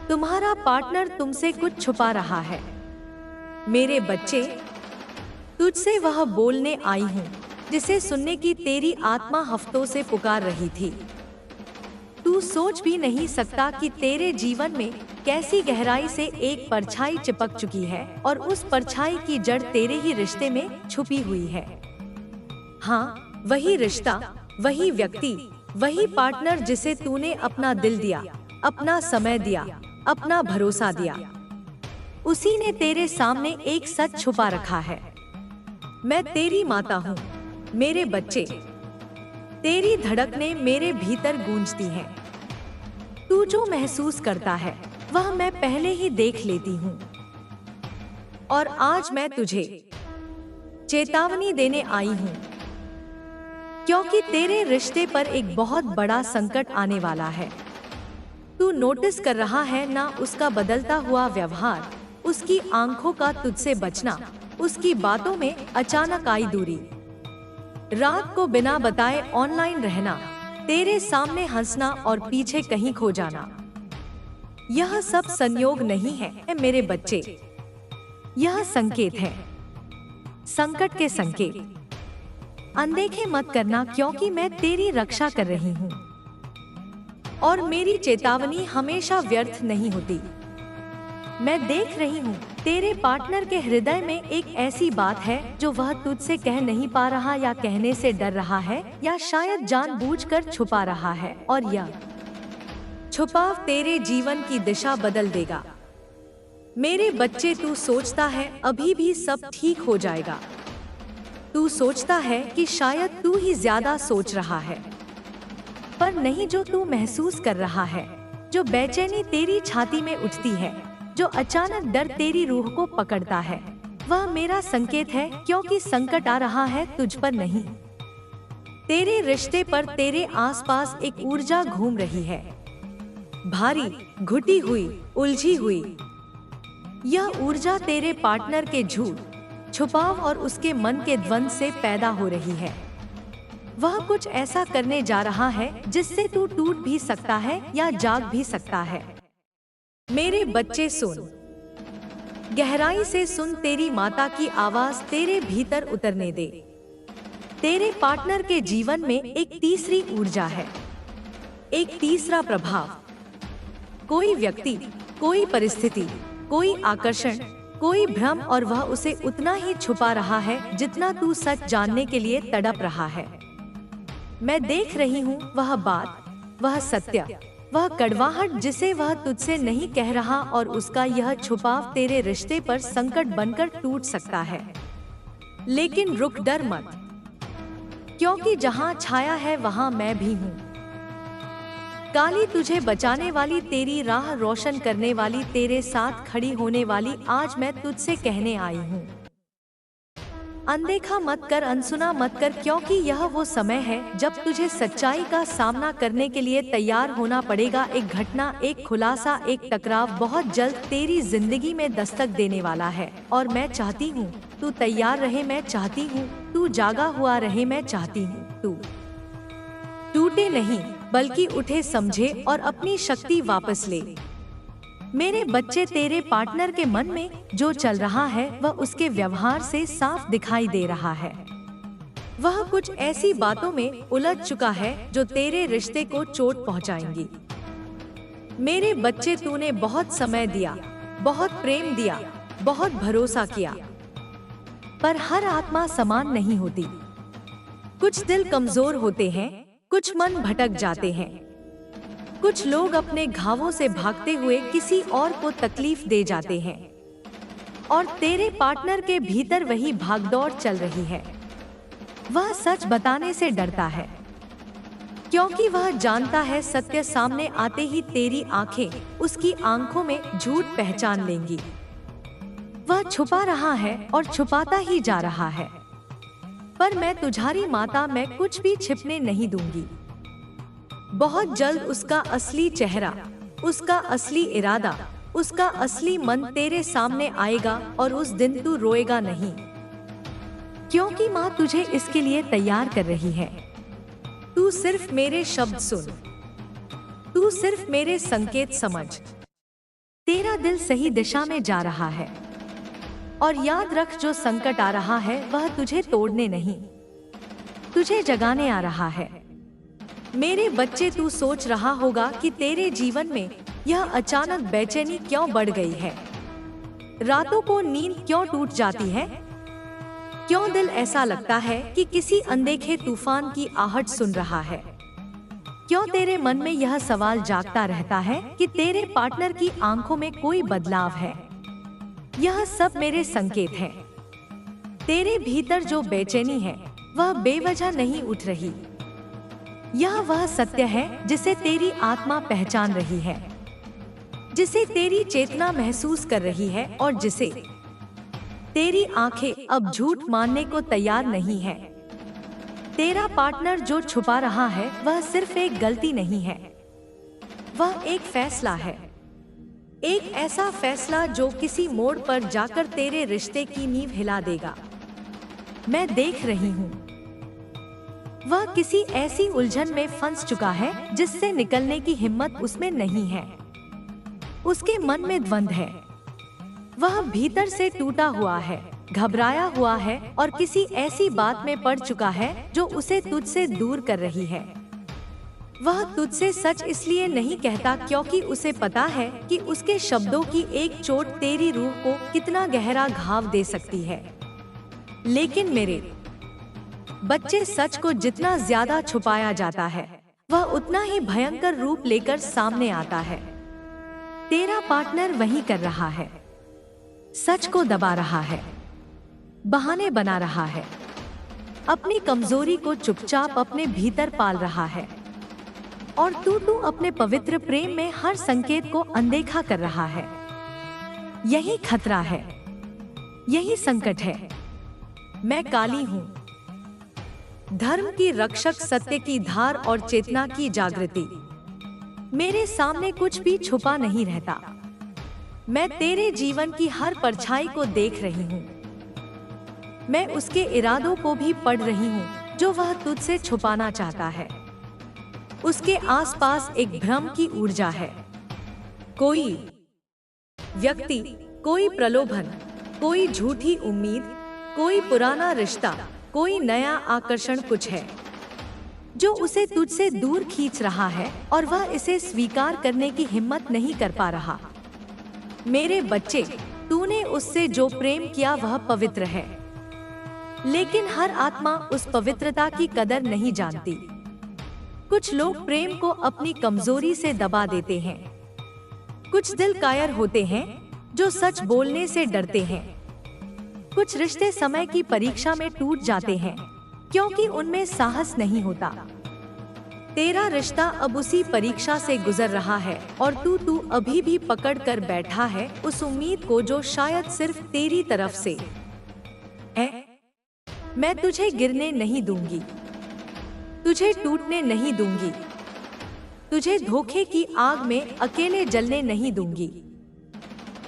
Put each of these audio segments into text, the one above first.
तुम्हारा पार्टनर तुमसे कुछ छुपा रहा है। मेरे बच्चे, तुझसे वह बोलने आई हूँ जिसे सुनने की तेरी आत्मा हफ्तों से पुकार रही थी। तू सोच भी नहीं सकता कि तेरे जीवन में कैसी गहराई से एक परछाई चिपक चुकी है और उस परछाई की जड़ तेरे ही रिश्ते में छुपी हुई है। हाँ, वही रिश्ता, वही व्यक्ति, वही पार्टनर जिसे तूने अपना दिल दिया, अपना समय दिया, अपना भरोसा दिया। उसी ने तेरे सामने एक सच छुपा रखा है। मैं तेरी माता हूँ मेरे बच्चे। तेरी धड़कनें मेरे भीतर गूंजती हैं। तू जो महसूस करता है वह मैं पहले ही देख लेती हूँ। और आज मैं तुझे चेतावनी देने आई हूँ, क्योंकि तेरे रिश्ते पर एक बहुत बड़ा संकट आने वाला है। तू नोटिस कर रहा है ना उसका बदलता हुआ व्यवहार, उसकी आंखों का तुझसे बचना, उसकी बातों में अचानक आई दूरी, रात को बिना बताए ऑनलाइन रहना, तेरे सामने हंसना और पीछे कहीं खो जाना। यह सब संयोग नहीं है मेरे बच्चे, यह संकेत है, संकट के संकेत। अनदेखे मत करना, क्योंकि मैं तेरी रक्षा कर रही हूँ और मेरी चेतावनी हमेशा व्यर्थ नहीं होती। मैं देख रही हूँ तेरे पार्टनर के हृदय में एक ऐसी बात है जो वह तुझसे कह नहीं पा रहा, या कहने से डर रहा है, या शायद जानबूझकर छुपा रहा है। और यह छुपाव तेरे जीवन की दिशा बदल देगा। मेरे बच्चे, तू सोचता है अभी भी सब ठीक हो जाएगा। तू सोचता है कि शायद तू ही ज्यादा सोच रहा है, पर नहीं। जो तू महसूस कर रहा है, जो बेचैनी तेरी छाती में उठती है, जो अचानक डर तेरी रूह को पकड़ता है, वह मेरा संकेत है, क्योंकि संकट आ रहा है तुझ पर नहीं, तेरे रिश्ते पर। तेरे आसपास एक ऊर्जा घूम रही है, भारी, घुटी हुई, उलझी हुई। यह ऊर्जा तेरे पार्टनर के झूठ, छुपाव और उसके मन के द्वंद्व से पैदा हो रही है। वह कुछ ऐसा करने जा रहा है जिससे तू टूट भी सकता है या जाग भी सकता है। मेरे बच्चे सुन, गहराई से सुन, तेरी माता की आवाज तेरे भीतर उतरने दे। तेरे पार्टनर के जीवन में एक तीसरी ऊर्जा है, एक तीसरा प्रभाव। कोई व्यक्ति, कोई परिस्थिति, कोई आकर्षण, कोई भ्रम, और वह उसे उतना ही छुपा रहा है जितना तू सच जानने के लिए तड़प रहा है। मैं देख रही हूँ वह बात, वह सत्य, वह कड़वाहट जिसे वह तुझसे नहीं कह रहा, और उसका यह छुपाव तेरे रिश्ते पर संकट बनकर टूट सकता है। लेकिन रुक, डर मत, क्योंकि जहाँ छाया है वहाँ मैं भी हूँ। काली, तुझे बचाने वाली, तेरी राह रोशन करने वाली, तेरे साथ खड़ी होने वाली, आज मैं तुझसे कहने आई हूँ। अनदेखा मत कर, अनसुना मत कर, क्योंकि यह वो समय है जब तुझे सच्चाई का सामना करने के लिए तैयार होना पड़ेगा। एक घटना, एक खुलासा, एक टकराव बहुत जल्द तेरी जिंदगी में दस्तक देने वाला है, और मैं चाहती हूँ तू तैयार रहे। मैं चाहती हूँ तू जागा हुआ रहे। मैं चाहती हूँ तू टूटे नहीं, बल्कि उठे, समझे और अपनी शक्ति वापस ले। मेरे बच्चे, तेरे पार्टनर के मन में जो चल रहा है वह उसके व्यवहार से साफ दिखाई दे रहा है। वह कुछ ऐसी बातों में उलझ चुका है जो तेरे रिश्ते को चोट पहुंचाएंगी। मेरे बच्चे, तूने बहुत समय दिया, बहुत प्रेम दिया, बहुत भरोसा किया, पर हर आत्मा समान नहीं होती। कुछ दिल कमजोर होते हैं, कुछ मन भटक जाते हैं, कुछ लोग अपने घावों से भागते हुए किसी और को तकलीफ दे जाते हैं, और तेरे पार्टनर के भीतर वही भागदौड़ चल रही है। वह सच बताने से डरता है, क्योंकि वह जानता है सत्य सामने आते ही तेरी आंखें उसकी आंखों में झूठ पहचान लेंगी। वह छुपा रहा है और छुपाता ही जा रहा है, पर मैं तुझारी माता, मैं कुछ भी छिपने नहीं दूंगी। बहुत जल्द उसका असली चेहरा, उसका असली इरादा, उसका असली मन तेरे सामने आएगा, और उस दिन तू रोएगा नहीं, क्योंकि माँ तुझे इसके लिए तैयार कर रही है। तू सिर्फ मेरे शब्द सुन, तू सिर्फ मेरे संकेत समझ। तेरा दिल सही दिशा में जा रहा है। और याद रख, जो संकट आ रहा है वह तुझे तोड़ने नहीं, तुझे जगाने आ रहा है। मेरे बच्चे, तू सोच रहा होगा कि तेरे जीवन में यह अचानक बेचैनी क्यों बढ़ गई है, रातों को नींद क्यों टूट जाती है, क्यों दिल ऐसा लगता है कि किसी अनदेखे तूफान की आहट सुन रहा है, क्यों तेरे मन में यह सवाल जागता रहता है कि तेरे पार्टनर की आंखों में कोई बदलाव है। यह सब मेरे संकेत हैं। तेरे भीतर जो बेचैनी है वह बेवजह नहीं उठ रही। यह वह सत्य है जिसे तेरी आत्मा पहचान रही है, जिसे तेरी चेतना महसूस कर रही है और जिसे तेरी आंखें अब झूठ मानने को तैयार नहीं है। तेरा पार्टनर जो छुपा रहा है वह सिर्फ एक गलती नहीं है, वह एक फैसला है। एक ऐसा फैसला जो किसी मोड़ पर जाकर तेरे रिश्ते की नींव हिला देगा। मैं देख रही हूँ, वह किसी ऐसी उलझन में फंस चुका है जिससे निकलने की हिम्मत उसमें नहीं है। उसके मन में द्वंद्व है, वह भीतर से टूटा हुआ है, घबराया हुआ है और किसी ऐसी बात में पड़ चुका है जो उसे तुझसे दूर कर रही है। वह तुझसे सच इसलिए नहीं कहता क्योंकि उसे पता है कि उसके शब्दों की एक चोट तेरी रूह को कितना गहरा घाव दे सकती है। लेकिन मेरे बच्चे, सच को जितना ज्यादा छुपाया जाता है वह उतना ही भयंकर रूप लेकर सामने आता है। तेरा पार्टनर वही कर रहा है, सच को दबा रहा है, बहाने बना रहा है, अपनी कमजोरी को चुपचाप अपने भीतर पाल रहा है। और तू अपने पवित्र प्रेम में हर संकेत को अनदेखा कर रहा है। यही खतरा है, यही संकट है। मैं काली हूँ, धर्म की रक्षक, सत्य की धार और चेतना की जागृति। मेरे सामने कुछ भी छुपा नहीं रहता। मैं तेरे जीवन की हर परछाई को देख रही हूँ। मैं उसके इरादों को भी पढ़ रही हूँ जो वह तुझसे छुपाना चाहता है। उसके आसपास एक भ्रम की ऊर्जा है, कोई व्यक्ति, कोई प्रलोभन, कोई झूठी उम्मीद, कोई पुराना रिश्ता, कोई नया आकर्षण, कुछ है जो उसे तुझसे दूर खींच रहा है और वह इसे स्वीकार करने की हिम्मत नहीं कर पा रहा। मेरे बच्चे, तूने उससे जो प्रेम किया वह पवित्र है, लेकिन हर आत्मा उस पवित्रता की कदर नहीं जानती। कुछ लोग प्रेम को अपनी कमजोरी से दबा देते हैं। कुछ दिल कायर होते हैं जो सच बोलने से डरते हैं। कुछ रिश्ते समय की परीक्षा में टूट जाते हैं क्योंकि उनमें साहस नहीं होता। तेरा रिश्ता अब उसी परीक्षा से गुजर रहा है और तू अभी भी पकड़ कर बैठा है उस उम्मीद को जो शायद सिर्फ तेरी तरफ से है। मैं तुझे गिरने नहीं दूंगी, तुझे टूटने नहीं दूंगी, तुझे धोखे की आग में अकेले जलने नहीं दूंगी।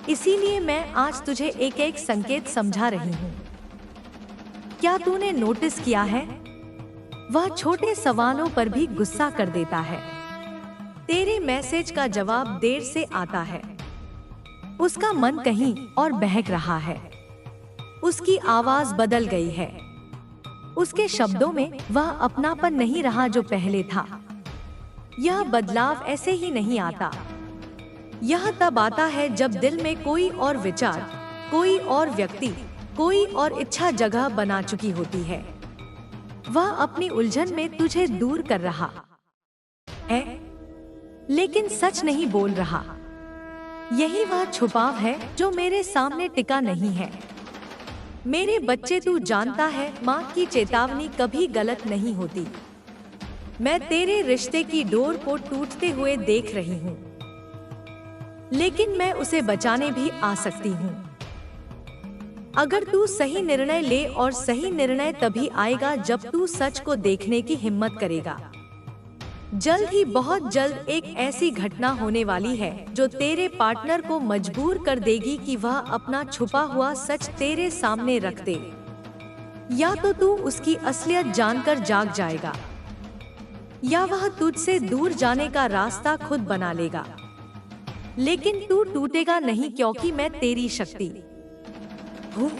इसीलिए मैं आज तुझे एक एक संकेत समझा रही हूँ। क्या तूने नोटिस किया है, वह छोटे सवालों पर भी गुस्सा कर देता है। तेरे मैसेज का जवाब देर से आता है। उसका मन कहीं और बहक रहा है। उसकी आवाज बदल गई है। उसके शब्दों में वह अपनापन नहीं रहा जो पहले था। यह बदलाव ऐसे ही नहीं आता। यह तब आता है जब दिल में कोई और विचार, कोई और व्यक्ति, कोई और इच्छा जगह बना चुकी होती है। वह अपनी उलझन में तुझे दूर कर रहा है, लेकिन सच नहीं बोल रहा। यही वह छुपाव है जो मेरे सामने टिका नहीं है। मेरे बच्चे, तू जानता है, माँ की चेतावनी कभी गलत नहीं होती। मैं तेरे रिश्ते की डोर को टूटते हुए देख रही हूँ, लेकिन मैं उसे बचाने भी आ सकती हूँ। अगर तू सही निर्णय ले, और सही निर्णय तभी आएगा जब तू सच को देखने की हिम्मत करेगा। जल्द ही, बहुत जल्द एक ऐसी घटना होने वाली है जो तेरे पार्टनर को मजबूर कर देगी कि वह अपना छुपा हुआ सच तेरे सामने रख दे। या तो तू उसकी असलियत जानकर जाग जाएगा, या वह तुझसे दूर जाने का रास्ता खुद बना लेगा। लेकिन तू टूटेगा नहीं, क्योंकि मैं तेरी शक्ति हूँ।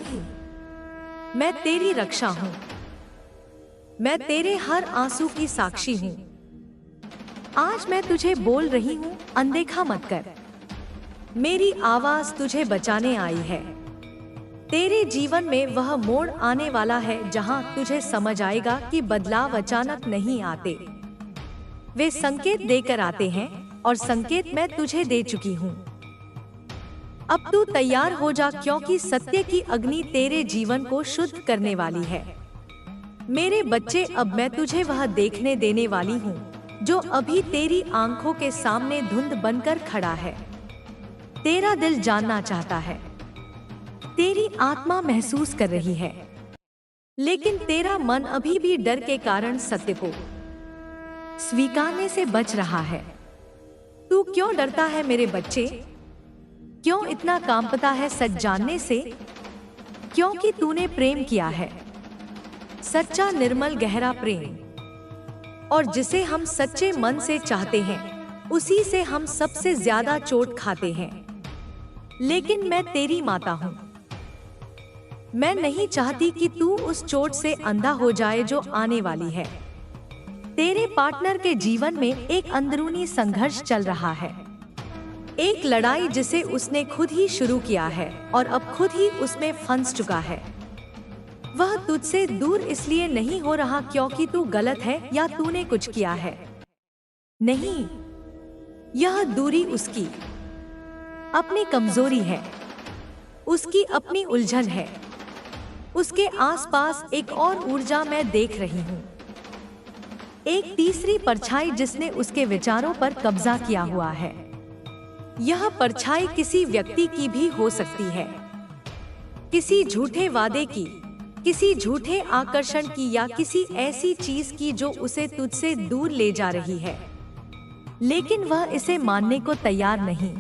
मैं तेरी रक्षा हूँ। मैं तेरे हर आंसू की साक्षी हूँ। आज मैं तुझे बोल रही हूँ, अनदेखा मत कर। मेरी आवाज तुझे बचाने आई है। तेरे जीवन में वह मोड़ आने वाला है जहाँ तुझे समझ आएगा कि बदलाव अचानक नहीं आते, वे संकेत देकर आते हैं, और संकेत मैं तुझे दे चुकी हूँ। अब तू तैयार हो जा, क्योंकि सत्य की अग्नि तेरे जीवन को शुद्ध करने वाली है। मेरे बच्चे, अब मैं तुझे वह देखने देने वाली हूँ जो अभी तेरी आंखों के सामने धुंध बनकर खड़ा है। तेरा दिल जानना चाहता है, तेरी आत्मा महसूस कर रही है, लेकिन तेरा मन अभी भी डर के कारण सत्य को स्वीकारने से बच रहा है। तू क्यों डरता है मेरे बच्चे? क्यों इतना कांपता है सच जानने से? क्योंकि तूने प्रेम किया है, सच्चा निर्मल गहरा प्रेम, और जिसे हम सच्चे मन से चाहते हैं उसी से हम सबसे ज्यादा चोट खाते हैं। लेकिन मैं तेरी माता हूँ। मैं नहीं चाहती कि तू उस चोट से अंधा हो जाए जो आने वाली है। तेरे पार्टनर के जीवन में एक अंदरूनी संघर्ष चल रहा है, एक लड़ाई जिसे उसने खुद ही शुरू किया है और अब खुद ही उसमें फंस चुका है। वह तुझसे दूर इसलिए नहीं हो रहा क्योंकि तू गलत है या तूने कुछ किया है। नहीं, यह दूरी उसकी अपनी कमजोरी है, उसकी अपनी उलझन है। उसके आसपास एक और ऊर्जा मैं देख रही हूँ, एक तीसरी परछाई जिसने उसके विचारों पर कब्जा किया हुआ है। यह परछाई किसी व्यक्ति की भी हो सकती है, किसी झूठे वादे की, किसी झूठे आकर्षण की, या किसी ऐसी चीज की जो उसे तुझसे दूर ले जा रही है। लेकिन वह इसे मानने को तैयार नहीं,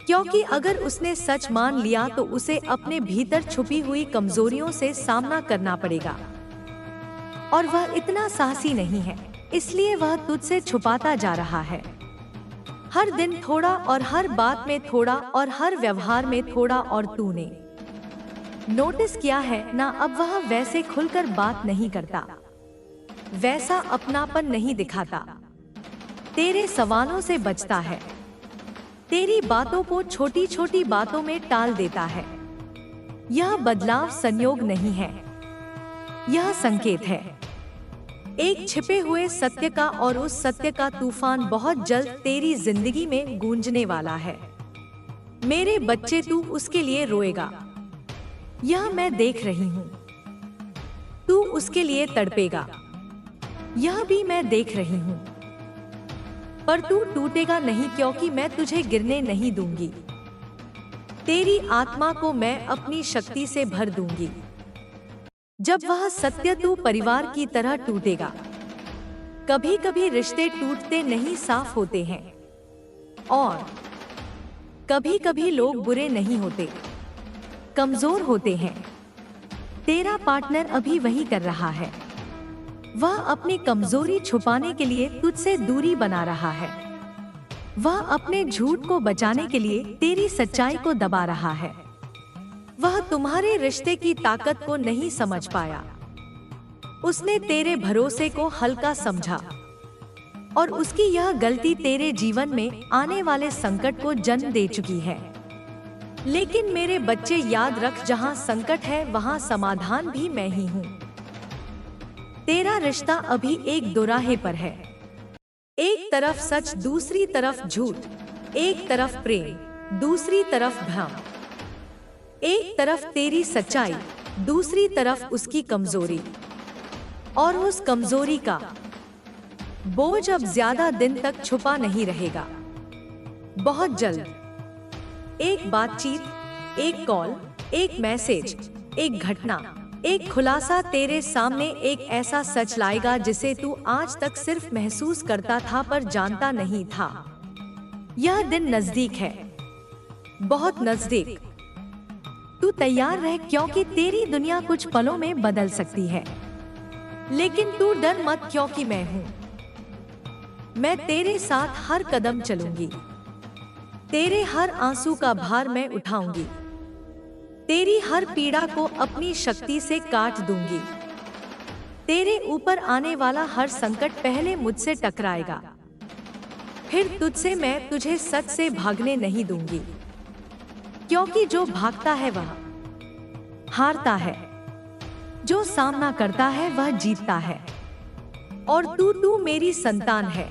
क्योंकि अगर उसने सच मान लिया तो उसे अपने भीतर छुपी हुई कमजोरियों से सामना करना पड़ेगा, और वह इतना साहसी नहीं है, इसलिए वह तुझसे छुपाता जा रहा है। हर दिन थोड़ा, और हर बात में थोड़ा, और हर व्यवहार में थोड़ा। और तूने नोटिस किया है ना, अब वह वैसे खुलकर बात नहीं करता, वैसा अपनापन नहीं दिखाता, तेरे सवालों से बचता है, तेरी बातों को छोटी छोटी बातों में टाल देता है। यह बदलाव संयोग नहीं है, यह संकेत है, एक छिपे हुए सत्य का, और उस सत्य का तूफान बहुत जल्द तेरी जिंदगी में गूंजने वाला है। मेरे बच्चे, तू उसके लिए रोएगा, यह मैं देख रही हूँ। तू उसके लिए तड़पेगा, यह भी मैं देख रही हूँ। पर तू टूटेगा नहीं, क्योंकि मैं तुझे गिरने नहीं दूंगी। तेरी आत्मा को मैं अपनी शक्ति से भर दूंगी। जब वह सत्य तू परिवार की तरह टूटेगा। कभी कभी रिश्ते टूटते नहीं, साफ होते हैं, और कभी कभी लोग बुरे नहीं होते, कमजोर होते हैं। तेरा पार्टनर अभी वही कर रहा है, वह अपनी कमजोरी छुपाने के लिए तुझसे दूरी बना रहा है। वह अपने झूठ को बचाने के लिए तेरी सच्चाई को दबा रहा है। वह तुम्हारे रिश्ते की ताकत को नहीं समझ पाया। उसने तेरे भरोसे को हल्का समझा, और उसकी यह गलती तेरे जीवन में आने वाले संकट को जन्म दे चुकी है। लेकिन मेरे बच्चे, याद रख, जहाँ संकट है वहाँ समाधान भी मैं ही हूँ। तेरा रिश्ता अभी एक दोराहे पर है, एक तरफ सच, दूसरी तरफ झूठ, एक तरफ प्रेम, दूसरी तरफ भ्रम, एक तरफ तेरी सच्चाई, दूसरी तरफ उसकी कमजोरी। और उस कमजोरी का बोझ अब ज्यादा दिन तक छुपा नहीं रहेगा। बहुत जल्द एक बातचीत, एक कॉल, एक मैसेज, एक घटना, एक खुलासा तेरे सामने एक ऐसा सच लाएगा जिसे तू आज तक सिर्फ महसूस करता था पर जानता नहीं था। यह दिन नजदीक है, बहुत नजदीक। तू तैयार रह, क्योंकि तेरी दुनिया कुछ पलों में बदल सकती है। लेकिन तू डर मत, क्योंकि मैं हूँ। मैं तेरे साथ हर कदम चलूंगी। तेरे हर आंसू का भार मैं उठाऊंगी। तेरी हर पीड़ा को अपनी शक्ति से काट दूंगी। तेरे ऊपर आने वाला हर संकट पहले मुझसे टकराएगा, फिर तुझसे मैं तुझे सच से भागने नहीं दूंगी। क्योंकि जो भागता है वह हारता है, जो सामना करता है वह जीतता है। और तू मेरी संतान है।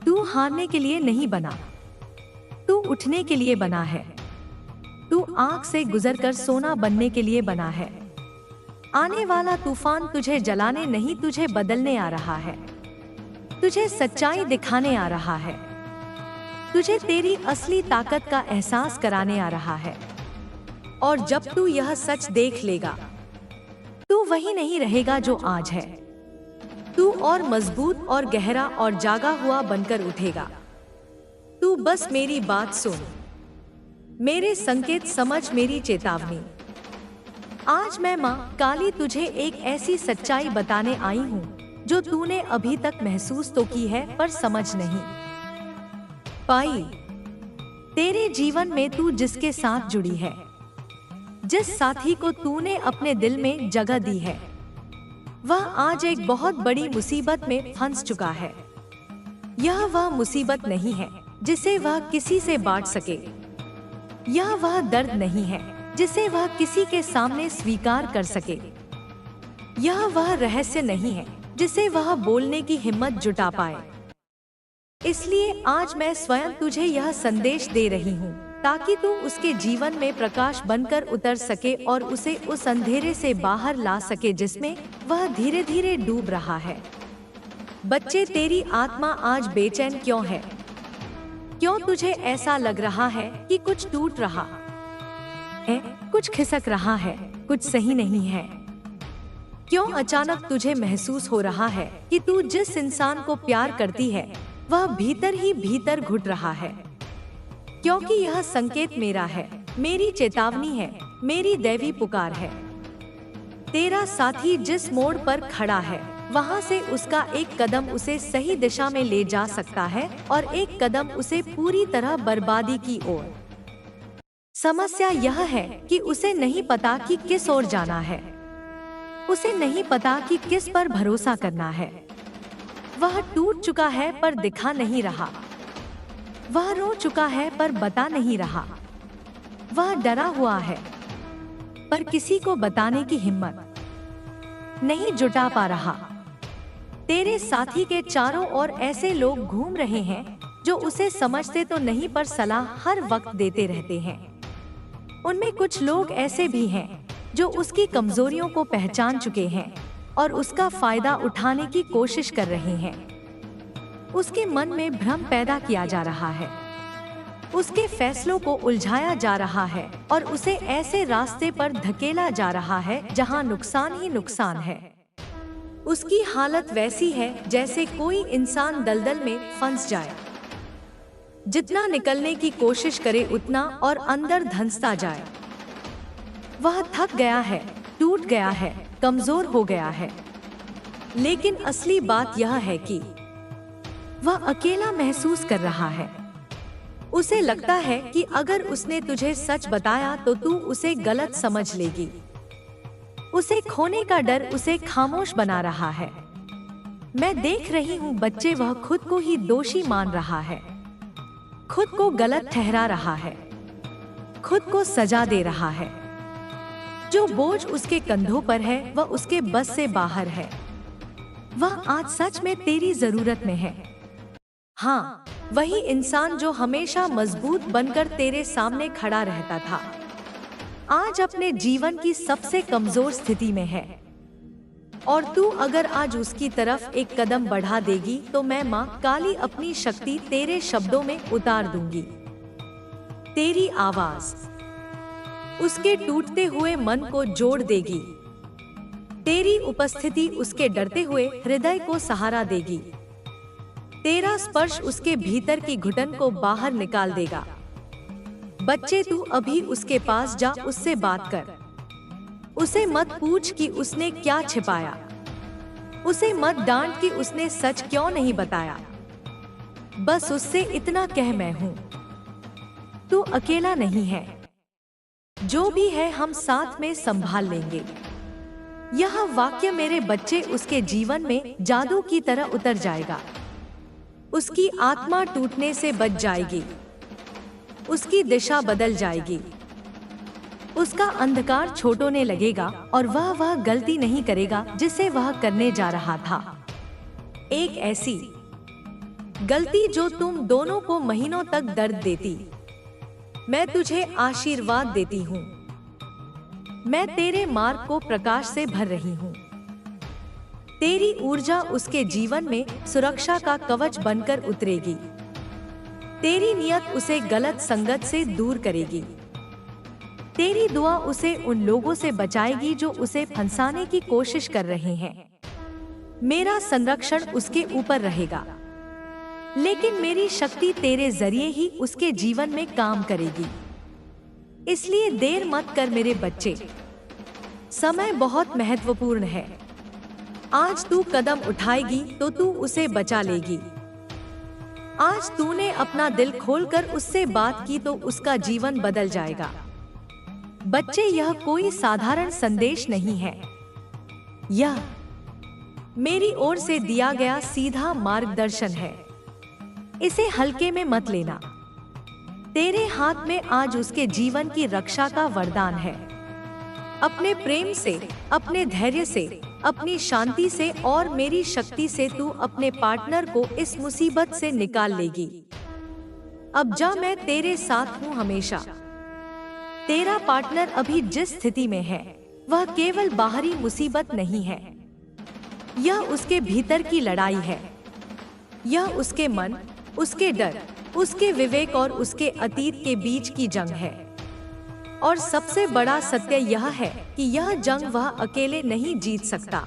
तू हारने के लिए नहीं बना, तू उठने के लिए बना है। तू आग से गुजरकर सोना बनने के लिए बना है। आने वाला तूफान तुझे जलाने नहीं, तुझे बदलने आ रहा है। तुझे सच्चाई दिखाने आ रहा है। तुझे तेरी असली ताकत का एहसास कराने आ रहा है। और जब तू यह सच देख लेगा, तू वही नहीं रहेगा जो आज है। तू और मजबूत और गहरा और जागा हुआ बनकर उठेगा। तू बस मेरी बात सुन, मेरे संकेत समझ, मेरी चेतावनी। आज मैं माँ काली तुझे एक ऐसी सच्चाई बताने आई हूँ जो तूने अभी तक महसूस तो की है पर समझ नहीं पाई। तेरे जीवन में तू जिसके साथ जुड़ी है, जिस साथी को तूने अपने दिल में जगह दी है, वह आज एक बहुत बड़ी मुसीबत में फंस चुका है। यह वह मुसीबत नहीं है जिसे वह किसी से बांट सके। यह वह दर्द नहीं है जिसे वह किसी के सामने स्वीकार कर सके। यह वह रहस्य नहीं है जिसे वह बोलने की हिम्मत जुटा पाए। इसलिए आज मैं स्वयं तुझे यह संदेश दे रही हूँ ताकि तू उसके जीवन में प्रकाश बनकर उतर सके और उसे उस अंधेरे से बाहर ला सके जिसमें वह धीरे धीरे डूब रहा है। बच्चे, तेरी आत्मा आज बेचैन क्यों है? क्यों तुझे ऐसा लग रहा है कि कुछ टूट रहा है, कुछ खिसक रहा है, कुछ सही नहीं है? क्यों अचानक तुझे महसूस हो रहा है कि तू जिस इंसान को प्यार करती है वह भीतर ही भीतर घुट रहा है? क्योंकि यह संकेत मेरा है, मेरी चेतावनी है, मेरी दैवी पुकार है। तेरा साथी जिस मोड़ पर खड़ा है वहां से उसका एक कदम उसे सही दिशा में ले जा सकता है और एक कदम उसे पूरी तरह बर्बादी की ओर। समस्या यह है कि उसे नहीं पता कि किस ओर जाना है। उसे नहीं पता कि किस पर भरोसा करना है। वह टूट चुका है पर दिखा नहीं रहा। वह रो चुका है पर बता नहीं रहा। वह डरा हुआ है पर किसी को बताने की हिम्मत नहीं जुटा पा रहा। तेरे साथी के चारों ओर ऐसे लोग घूम रहे हैं जो उसे समझते तो नहीं पर सलाह हर वक्त देते रहते हैं। उनमें कुछ लोग ऐसे भी हैं जो उसकी कमजोरियों को पहचान चुके हैं और उसका फायदा उठाने की कोशिश कर रहे हैं। उसके मन में भ्रम पैदा किया जा रहा है, उसके फैसलों को उलझाया जा रहा है और उसे ऐसे रास्ते पर धकेला जा रहा है जहां नुकसान ही नुकसान है। उसकी हालत वैसी है जैसे कोई इंसान दलदल में फंस जाए, जितना निकलने की कोशिश करे उतना और अंदर धंसता जाए। वह थक गया है, टूट गया है, कमजोर हो गया है। लेकिन असली बात यह है कि वह अकेला महसूस कर रहा है। उसे लगता है कि अगर उसने तुझे सच बताया तो तू उसे गलत समझ लेगी। उसे खोने का डर उसे खामोश बना रहा है। मैं देख रही हूँ बच्चे, वह खुद को ही दोषी मान रहा है, खुद को गलत ठहरा रहा है, खुद को सजा दे रहा है। जो बोझ उसके कंधों पर है वह उसके बस से बाहर है। वह आज सच में तेरी जरूरत में है। हाँ, वही इंसान जो हमेशा मजबूत बनकर तेरे सामने खड़ा रहता था, आज अपने जीवन की सबसे कमजोर स्थिति में है। और तू अगर आज उसकी तरफ एक कदम बढ़ा देगी तो मैं माँ काली अपनी शक्ति तेरे शब्दों में उतार दूंगी। तेरी आवाज उसके टूटते हुए मन को जोड़ देगी। तेरी उपस्थिति उसके डरते हुए हृदय को सहारा देगी। तेरा स्पर्श उसके भीतर की घुटन को बाहर निकाल देगा। बच्चे, तू अभी उसके पास जा, उससे बात कर। उसे मत पूछ कि उसने क्या छिपाया। उसे मत डांट कि उसने सच क्यों नहीं बताया। बस उससे इतना कह, मैं हूँ, तू अकेला नहीं है, जो भी है हम साथ में संभाल लेंगे। यह वाक्य मेरे बच्चे उसके जीवन में जादू की तरह उतर जाएगा। उसकी आत्मा टूटने से बच जाएगी, उसकी दिशा बदल जाएगी, उसका अंधकार छोड़ने लगेगा और वह गलती नहीं करेगा जिसे वह करने जा रहा था। एक ऐसी गलती जो तुम दोनों को महीनों तक दर्द देती। मैं तुझे आशीर्वाद देती हूँ। मैं तेरे मार्ग को प्रकाश से भर रही हूँ। तेरी ऊर्जा उसके जीवन में सुरक्षा का कवच बनकर उतरेगी। तेरी नियत उसे गलत संगत से दूर करेगी। तेरी दुआ उसे उन लोगों से बचाएगी जो उसे फंसाने की कोशिश कर रहे हैं। मेरा संरक्षण उसके ऊपर रहेगा, लेकिन मेरी शक्ति तेरे जरिए ही उसके जीवन में काम करेगी। इसलिए देर मत कर मेरे बच्चे, समय बहुत महत्वपूर्ण है। आज तू कदम उठाएगी तो तू उसे बचा लेगी। आज तूने अपना दिल खोलकर उससे बात की तो उसका जीवन बदल जाएगा। बच्चे, यह कोई साधारण संदेश नहीं है, यह मेरी ओर से दिया गया सीधा मार्गदर्शन है। इसे हल्के में मत लेना। तेरे हाथ में आज उसके जीवन की रक्षा का वरदान है। अपने प्रेम से, अपने धैर्य से, अपनी शांति से और मेरी शक्ति से तू अपने पार्टनर को इस मुसीबत से निकाल लेगी। अब जा, मैं तेरे साथ हूँ हमेशा। तेरा पार्टनर अभी जिस स्थिति में है वह केवल बाहरी मुसीबत नहीं है, यह उसके भीतर की लड़ाई है। यह उसके मन, उसके डर, उसके विवेक और उसके अतीत के बीच की जंग है। और सबसे बड़ा सत्य यह है कि यह जंग वह अकेले नहीं जीत सकता।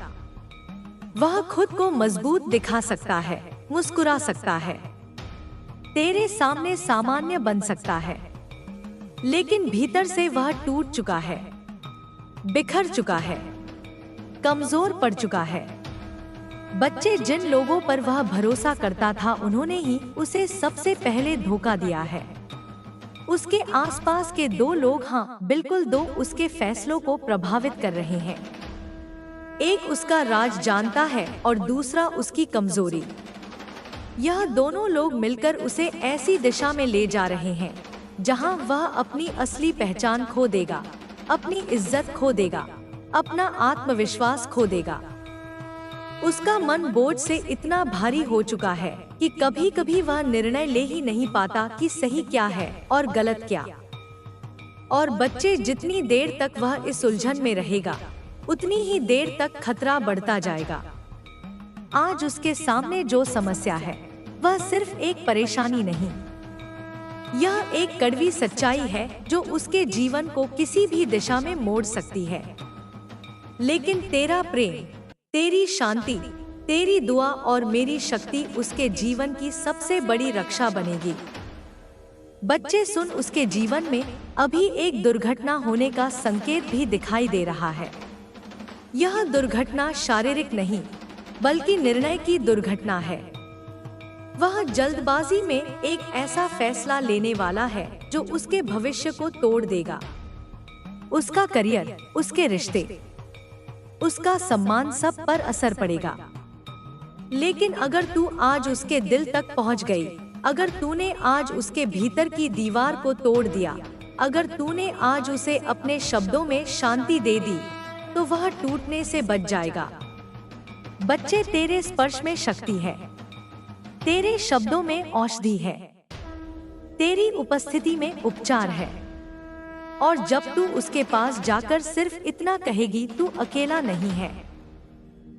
वह खुद को मजबूत दिखा सकता है, मुस्कुरा सकता है, तेरे सामने सामान्य बन सकता है, लेकिन भीतर से वह टूट चुका है, बिखर चुका है, कमजोर पड़ चुका है। बच्चे, जिन लोगों पर वह भरोसा करता था उन्होंने ही उसे सबसे पहले धोखा दिया है। उसके आसपास के दो लोग, हाँ बिल्कुल दो, उसके फैसलों को प्रभावित कर रहे हैं। एक उसका राज जानता है और दूसरा उसकी कमजोरी। यह दोनों लोग मिलकर उसे ऐसी दिशा में ले जा रहे हैं जहां वह अपनी असली पहचान खो देगा, अपनी इज्जत खो देगा, अपना आत्मविश्वास खो देगा। उसका मन बोझ से इतना भारी हो चुका है कि कभी कभी वह निर्णय ले ही नहीं पाता कि सही क्या है और गलत क्या। और बच्चे, जितनी देर तक वह इस उलझन में रहेगा उतनी ही देर तक खतरा बढ़ता जाएगा। आज उसके सामने जो समस्या है वह सिर्फ एक परेशानी नहीं, यह एक कड़वी सच्चाई है जो उसके जीवन को किसी भी दिशा में मोड़ सकती है। लेकिन तेरा प्रेम, तेरी शांति, तेरी दुआ और मेरी शक्ति उसके जीवन की सबसे बड़ी रक्षा बनेगी। बच्चे सुन, उसके जीवन में अभी एक दुर्घटना होने का संकेत भी दिखाई दे रहा है। यह दुर्घटना शारीरिक नहीं बल्कि निर्णय की दुर्घटना है। वह जल्दबाजी में एक ऐसा फैसला लेने वाला है जो उसके भविष्य को तोड़ देगा। उसका करियर, उसके रिश्ते, उसका सम्मान, सब पर असर पड़ेगा। लेकिन अगर तू आज उसके दिल तक पहुंच गई, अगर तूने आज उसके भीतर की दीवार को तोड़ दिया, अगर तूने आज उसे अपने शब्दों में शांति दे दी, तो वह टूटने से बच जाएगा। बच्चे, तेरे स्पर्श में शक्ति है, तेरे शब्दों में औषधि है, तेरी उपस्थिति में उपचार है। और जब तू उसके पास जाकर सिर्फ इतना कहेगी, तू अकेला नहीं है,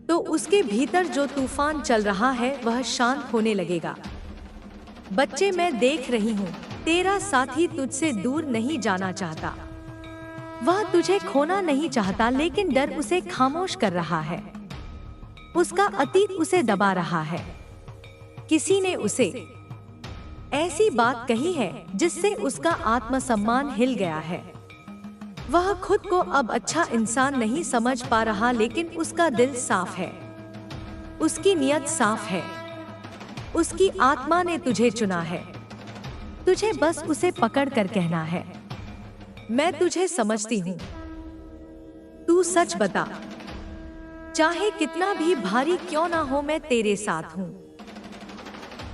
तो उसके भीतर जो तूफान चल रहा है वह शांत होने लगेगा। बच्चे, मैं देख रही हूँ, तेरा साथी तुझसे दूर नहीं जाना चाहता। वह तुझे खोना नहीं चाहता, लेकिन डर उसे खामोश कर रहा है। उसका अतीत उसे दबा रहा है। किसी ने उसे ऐसी बात कही है जिससे उसका आत्मसम्मान हिल गया है। वह खुद को अब अच्छा इंसान नहीं समझ पा रहा, लेकिन उसका दिल साफ है, उसकी नियत साफ है, उसकी आत्मा ने तुझे चुना है। तुझे बस उसे पकड़ कर कहना है, मैं तुझे समझती हूँ, तू सच बता, चाहे कितना भी भारी क्यों ना हो, मैं तेरे साथ हूँ।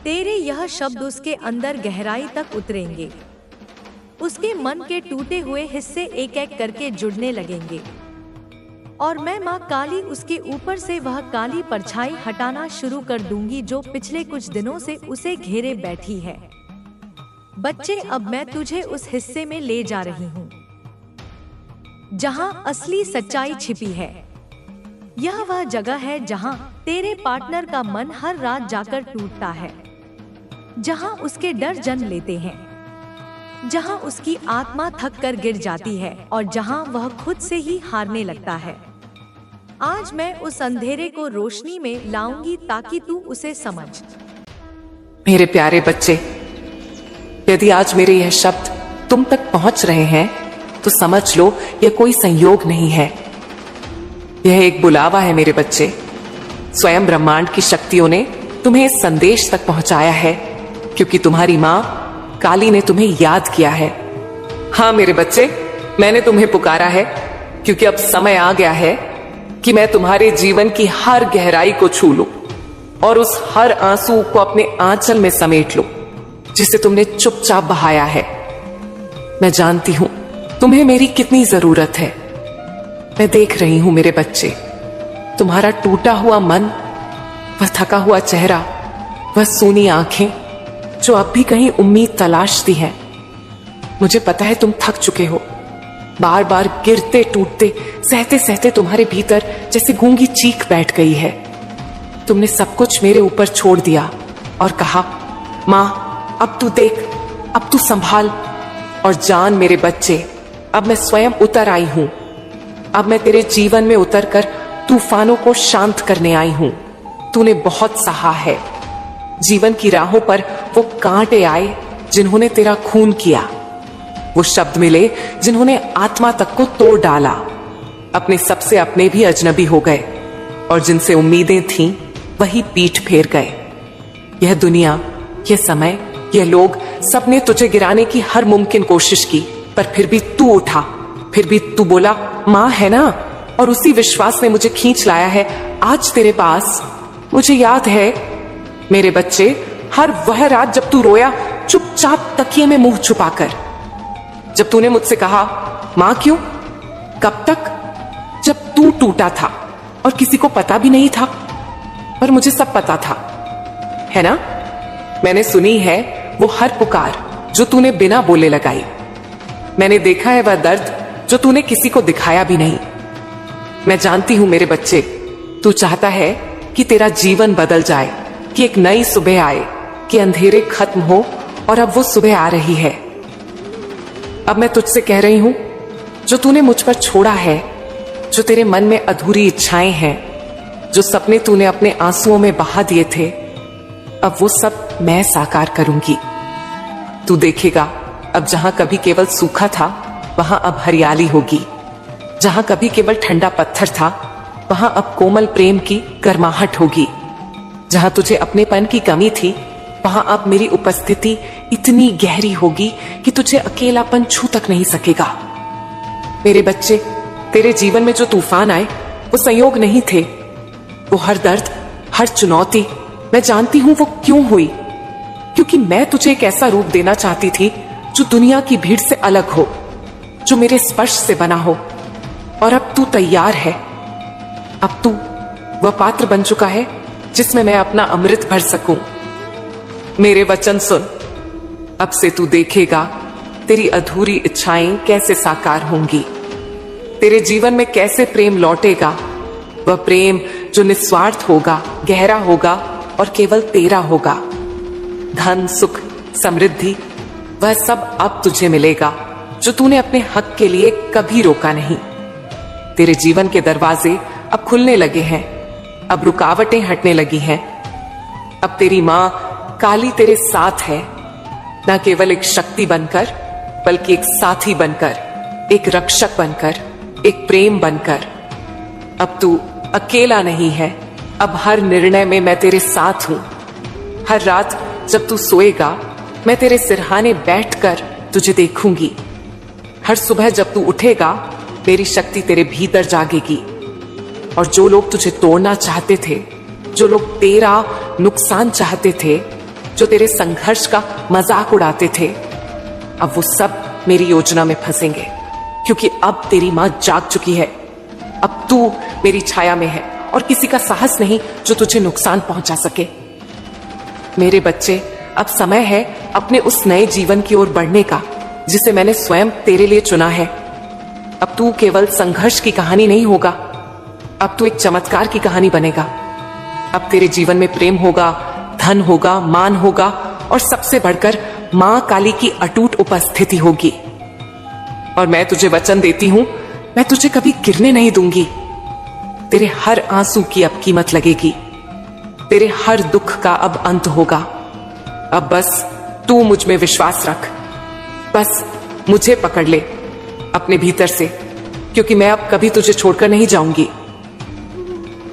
तेरे यह शब्द उसके अंदर गहराई तक उतरेंगे। उसके मन के टूटे हुए हिस्से एक एक करके जुड़ने लगेंगे और मैं माँ काली उसके ऊपर से वह काली परछाई हटाना शुरू कर दूंगी जो पिछले कुछ दिनों से उसे घेरे बैठी है। बच्चे, अब मैं तुझे उस हिस्से में ले जा रही हूँ जहाँ असली सच्चाई छिपी है। यह वह जगह है जहाँ तेरे पार्टनर का मन हर रात जाकर टूटता है, जहाँ उसके डर जन्म लेते हैं, जहाँ उसकी आत्मा थक कर गिर जाती है और जहाँ वह खुद से ही हारने लगता है। आज मैं उस अंधेरे को रोशनी में लाऊंगी ताकि तू उसे समझ। मेरे प्यारे बच्चे, यदि आज मेरे यह शब्द तुम तक पहुंच रहे हैं तो समझ लो यह कोई संयोग नहीं है, यह एक बुलावा है मेरे बच्चे। स्वयं ब्रह्मांड की शक्तियों ने तुम्हें इस संदेश तक पहुंचाया है क्योंकि तुम्हारी माँ काली ने तुम्हें याद किया है। हाँ मेरे बच्चे, मैंने तुम्हें पुकारा है क्योंकि अब समय आ गया है कि मैं तुम्हारे जीवन की हर गहराई को छू लूं और उस हर आंसू को अपने आंचल में समेट लूं जिसे तुमने चुपचाप बहाया है। मैं जानती हूं तुम्हें मेरी कितनी जरूरत है। मैं देख रही हूं मेरे बच्चे, तुम्हारा टूटा हुआ मन, वह थका हुआ चेहरा, वह सूनी आंखें जो अब भी कहीं उम्मीद तलाशती हैं। मुझे पता है तुम थक चुके हो, बार बार गिरते टूटते सहते सहते तुम्हारे भीतर जैसे गूंगी चीख बैठ गई है। तुमने सब कुछ मेरे ऊपर छोड़ दिया और कहा, मां अब तू देख, अब तू संभाल। और जान मेरे बच्चे, अब मैं स्वयं उतर आई हूं। अब मैं तेरे जीवन में उतरकर तूफानों को शांत करने आई हूं। तूने बहुत सहा है। जीवन की राहों पर वो कांटे आए जिन्होंने तेरा खून किया, वो शब्द मिले जिन्होंने आत्मा तक को तोड़ डाला। अपने सबसे अपने भी अजनबी हो गए और जिनसे उम्मीदें थीं वही पीठ फेर गए। यह दुनिया, यह समय, यह लोग, सबने तुझे गिराने की हर मुमकिन कोशिश की, पर फिर भी तू उठा, फिर भी तू बोला मां है ना, और उसी विश्वास ने मुझे खींच लाया है आज तेरे पास। मुझे याद है मेरे बच्चे, हर वह रात जब तू रोया चुपचाप तकिए में मुंह छुपाकर, जब तूने मुझसे कहा मां क्यों, कब तक, जब तू टूटा था और किसी को पता भी नहीं था, पर मुझे सब पता था, है ना। मैंने सुनी है वो हर पुकार जो तूने बिना बोले लगाई। मैंने देखा है वह दर्द जो तूने किसी को दिखाया भी नहीं। मैं जानती हूं मेरे बच्चे, तू चाहता है कि तेरा जीवन बदल जाए, कि एक नई सुबह आए, कि अंधेरे खत्म हो, और अब वो सुबह आ रही है। अब मैं तुझसे कह रही हूं, जो तूने मुझ पर छोड़ा है, जो तेरे मन में अधूरी इच्छाएं हैं, जो सपने तूने अपने आंसुओं में बहा दिए थे, अब वो सब मैं साकार करूंगी। तू देखेगा, अब जहां कभी केवल सूखा था वहां अब हरियाली होगी। जहां कभी केवल ठंडा पत्थर था वहां अब कोमल प्रेम की गर्माहट होगी। जहां तुझे अपनेपन की कमी थी वहां अब मेरी उपस्थिति इतनी गहरी होगी कि तुझे अकेलापन छू तक नहीं सकेगा। मेरे बच्चे, तेरे जीवन में जो तूफान आए वो संयोग नहीं थे। वो हर दर्द, हर चुनौती, मैं जानती हूं वो क्यों हुई, क्योंकि मैं तुझे एक ऐसा रूप देना चाहती थी जो दुनिया की भीड़ से अलग हो, जो मेरे स्पर्श से बना हो। और अब तू तैयार है। अब तू वह पात्र बन चुका है जिसमें मैं अपना अमृत भर सकूं। मेरे वचन सुन, अब से तू देखेगा तेरी अधूरी इच्छाएं कैसे साकार होंगी, तेरे जीवन में कैसे प्रेम लौटेगा। वह प्रेम जो निस्वार्थ होगा, गहरा होगा और केवल तेरा होगा। धन, सुख, समृद्धि, वह सब अब तुझे मिलेगा जो तूने अपने हक के लिए कभी रोका नहीं। तेरे जीवन के दरवाजे अब खुलने लगे हैं, अब रुकावटें हटने लगी हैं। अब तेरी मां काली तेरे साथ है, न केवल एक शक्ति बनकर बल्कि एक साथी बनकर, एक रक्षक बनकर, एक प्रेम बनकर। अब तू अकेला नहीं है, अब हर निर्णय में मैं तेरे साथ हूं। हर रात जब तू सोएगा मैं तेरे सिरहाने बैठकर तुझे देखूंगी। हर सुबह जब तू उठेगा, मेरी शक्ति तेरे भीतर जागेगी। और जो लोग तुझे तोड़ना चाहते थे, जो लोग तेरा नुकसान चाहते थे, जो तेरे संघर्ष का मजाक उड़ाते थे, अब वो सब मेरी योजना में फंसेंगे, क्योंकि अब तेरी मां जाग चुकी है। अब तू मेरी छाया में है और किसी का साहस नहीं जो तुझे नुकसान पहुंचा सके। मेरे बच्चे, अब समय है अपने उस नए जीवन की ओर बढ़ने का जिसे मैंने स्वयं तेरे लिए चुना है। अब तू केवल संघर्ष की कहानी नहीं होगा, अब तू एक चमत्कार की कहानी बनेगा। अब तेरे जीवन में प्रेम होगा, धन होगा, मान होगा और सबसे बढ़कर मां काली की अटूट उपस्थिति होगी। और मैं तुझे वचन देती हूं, मैं तुझे कभी गिरने नहीं दूंगी। तेरे हर आंसू की अब कीमत लगेगी, तेरे हर दुख का अब अंत होगा। अब बस तू मुझ में विश्वास रख, बस मुझे पकड़ ले अपने भीतर से, क्योंकि मैं अब कभी तुझे छोड़कर नहीं जाऊंगी।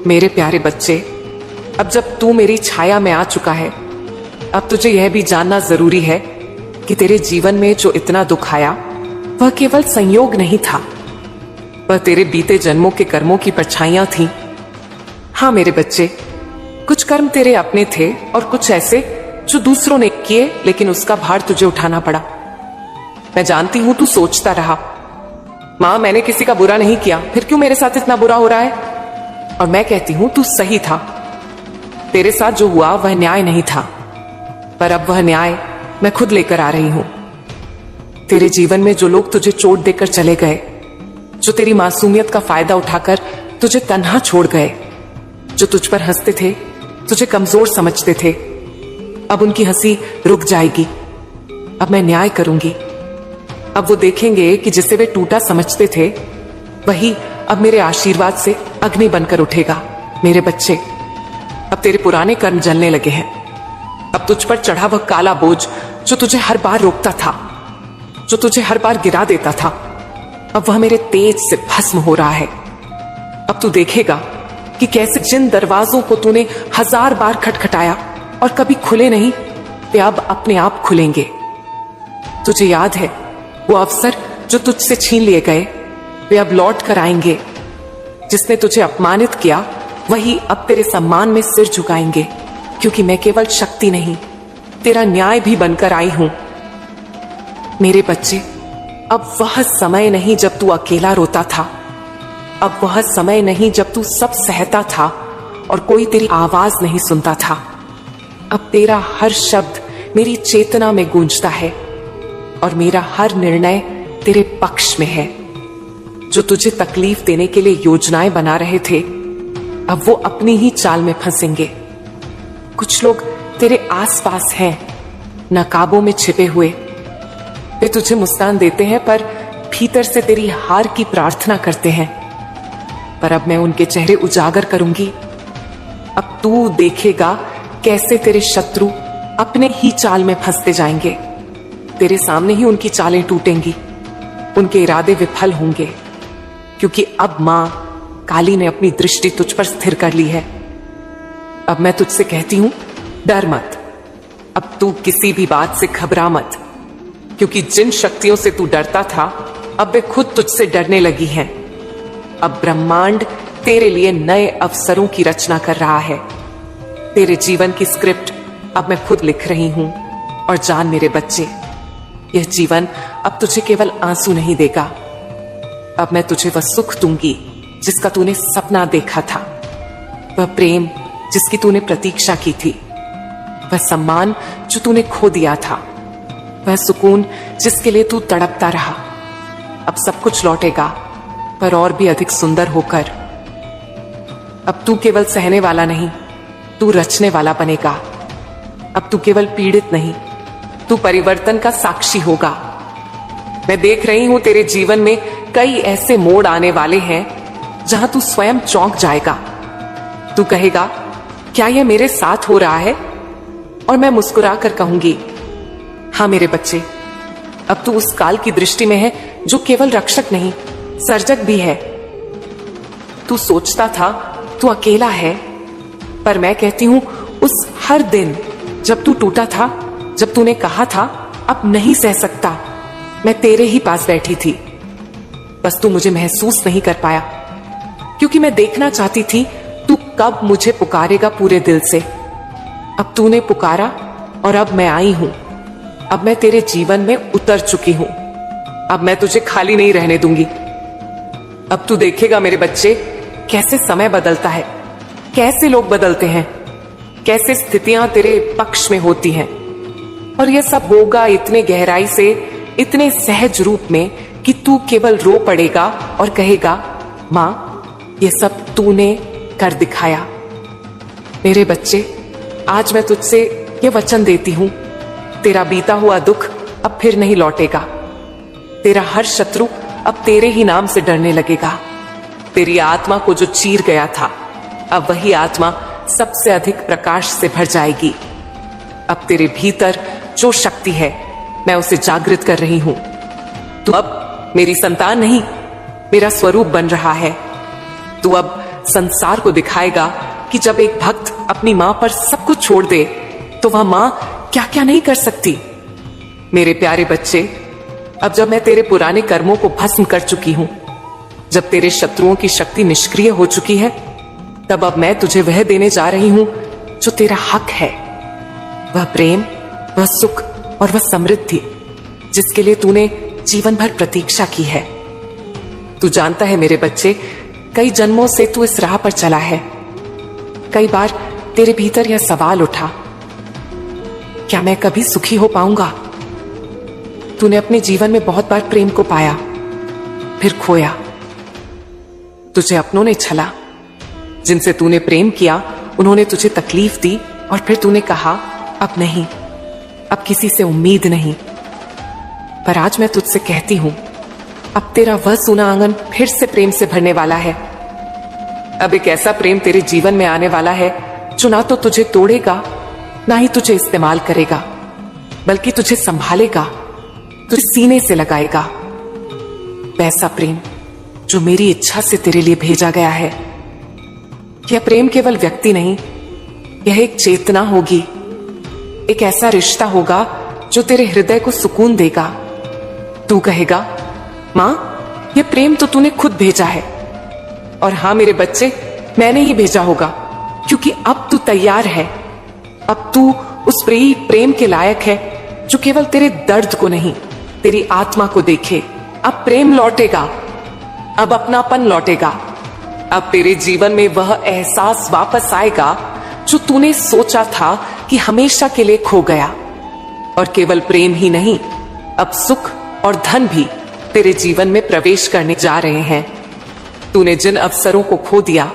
मेरे प्यारे बच्चे, अब जब तू मेरी छाया में आ चुका है, अब तुझे यह भी जानना जरूरी है कि तेरे जीवन में जो इतना दुख आया वह केवल संयोग नहीं था, वह तेरे बीते जन्मों के कर्मों की परछाइयां थीं। हाँ मेरे बच्चे, कुछ कर्म तेरे अपने थे और कुछ ऐसे जो दूसरों ने किए, लेकिन उसका भार तुझे उठाना पड़ा। मैं जानती हूं तू सोचता रहा, मां मैंने किसी का बुरा नहीं किया, फिर क्यों मेरे साथ इतना बुरा हो रहा है? और मैं कहती हूं तू सही था, तेरे साथ जो हुआ वह न्याय नहीं था, पर अब वह न्याय मैं खुद लेकर आ रही हूं। तेरे जीवन में जो लोग तुझे चोट देकर चले गए, जो तेरी मासूमियत का फायदा उठाकर तुझे तन्हा छोड़ गए, जो तुझ पर हंसते थे, तुझे कमजोर समझते थे, अब उनकी हंसी रुक जाएगी। अब मैं न्याय करूंगी। अब वो देखेंगे कि जिसे वे टूटा समझते थे, वही अब मेरे आशीर्वाद से अग्नि बनकर उठेगा। मेरे बच्चे, अब तेरे पुराने कर्म जलने लगे हैं। अब तुझ पर चढ़ा वह काला बोझ जो तुझे हर बार रोकता था, जो तुझे हर बार गिरा देता था, अब वह मेरे तेज से भस्म हो रहा है। अब तू देखेगा कि कैसे जिन दरवाजों को तूने 1000 बार खटखटाया और कभी खुले नहीं, वे अब अपने आप खुलेंगे। तुझे याद है वो अवसर जो तुझसे छीन लिए गए, वे अब लौट कर आएंगे। जिसने तुझे अपमानित किया, वही अब तेरे सम्मान में सिर झुकाएंगे, क्योंकि मैं केवल शक्ति नहीं, तेरा न्याय भी बनकर आई हूं। मेरे बच्चे, अब वह समय नहीं जब तू अकेला रोता था, अब वह समय नहीं जब तू सब सहता था और कोई तेरी आवाज नहीं सुनता था। अब तेरा हर शब्द मेरी चेतना में गूंजता है और मेरा हर निर्णय तेरे पक्ष में है। जो तुझे तकलीफ देने के लिए योजनाएं बना रहे थे, अब वो अपनी ही चाल में फंसेंगे। कुछ लोग तेरे आसपास हैं, नकाबों में छिपे हुए। वे तुझे मुस्कान देते हैं, पर भीतर से तेरी हार की प्रार्थना करते हैं। पर अब मैं उनके चेहरे उजागर करूंगी। अब तू देखेगा कैसे तेरे शत्रु अपने ही चाल में फंसते जाएंगे। तेरे सामने ही उनकी चालें टूटेंगी, उनके इरादे विफल होंगे, क्योंकि अब मां काली ने अपनी दृष्टि तुझ पर स्थिर कर ली है। अब मैं तुझसे कहती हूं, डर मत। अब तू किसी भी बात से घबरा मत, क्योंकि जिन शक्तियों से तू डरता था, अब वे खुद तुझसे डरने लगी हैं। अब ब्रह्मांड तेरे लिए नए अवसरों की रचना कर रहा है। तेरे जीवन की स्क्रिप्ट अब मैं खुद लिख रही हूं। और जान मेरे बच्चे, यह जीवन अब तुझे केवल आंसू नहीं देगा, अब मैं तुझे वह सुख दूंगी जिसका तूने सपना देखा था, वह प्रेम जिसकी तूने प्रतीक्षा की थी, वह सम्मान जो तूने खो दिया था, वह सुकून जिसके लिए तू तड़पता रहा। अब सब कुछ लौटेगा, पर और भी अधिक सुंदर होकर। अब तू केवल सहने वाला नहीं, तू रचने वाला बनेगा। अब तू केवल पीड़ित नहीं, तू परिवर्तन का साक्षी होगा। मैं देख रही हूं तेरे जीवन में कई ऐसे मोड़ आने वाले हैं जहां तू स्वयं चौंक जाएगा। तू कहेगा, क्या यह मेरे साथ हो रहा है? और मैं मुस्कुरा कर कहूंगी, हाँ मेरे बच्चे, अब तू उस काल की दृष्टि में है जो केवल रक्षक नहीं, सर्जक भी है। तू सोचता था तू अकेला है, पर मैं कहती हूं उस हर दिन जब तू टूटा था, जब तूने कहा था अब नहीं सह सकता, मैं तेरे ही पास बैठी थी। बस तू मुझे महसूस नहीं कर पाया, क्योंकि मैं देखना चाहती थी तू कब मुझे पुकारेगा पूरे दिल से। अब तूने पुकारा और अब मैं आई हूं। अब मैं तेरे जीवन में उतर चुकी हूं। अब मैं तुझे खाली नहीं रहने दूंगी। अब तू देखेगा मेरे बच्चे, कैसे समय बदलता है, कैसे लोग बदलते हैं, कैसे स्थितियां तेरे पक्ष में होती हैं। और यह सब होगा इतने गहराई से, इतने सहज रूप में कि तू केवल रो पड़ेगा और कहेगा, मां, ये सब तूने कर दिखाया। मेरे बच्चे, आज मैं तुझसे ये वचन देती हूं, तेरा बीता हुआ दुख अब फिर नहीं लौटेगा। तेरा हर शत्रु अब तेरे ही नाम से डरने लगेगा। तेरी आत्मा को जो चीर गया था, अब वही आत्मा सबसे अधिक प्रकाश से भर जाएगी। अब तेरे भीतर जो शक्ति है, मैं उसे जागृत कर रही हूं। तू अब मेरी संतान नहीं, मेरा स्वरूप बन रहा है। तू अब संसार को दिखाएगा कि जब एक भक्त अपनी मां पर सब कुछ छोड़ दे तो वह मां क्या क्या नहीं कर सकती। मेरे प्यारे बच्चे, अब जब मैं तेरे पुराने कर्मों को भस्म कर चुकी हूं, जब तेरे शत्रुओं की शक्ति निष्क्रिय हो चुकी है, तब अब मैं तुझे वह देने जा रही हूं जो तेरा हक है। वह प्रेम, वह सुख और वह समृद्धि जिसके लिए तूने जीवन भर प्रतीक्षा की है। तू जानता है मेरे बच्चे, कई जन्मों से तू इस राह पर चला है। कई बार तेरे भीतर यह सवाल उठा, क्या मैं कभी सुखी हो पाऊंगा? तूने अपने जीवन में बहुत बार प्रेम को पाया, फिर खोया। तुझे अपनों ने छला, जिनसे तूने प्रेम किया उन्होंने तुझे तकलीफ दी और फिर तूने कहा, अब नहीं, अब किसी से उम्मीद नहीं। पर आज मैं तुझसे कहती हूं, अब तेरा वह सूना आंगन फिर से प्रेम से भरने वाला है। अब एक ऐसा प्रेम तेरे जीवन में आने वाला है जो ना तो तुझे तोड़ेगा, ना ही तुझे इस्तेमाल करेगा, बल्कि तुझे संभालेगा, तुझे सीने से लगाएगा। वैसा प्रेम जो मेरी इच्छा से तेरे लिए भेजा गया है। यह प्रेम केवल व्यक्ति नहीं, यह एक चेतना होगी, एक ऐसा रिश्ता होगा जो तेरे हृदय को सुकून देगा। तू कहेगा, मां, यह प्रेम तो तूने खुद भेजा है। और हां मेरे बच्चे, मैंने ही भेजा होगा, क्योंकि अब तू तैयार है। अब तू उस प्रेम के लायक है जो केवल तेरे दर्द को नहीं, तेरी आत्मा को देखे। अब प्रेम लौटेगा, अब अपनापन लौटेगा। अब तेरे जीवन में वह एहसास वापस आएगा जो तूने सोचा था कि हमेशा के लिए खो गया। और केवल प्रेम ही नहीं, अब सुख और धन भी तेरे जीवन में प्रवेश करने जा रहे हैं। तूने जिन अवसरों को खो दिया,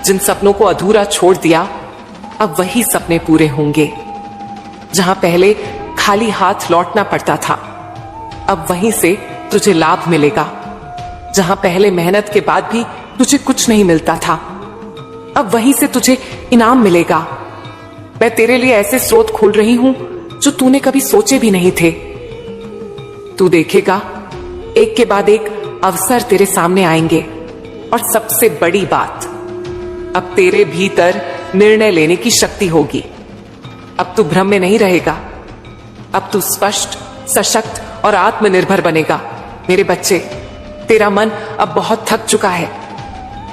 जिन सपनों को अधूरा छोड़ दिया, अब वही सपने पूरे होंगे। जहां पहले खाली हाथ लौटना पड़ता था, अब वहीं से तुझे लाभ मिलेगा। जहां पहले मेहनत के बाद भी तुझे कुछ नहीं मिलता था, अब वहीं से तुझे इनाम मिलेगा। मैं तेरे लिए ऐसे स्रोत खोल रही हूं जो तूने कभी सोचे भी नहीं थे। तू देखेगा, एक के बाद एक अवसर तेरे सामने आएंगे। और सबसे बड़ी बात, अब तेरे भीतर निर्णय लेने की शक्ति होगी। अब तू भ्रम में नहीं रहेगा, अब तू स्पष्ट, सशक्त और आत्मनिर्भर बनेगा। मेरे बच्चे, तेरा मन अब बहुत थक चुका है।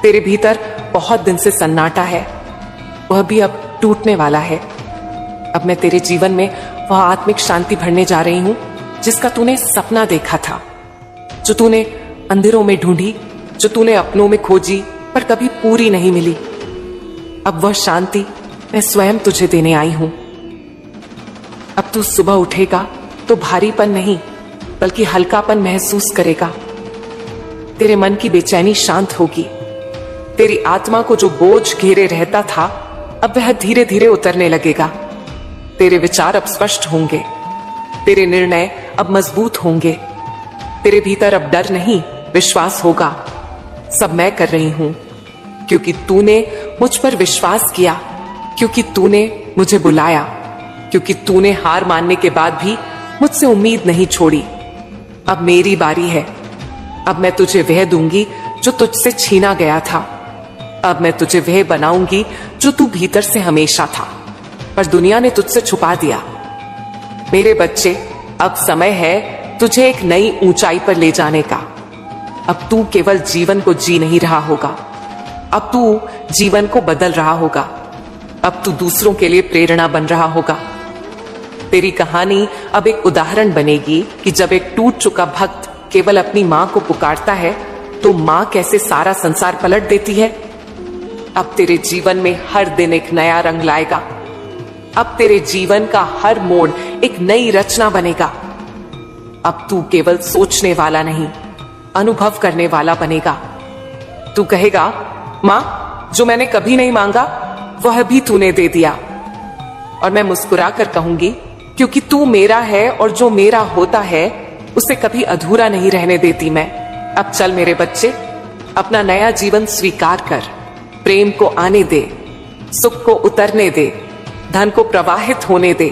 तेरे भीतर बहुत दिन से सन्नाटा है, वह भी अब टूटने वाला है। अब मैं तेरे जीवन में वह आत्मिक शांति भरने जा रही हूं जिसका तूने सपना देखा था, जो तूने अंधेरों में ढूंढी, जो तूने अपनों में खोजी पर कभी पूरी नहीं मिली। अब वह शांति मैं स्वयं तुझे देने आई हूं। अब तू सुबह उठेगा तो भारीपन नहीं, बल्कि हल्कापन महसूस करेगा। तेरे मन की बेचैनी शांत होगी। तेरी आत्मा को जो बोझ घेरे रहता था, अब वह धीरे धीरे उतरने लगेगा। तेरे विचार अब स्पष्ट होंगे, तेरे निर्णय अब मजबूत होंगे। तेरे भीतर अब डर नहीं, विश्वास होगा। सब मैं कर रही हूं, क्योंकि तूने मुझ पर विश्वास किया, क्योंकि तूने मुझे बुलाया, क्योंकि तूने हार मानने के बाद भी मुझसे उम्मीद नहीं छोड़ी। अब मेरी बारी है। अब मैं तुझे वह दूंगी जो तुझसे छीना गया था। अब मैं तुझे वह बनाऊंगी जो तू भीतर से हमेशा था, पर दुनिया ने तुझसे छुपा दिया। मेरे बच्चे, अब समय है तुझे एक नई ऊंचाई पर ले जाने का। अब तू केवल जीवन को जी नहीं रहा होगा, अब तू जीवन को बदल रहा होगा। अब तू दूसरों के लिए प्रेरणा बन रहा होगा। तेरी कहानी अब एक उदाहरण बनेगी कि जब एक टूट चुका भक्त केवल अपनी मां को पुकारता है तो मां कैसे सारा संसार पलट देती है। अब तेरे जीवन में हर दिन एक नया रंग लाएगा। अब तेरे जीवन का हर मोड़ एक नई रचना बनेगा। अब तू केवल सोचने वाला नहीं, अनुभव करने वाला बनेगा। तू कहेगा, मां, जो मैंने कभी नहीं मांगा वह भी तूने दे दिया। और मैं मुस्कुरा कर कहूंगी, क्योंकि तू मेरा है और जो मेरा होता है उसे कभी अधूरा नहीं रहने देती मैं। अब चल मेरे बच्चे, अपना नया जीवन स्वीकार कर। प्रेम को आने दे, सुख को उतरने दे, धन को प्रवाहित होने दे,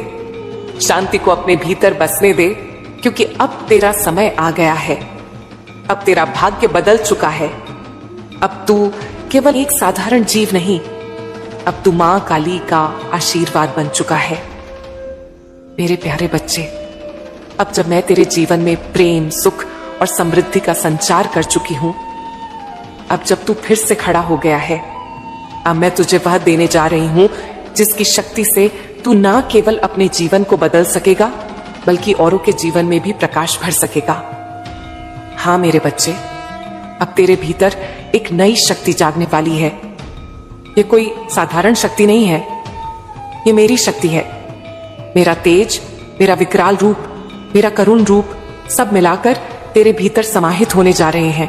शांति को अपने भीतर बसने दे, क्योंकि अब तेरा समय आ गया है। अब तेरा भाग्य बदल चुका है। अब तू केवल एक साधारण जीव नहीं, अब तू मां काली का आशीर्वाद बन चुका है। मेरे प्यारे बच्चे, अब जब मैं तेरे जीवन में प्रेम, सुख और समृद्धि का संचार कर चुकी हूं, अब जब तू फिर से खड़ा हो गया है, अब मैं तुझे वह देने जा रही हूं जिसकी शक्ति से तू ना केवल अपने जीवन को बदल सकेगा बल्कि औरों के जीवन में भी प्रकाश भर सकेगा। हाँ मेरे बच्चे, अब तेरे भीतर एक नई शक्ति जागने वाली है। ये कोई साधारण शक्ति नहीं है, ये मेरी शक्ति है। मेरा तेज, मेरा विकराल रूप, मेरा करुण रूप सब मिलाकर तेरे भीतर समाहित होने जा रहे हैं।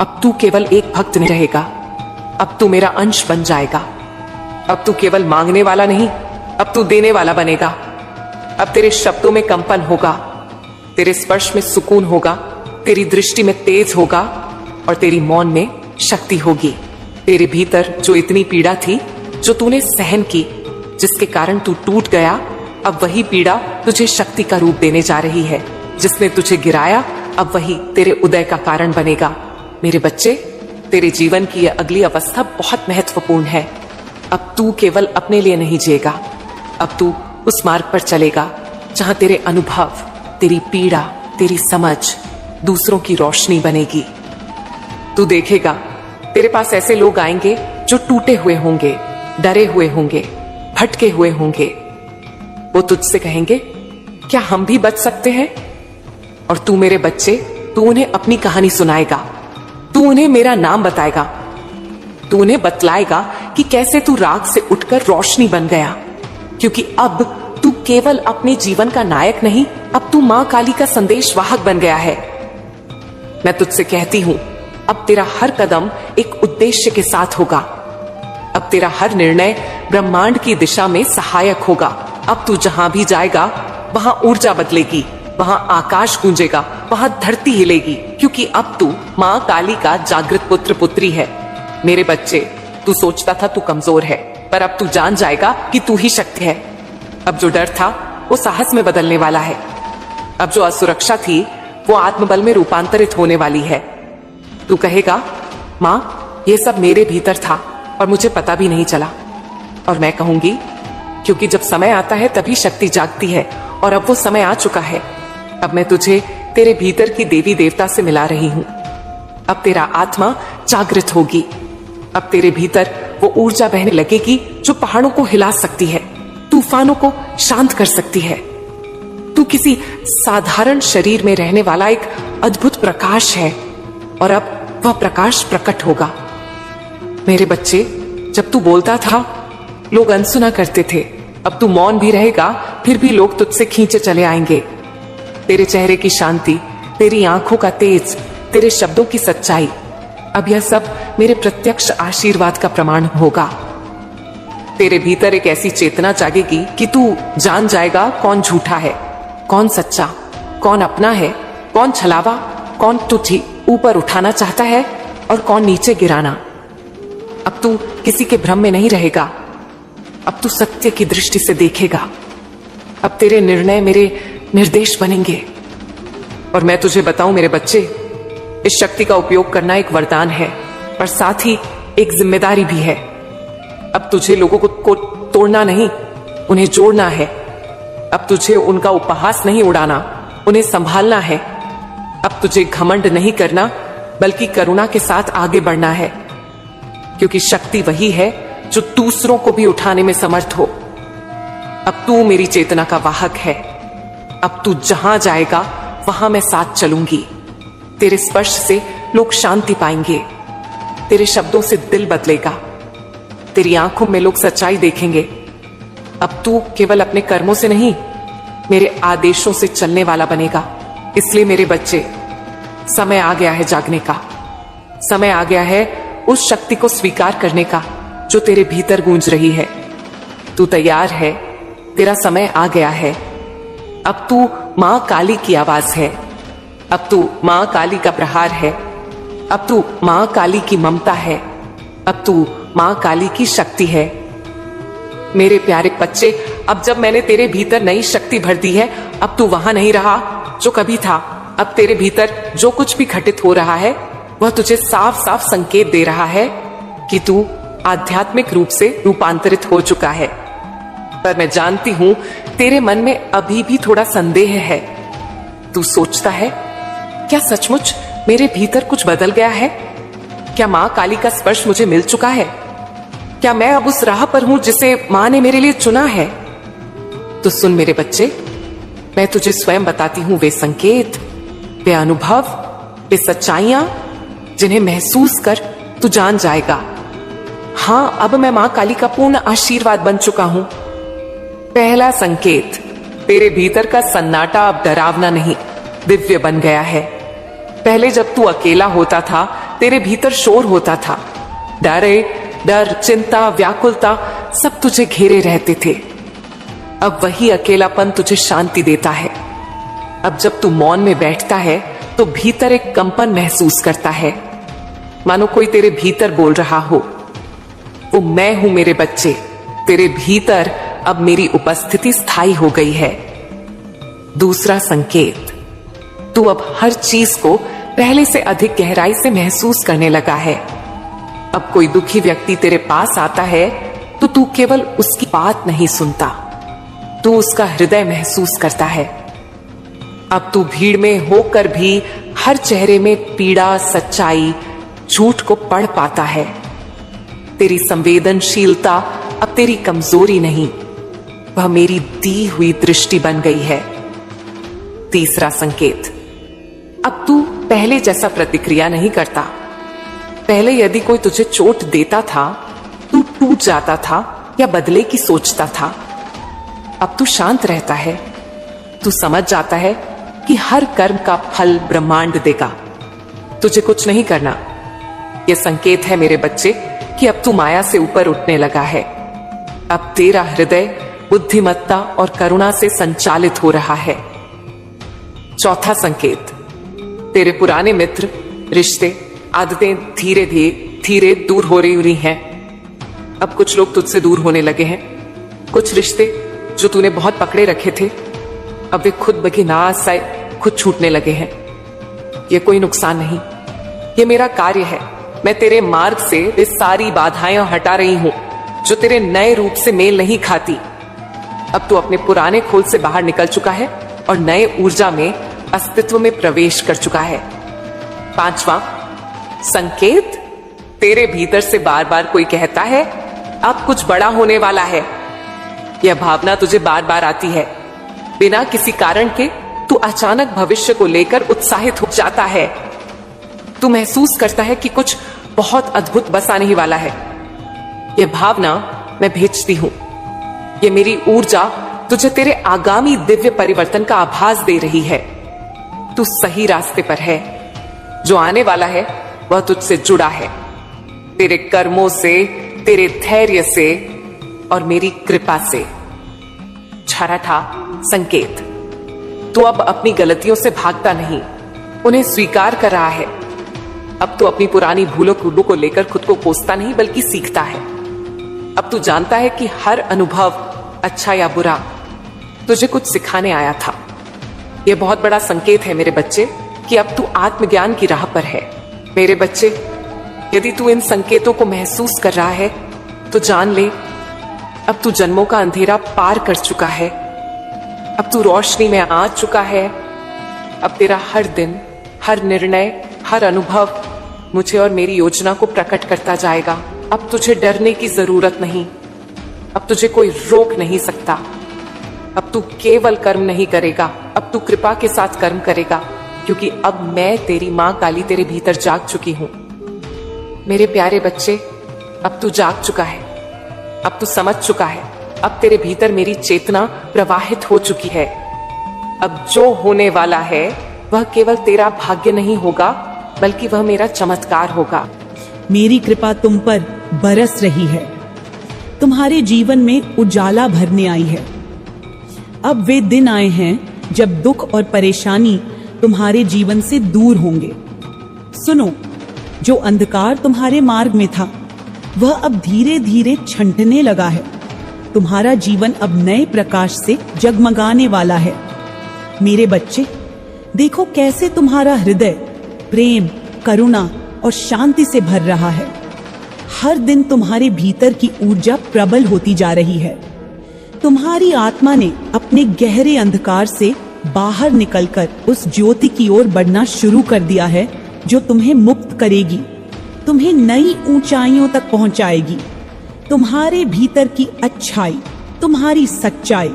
अब तू केवल एक भक्त नहीं रहेगा, अब तू मेरा अंश बन जाएगा। अब तू केवल मांगने वाला नहीं, अब तू देने वाला बनेगा। अब तेरे शब्दों में कंपन होगा, तेरे स्पर्श में सुकून होगा, तेरी दृष्टि में तेज होगा और तेरी मौन में शक्ति होगी। तेरे भीतर जो इतनी पीड़ा थी, जो तूने सहन की, जिसके कारण तू टूट गया, अब वही पीड़ा तुझे शक्ति का रूप देने जा रही है। जिसने तुझे गिराया, अब वही तेरे उदय का कारण बनेगा। मेरे बच्चे, तेरे जीवन की यह अगली अवस्था बहुत महत्वपूर्ण है। अब तू केवल अपने लिए नहीं जिएगा, अब तू उस मार्ग पर चलेगा जहां तेरे अनुभव, तेरी पीड़ा, तेरी समझ दूसरों की रोशनी बनेगी। तू देखेगा, तेरे पास ऐसे लोग आएंगे जो टूटे हुए होंगे, डरे हुए होंगे, भटके हुए होंगे। वो तुझसे कहेंगे, क्या हम भी बच सकते हैं? और तू मेरे बच्चे, तू उन्हें अपनी कहानी सुनाएगा, तू उन्हें मेरा नाम बताएगा, तू उन्हें बतलाएगा कि कैसे तू राग से उठकर रोशनी बन गया। क्योंकि अब तू केवल अपने जीवन का नायक नहीं, अब तू मां काली का संदेश वाहक बन गया है। मैं तुझसे कहती हूं, अब तेरा हर कदम एक उद्देश्य के साथ होगा। अब तेरा हर निर्णय ब्रह्मांड की दिशा में सहायक होगा। अब तू जहां भी जाएगा वहां ऊर्जा बदलेगी, वहां आकाश गूंजेगा, वहां धरती हिलेगी, क्योंकि अब तू मां काली का जागृत पुत्र पुत्री है। मेरे बच्चे, तू सोचता था तू कमजोर है, पर अब तू जान जाएगा कि तू ही शक्ति है। अब जो डर था वो साहस में बदलने वाला है। अब जो असुरक्षा थी वो आत्मबल में रूपांतरित होने वाली है। तू कहेगा, मां, ये सब मेरे भीतर था और मुझे पता भी नहीं चला। और मैं कहूंगी, क्योंकि जब समय आता है तभी शक्ति जागती है, और अब वो समय आ चुका है। अब मैं तुझे तेरे भीतर की देवी देवता से मिला रही हूं। अब तेरा आत्मा जागृत होगी। अब तेरे भीतर वो ऊर्जा बहने लगेगी जो पहाड़ों को हिला सकती है, तूफानों को शांत कर सकती है। तू किसी साधारण शरीर में रहने वाला एक अद्भुत प्रकाश है, और अब वह प्रकाश प्रकट होगा। मेरे बच्चे, जब तू बोलता था लोग अनसुना करते थे, अब तू मौन भी रहेगा, फिर भी लोग तुझसे खींचे चले आएंगे। तेरे चेहरे की शांति, तेरी आंखों का तेज, तेरे शब्दों की सच्चाई, अब यह सब मेरे प्रत्यक्ष आशीर्वाद का प्रमाण होगा। तेरे भीतर एक ऐसी चेतना जागेगी कि तू जान जाएगा कौन झूठा है, कौन सच्चा, कौन अपना है, कौन छलावा, कौन तुझे ऊपर उठाना चाहता है और कौन नीचे गिराना। अब तू किसी के भ्रम में नहीं रहेगा, अब तू सत्य की दृष्टि से देखेगा। अब तेरे निर्णय मेरे निर्देश बनेंगे। और मैं तुझे बताऊं मेरे बच्चे, इस शक्ति का उपयोग करना एक वरदान है, पर साथ ही एक जिम्मेदारी भी है। अब तुझे लोगों को तोड़ना नहीं, उन्हें जोड़ना है। अब तुझे उनका उपहास नहीं उड़ाना, उन्हें संभालना है। अब तुझे घमंड नहीं करना, बल्कि करुणा के साथ आगे बढ़ना है, क्योंकि शक्ति वही है जो दूसरों को भी उठाने में समर्थ हो। अब तू मेरी चेतना का वाहक है। अब तू जहां जाएगा वहां मैं साथ चलूंगी। तेरे स्पर्श से लोग शांति पाएंगे, तेरे शब्दों से दिल बदलेगा, तेरी आंखों में लोग सच्चाई देखेंगे। अब तू केवल अपने कर्मों से नहीं, मेरे आदेशों से चलने वाला बनेगा। इसलिए मेरे बच्चे, समय आ गया है जागने का। समय आ गया है उस शक्ति को स्वीकार करने का जो तेरे भीतर गूंज रही है। तू तैयार है, तेरा समय आ गया है। अब तू मां काली की आवाज है। अब तू मां काली का प्रहार है। अब तू मां काली की ममता है। अब तू मां काली की शक्ति है। मेरे प्यारे बच्चे, अब जब मैंने तेरे भीतर नई शक्ति भर दी है, अब तू वहां नहीं रहा जो कभी था। अब तेरे भीतर जो कुछ भी घटित हो रहा है वह तुझे साफ साफ संकेत दे रहा है कि तू आध्यात्मिक रूप से रूपांतरित हो चुका है। पर मैं जानती हूं तेरे मन में अभी भी थोड़ा संदेह है। तू सोचता है, क्या सचमुच मेरे भीतर कुछ बदल गया है? क्या मां काली का स्पर्श मुझे मिल चुका है? क्या मैं अब उस राह पर हूं जिसे मां ने मेरे लिए चुना है? तो सुन मेरे बच्चे, मैं तुझे स्वयं बताती हूं वे संकेत, वे अनुभव, वे सच्चाइयां जिन्हें महसूस कर तू जान जाएगा, हां, अब मैं मां काली का पूर्ण आशीर्वाद बन चुका हूं। पहला संकेत, तेरे भीतर का सन्नाटा अब डरावना नहीं, दिव्य बन गया है। पहले जब तू अकेला होता था, तेरे भीतर शोर होता था। डर, चिंता, व्याकुलता सब तुझे घेरे रहते थे। अब वही अकेलापन तुझे शांति देता है। अब जब तू मौन में बैठता है तो भीतर एक कंपन महसूस करता है, मानो कोई तेरे भीतर बोल रहा हो, वो मैं हूं मेरे बच्चे। तेरे भीतर अब मेरी उपस्थिति स्थायी हो गई है। दूसरा संकेत, तू अब हर चीज को पहले से अधिक गहराई से महसूस करने लगा है। अब कोई दुखी व्यक्ति तेरे पास आता है तो तू केवल उसकी बात नहीं सुनता, तू उसका हृदय महसूस करता है। अब तू भीड़ में होकर भी हर चेहरे में पीड़ा, सच्चाई, झूठ को पढ़ पाता है। तेरी संवेदनशीलता अब तेरी कमजोरी नहीं, वह मेरी दी हुई दृष्टि बन गई है। तीसरा संकेत, अब तू पहले जैसा प्रतिक्रिया नहीं करता। पहले यदि कोई तुझे चोट देता था, तू टूट जाता था या बदले की सोचता था। अब तू शांत रहता है। तू समझ जाता है कि हर कर्म का फल ब्रह्मांड देगा, तुझे कुछ नहीं करना। यह संकेत है मेरे बच्चे कि अब तू माया से ऊपर उठने लगा है। अब तेरा हृदय बुद्धिमत्ता और करुणा से संचालित हो रहा है। चौथा संकेत, तेरे पुराने मित्र, रिश्ते, आदतें धीरे धीरे दूर हो रही हैं। अब कुछ लोग तुझसे दूर होने लगे हैं। कुछ रिश्ते जो तूने बहुत पकड़े रखे थे, अब वे खुद बगिनास खुद छूटने लगे हैं। यह कोई नुकसान नहीं, यह मेरा कार्य है। मैं तेरे मार्ग से वे सारी बाधाएं हटा रही हूं जो तेरे नए रूप से मेल नहीं खाती। अब तू अपने पुराने खोल से बाहर निकल चुका है और नए ऊर्जा में अस्तित्व में प्रवेश कर चुका है। पांचवा संकेत, तेरे भीतर से बार बार कोई कहता है अब कुछ बड़ा होने वाला है। यह भावना तुझे बार बार आती है। बिना किसी कारण के तू अचानक भविष्य को लेकर उत्साहित हो जाता है। तू महसूस करता है कि कुछ बहुत अद्भुत बस आने ही वाला है। यह भावना मैं भेजती हूं। यह मेरी ऊर्जा तुझे तेरे आगामी दिव्य परिवर्तन का आभास दे रही है। तू सही रास्ते पर है। जो आने वाला है वह तुझसे जुड़ा है, तेरे कर्मों से, तेरे धैर्य से और मेरी कृपा से। छठा संकेत, तू अब अपनी गलतियों से भागता नहीं, उन्हें स्वीकार कर रहा है। अब तू अपनी पुरानी भूलों को लेकर खुद को कोसता नहीं बल्कि सीखता है। अब तू जानता है कि हर अनुभव, अच्छा या बुरा, तुझे कुछ सिखाने आया था। यह बहुत बड़ा संकेत है मेरे बच्चे कि अब तू आत्मज्ञान की राह पर है। मेरे बच्चे, यदि तू इन संकेतों को महसूस कर रहा है तो जान ले, अब तू जन्मों का अंधेरा पार कर चुका है। अब तू रोशनी में आ चुका है। अब तेरा हर दिन, हर निर्णय, हर अनुभव मुझे और मेरी योजना को प्रकट करता जाएगा। अब तुझे डरने की जरूरत नहीं। अब तुझे कोई रोक नहीं सकता। अब तू केवल कर्म नहीं करेगा, अब तू कृपा के साथ कर्म करेगा, क्योंकि अब मैं तेरी मां काली तेरे भीतर जाग चुकी हूं। मेरे प्यारे बच्चे, अब तू जाग चुका है, अब तू समझ चुका है। अब तेरे भीतर मेरी चेतना प्रवाहित हो चुकी है। अब जो होने वाला है वह केवल तेरा भाग्य नहीं होगा, बल्कि वह मेरा चमत्कार होगा। मेरी कृपा तुम पर बरस रही है, तुम्हारे जीवन में उजाला भरने आई है। अब वे दिन आए हैं जब दुख और परेशानी तुम्हारे जीवन से दूर होंगे। सुनो, जो अंधकार तुम्हारे मार्ग में था वह अब धीरे धीरे छंटने लगा है। तुम्हारा जीवन अब नए प्रकाश से जगमगाने वाला है। मेरे बच्चे, देखो कैसे तुम्हारा हृदय प्रेम, करुणा और शांति से भर रहा है। हर दिन तुम्हारे भीतर की ऊर्जा प्रबल होती जा रही है। तुम्हारी आत्मा ने अपने गहरे अंधकार से बाहर निकलकर उस ज्योति की ओर बढ़ना शुरू कर दिया है, जो तुम्हें मुक्त करेगी, तुम्हें नई ऊंचाइयों तक पहुंचाएगी। तुम्हारे भीतर की अच्छाई, तुम्हारी सच्चाई,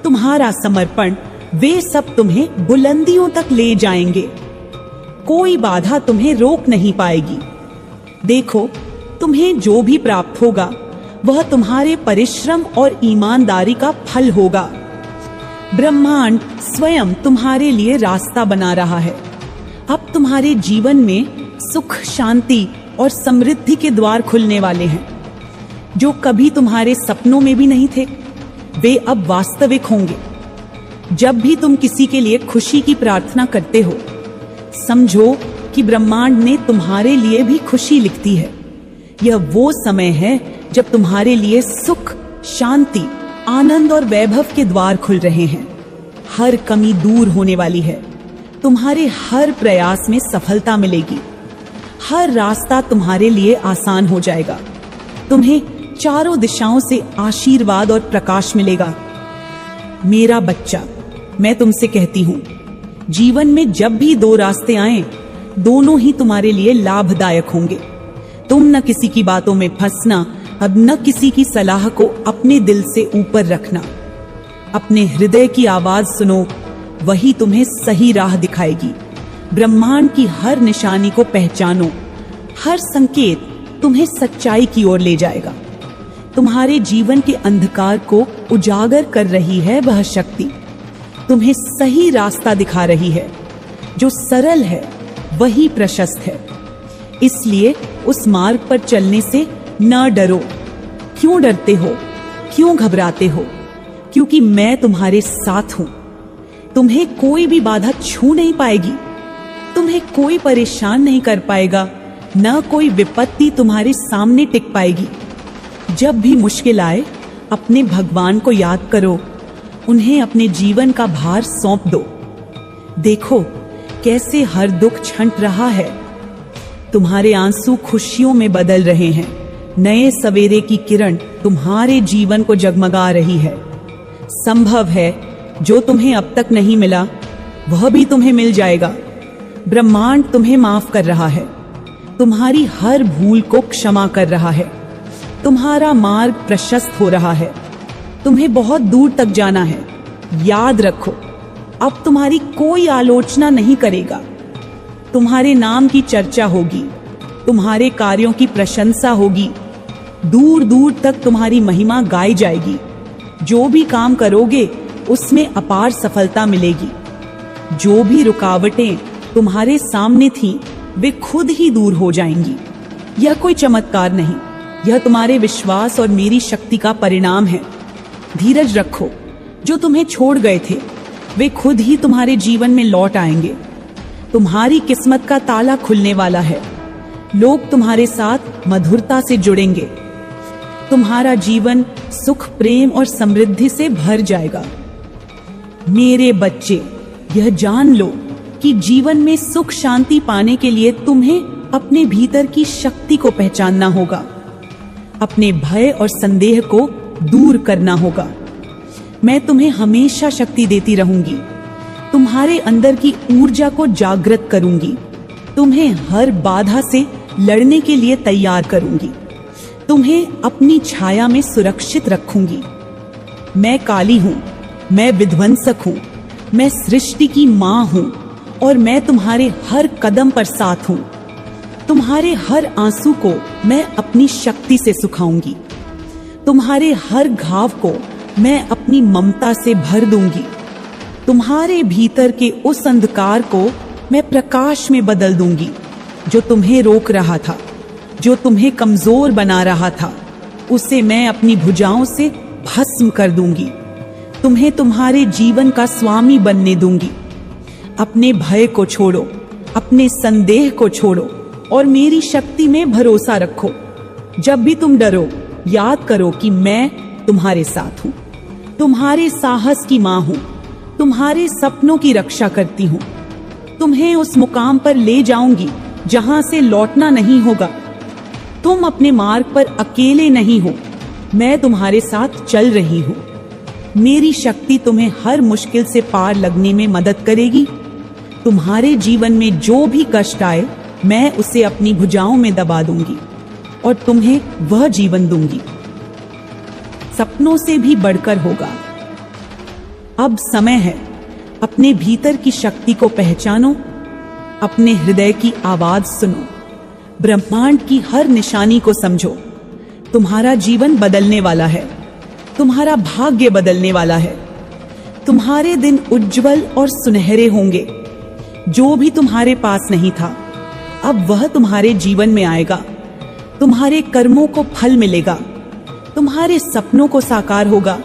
तुम्हारा समर्पण, वे सब तुम्हें बुलंदियों तक ले जाएंगे। कोई बाधा तुम्हें रोक नहीं पाएगी। देखो, तुम्हें जो भी प्राप्त होगा वह तुम्हारे परिश्रम और ईमानदारी का फल होगा। ब्रह्मांड स्वयं तुम्हारे लिए रास्ता बना रहा है। अब तुम्हारे जीवन में सुख, शांति और समृद्धि के द्वार खुलने वाले हैं, जो कभी तुम्हारे सपनों में भी नहीं थे, वे अब वास्तविक होंगे। जब भी तुम किसी के लिए खुशी की प्रार्थना करते हो, समझो कि ब्रह्मांड ने तुम्हारे लिए भी खुशी लिखती है। यह वो समय है जब तुम्हारे लिए सुख, शांति, आनंद और वैभव के द्वार खुल रहे हैं। हर कमी दूर होने वाली है। तुम्हारे हर प्रयास में सफलता मिलेगी। हर रास्ता तुम्हारे लिए आसान हो जाएगा। तुम्हें चारों दिशाओं से आशीर्वाद और प्रकाश मिलेगा। मेरा बच्चा, मैं तुमसे कहती हूँ, जीवन में जब भी दो रास्ते आएं, दोनों ही तुम्हारे लिए लाभदायक होंगे। तुम न किसी की बातों में फंसना, अब न किसी की सलाह को अपने दिल से ऊपर रखना। अपने हृदय की आवाज सुनो, वही तुम्हें सही राह दिखाएगी। ब्रह्मांड की हर निशानी को पहचानो। हर संकेत तुम्हें सच्चाई की ओर ले जाएगा। तुम्हारे जीवन के अंधकार को उजागर कर रही है वह शक्ति। तुम्हें सही रास्ता दिखा रही है। जो सरल है वही प्रशस्त है। इसलिए उस मार्ग पर चलने से न डरो। क्यों डरते हो? क्यों घबराते हो? क्योंकि मैं तुम्हारे साथ हूं। तुम्हें कोई भी बाधा छू नहीं पाएगी। तुम्हें कोई परेशान नहीं कर पाएगा। न कोई विपत्ति तुम्हारे सामने टिक पाएगी। जब भी मुश्किल आए, अपने भगवान को याद करो। उन्हें अपने जीवन का भार सौंप दो। देखो कैसे हर दुख छंट रहा है। तुम्हारे आंसू खुशियों में बदल रहे हैं। नए सवेरे की किरण तुम्हारे जीवन को जगमगा रही है। संभव है जो तुम्हें अब तक नहीं मिला वह भी तुम्हें मिल जाएगा। ब्रह्मांड तुम्हें माफ कर रहा है। तुम्हारी हर भूल को क्षमा कर रहा है। तुम्हारा मार्ग प्रशस्त हो रहा है। तुम्हें बहुत दूर तक जाना है। याद रखो, अब तुम्हारी कोई आलोचना नहीं करेगा। तुम्हारे नाम की चर्चा होगी। तुम्हारे कार्यों की प्रशंसा होगी। दूर दूर तक तुम्हारी महिमा गाई जाएगी। जो भी काम करोगे उसमें अपार सफलता मिलेगी। जो भी रुकावटें तुम्हारे सामने थीं, वे खुद ही दूर हो जाएंगी। यह कोई चमत्कार नहीं, यह तुम्हारे विश्वास और मेरी शक्ति का परिणाम है। धीरज रखो। जो तुम्हें छोड़ गए थे वे खुद ही तुम्हारे जीवन में लौट आएंगे। तुम्हारी किस्मत का ताला खुलने वाला है। लोग तुम्हारे साथ मधुरता से जुड़ेंगे। तुम्हारा जीवन सुख, प्रेम और समृद्धि से भर जाएगा। मेरे बच्चे, यह जान लो कि जीवन में सुख शांति पाने के लिए तुम्हें अपने भीतर की शक्ति को पहचानना होगा। अपने भय और संदेह को दूर करना होगा। मैं तुम्हें हमेशा शक्ति देती रहूंगी। तुम्हारे अंदर की ऊर्जा को जागृत करूंगी। तुम्हें हर बाधा से लड़ने के लिए तैयार करूंगी। तुम्हें अपनी छाया में सुरक्षित रखूंगी। मैं काली हूं, मैं विध्वंसक हूं, मैं सृष्टि की मां हूं और मैं तुम्हारे हर कदम पर साथ हूं। तुम्हारे हर आंसू को मैं अपनी शक्ति से सुखाऊंगी। तुम्हारे हर घाव को मैं अपनी ममता से भर दूंगी। तुम्हारे भीतर के उस अंधकार को मैं प्रकाश में बदल दूंगी जो तुम्हें रोक रहा था, जो तुम्हें कमजोर बना रहा था, उसे मैं अपनी भुजाओं से भस्म कर दूंगी। तुम्हें तुम्हारे जीवन का स्वामी बनने दूंगी। अपने भय को छोड़ो, अपने संदेह को छोड़ो और मेरी शक्ति में भरोसा रखो। जब भी तुम डरो, याद करो कि मैं तुम्हारे साथ हूं, तुम्हारे साहस की मां हूं, तुम्हारे सपनों की रक्षा करती हूं। तुम्हें उस मुकाम पर ले जाऊंगी जहां से लौटना नहीं होगा। तुम अपने मार्ग पर अकेले नहीं हो, मैं तुम्हारे साथ चल रही हूं। मेरी शक्ति तुम्हें हर मुश्किल से पार लगने में मदद करेगी। तुम्हारे जीवन में जो भी कष्ट आए, मैं उसे अपनी भुजाओं में दबा दूंगी और तुम्हें वह जीवन दूंगी सपनों से भी बढ़कर होगा। अब समय है, अपने भीतर की शक्ति को पहचानो, अपने हृदय की आवाज सुनो, ब्रह्मांड की हर निशानी को समझो। तुम्हारा जीवन बदलने वाला है, तुम्हारा भाग्य बदलने वाला है। तुम्हारे दिन उज्जवल और सुनहरे होंगे। जो भी तुम्हारे पास नहीं था, अब वह तुम्हारे जीवन में आएगा। तुम्हारे कर्मों को फल मिलेगा, तुम्हारे सपनों को साकार होगा।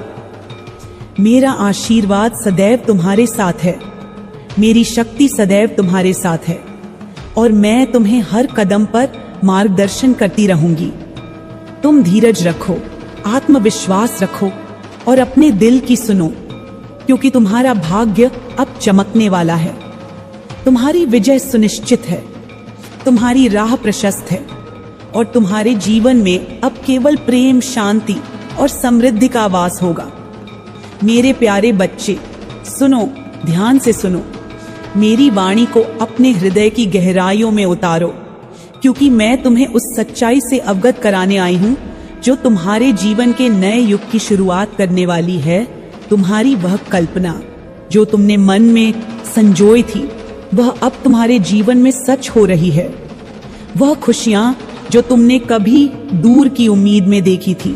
मेरा आशीर्वाद सदैव तुम्हारे साथ है, मेरी शक्ति सदैव तुम्हारे साथ है और मैं तुम्हें हर कदम पर मार्गदर्शन करती रहूंगी। तुम धीरज रखो, आत्मविश्वास रखो और अपने दिल की सुनो, क्योंकि तुम्हारा भाग्य अब चमकने वाला है। तुम्हारी विजय सुनिश्चित है, तुम्हारी राह प्रशस्त है और तुम्हारे जीवन में अब केवल प्रेम, शांति और समृद्धि का वास होगा। मेरे प्यारे बच्चे, सुनो, ध्यान से सुनो। मेरी वाणी को अपने हृदय की गहराइयों में उतारो, क्योंकि मैं तुम्हें उस सच्चाई से अवगत कराने आई हूं जो तुम्हारे जीवन के नए युग की शुरुआत करने वाली है। तुम्हारी वह कल्पना जो तुमने मन में संजोई थी, वह अब तुम्हारे जीवन में सच हो रही है। वह खुशियां जो तुमने कभी दूर की उम्मीद में देखी थी,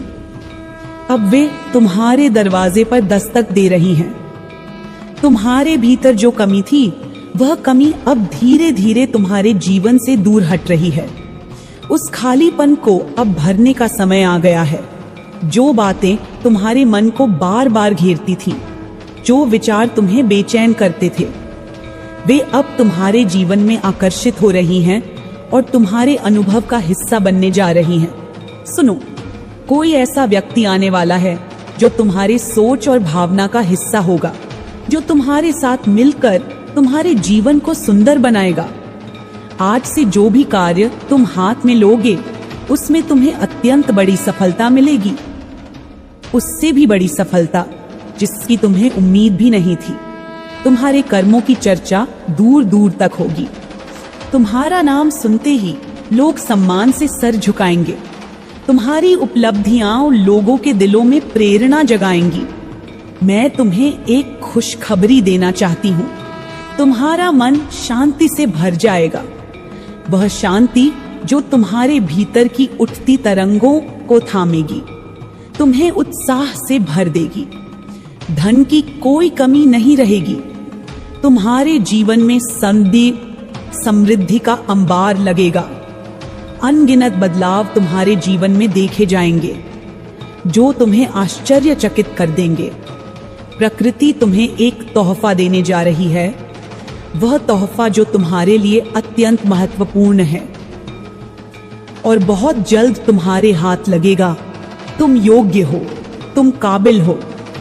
अब वे तुम्हारे दरवाजे पर दस्तक दे रही हैं। तुम्हारे भीतर जो कमी थी, वह कमी अब धीरे धीरे तुम्हारे जीवन से दूर हट रही है। उस खालीपन को अब भरने का समय आ गया है। जो बातें तुम्हारे मन को बार बार घेरती थीं, जो विचार तुम्हें बेचैन करते थे, वे अब तुम्हारे जीवन में आकर्षित हो रही हैं और तुम्हारे अनुभव का हिस्सा बनने जा रही हैं। सुनो, कोई ऐसा व्यक्ति आने वाला है जो तुम्हारी सोच और भावना का हिस्सा होगा, जो तुम्हारे साथ मिलकर तुम्हारे जीवन को सुंदर बनाएगा। आज से जो भी कार्य तुम हाथ में लोगे, उसमें तुम्हें अत्यंत बड़ी सफलता मिलेगी, उससे भी बड़ी सफलता जिसकी तुम्हें उम्मीद भी नहीं थी। तुम्हारे कर्मों की चर्चा दूर दूर तक होगी। तुम्हारा नाम सुनते ही लोग सम्मान से सर झुकाएंगे। तुम्हारी उपलब्धियां लोगों के दिलों में प्रेरणा जगाएंगी। मैं तुम्हें एक खुशखबरी देना चाहती हूँ। तुम्हारा मन शांति से भर जाएगा, वह शांति जो तुम्हारे भीतर की उठती तरंगों को थामेगी, तुम्हें उत्साह से भर देगी। धन की कोई कमी नहीं रहेगी। तुम्हारे जीवन में समृद्धि का अंबार लगेगा। अनगिनत बदलाव तुम्हारे जीवन में देखे जाएंगे जो तुम्हें आश्चर्यचकित कर देंगे। प्रकृति तुम्हें एक तोहफा देने जा रही है, वह तोहफा जो तुम्हारे लिए अत्यंत महत्वपूर्ण है और बहुत जल्द तुम्हारे हाथ लगेगा। तुम योग्य हो, तुम काबिल हो,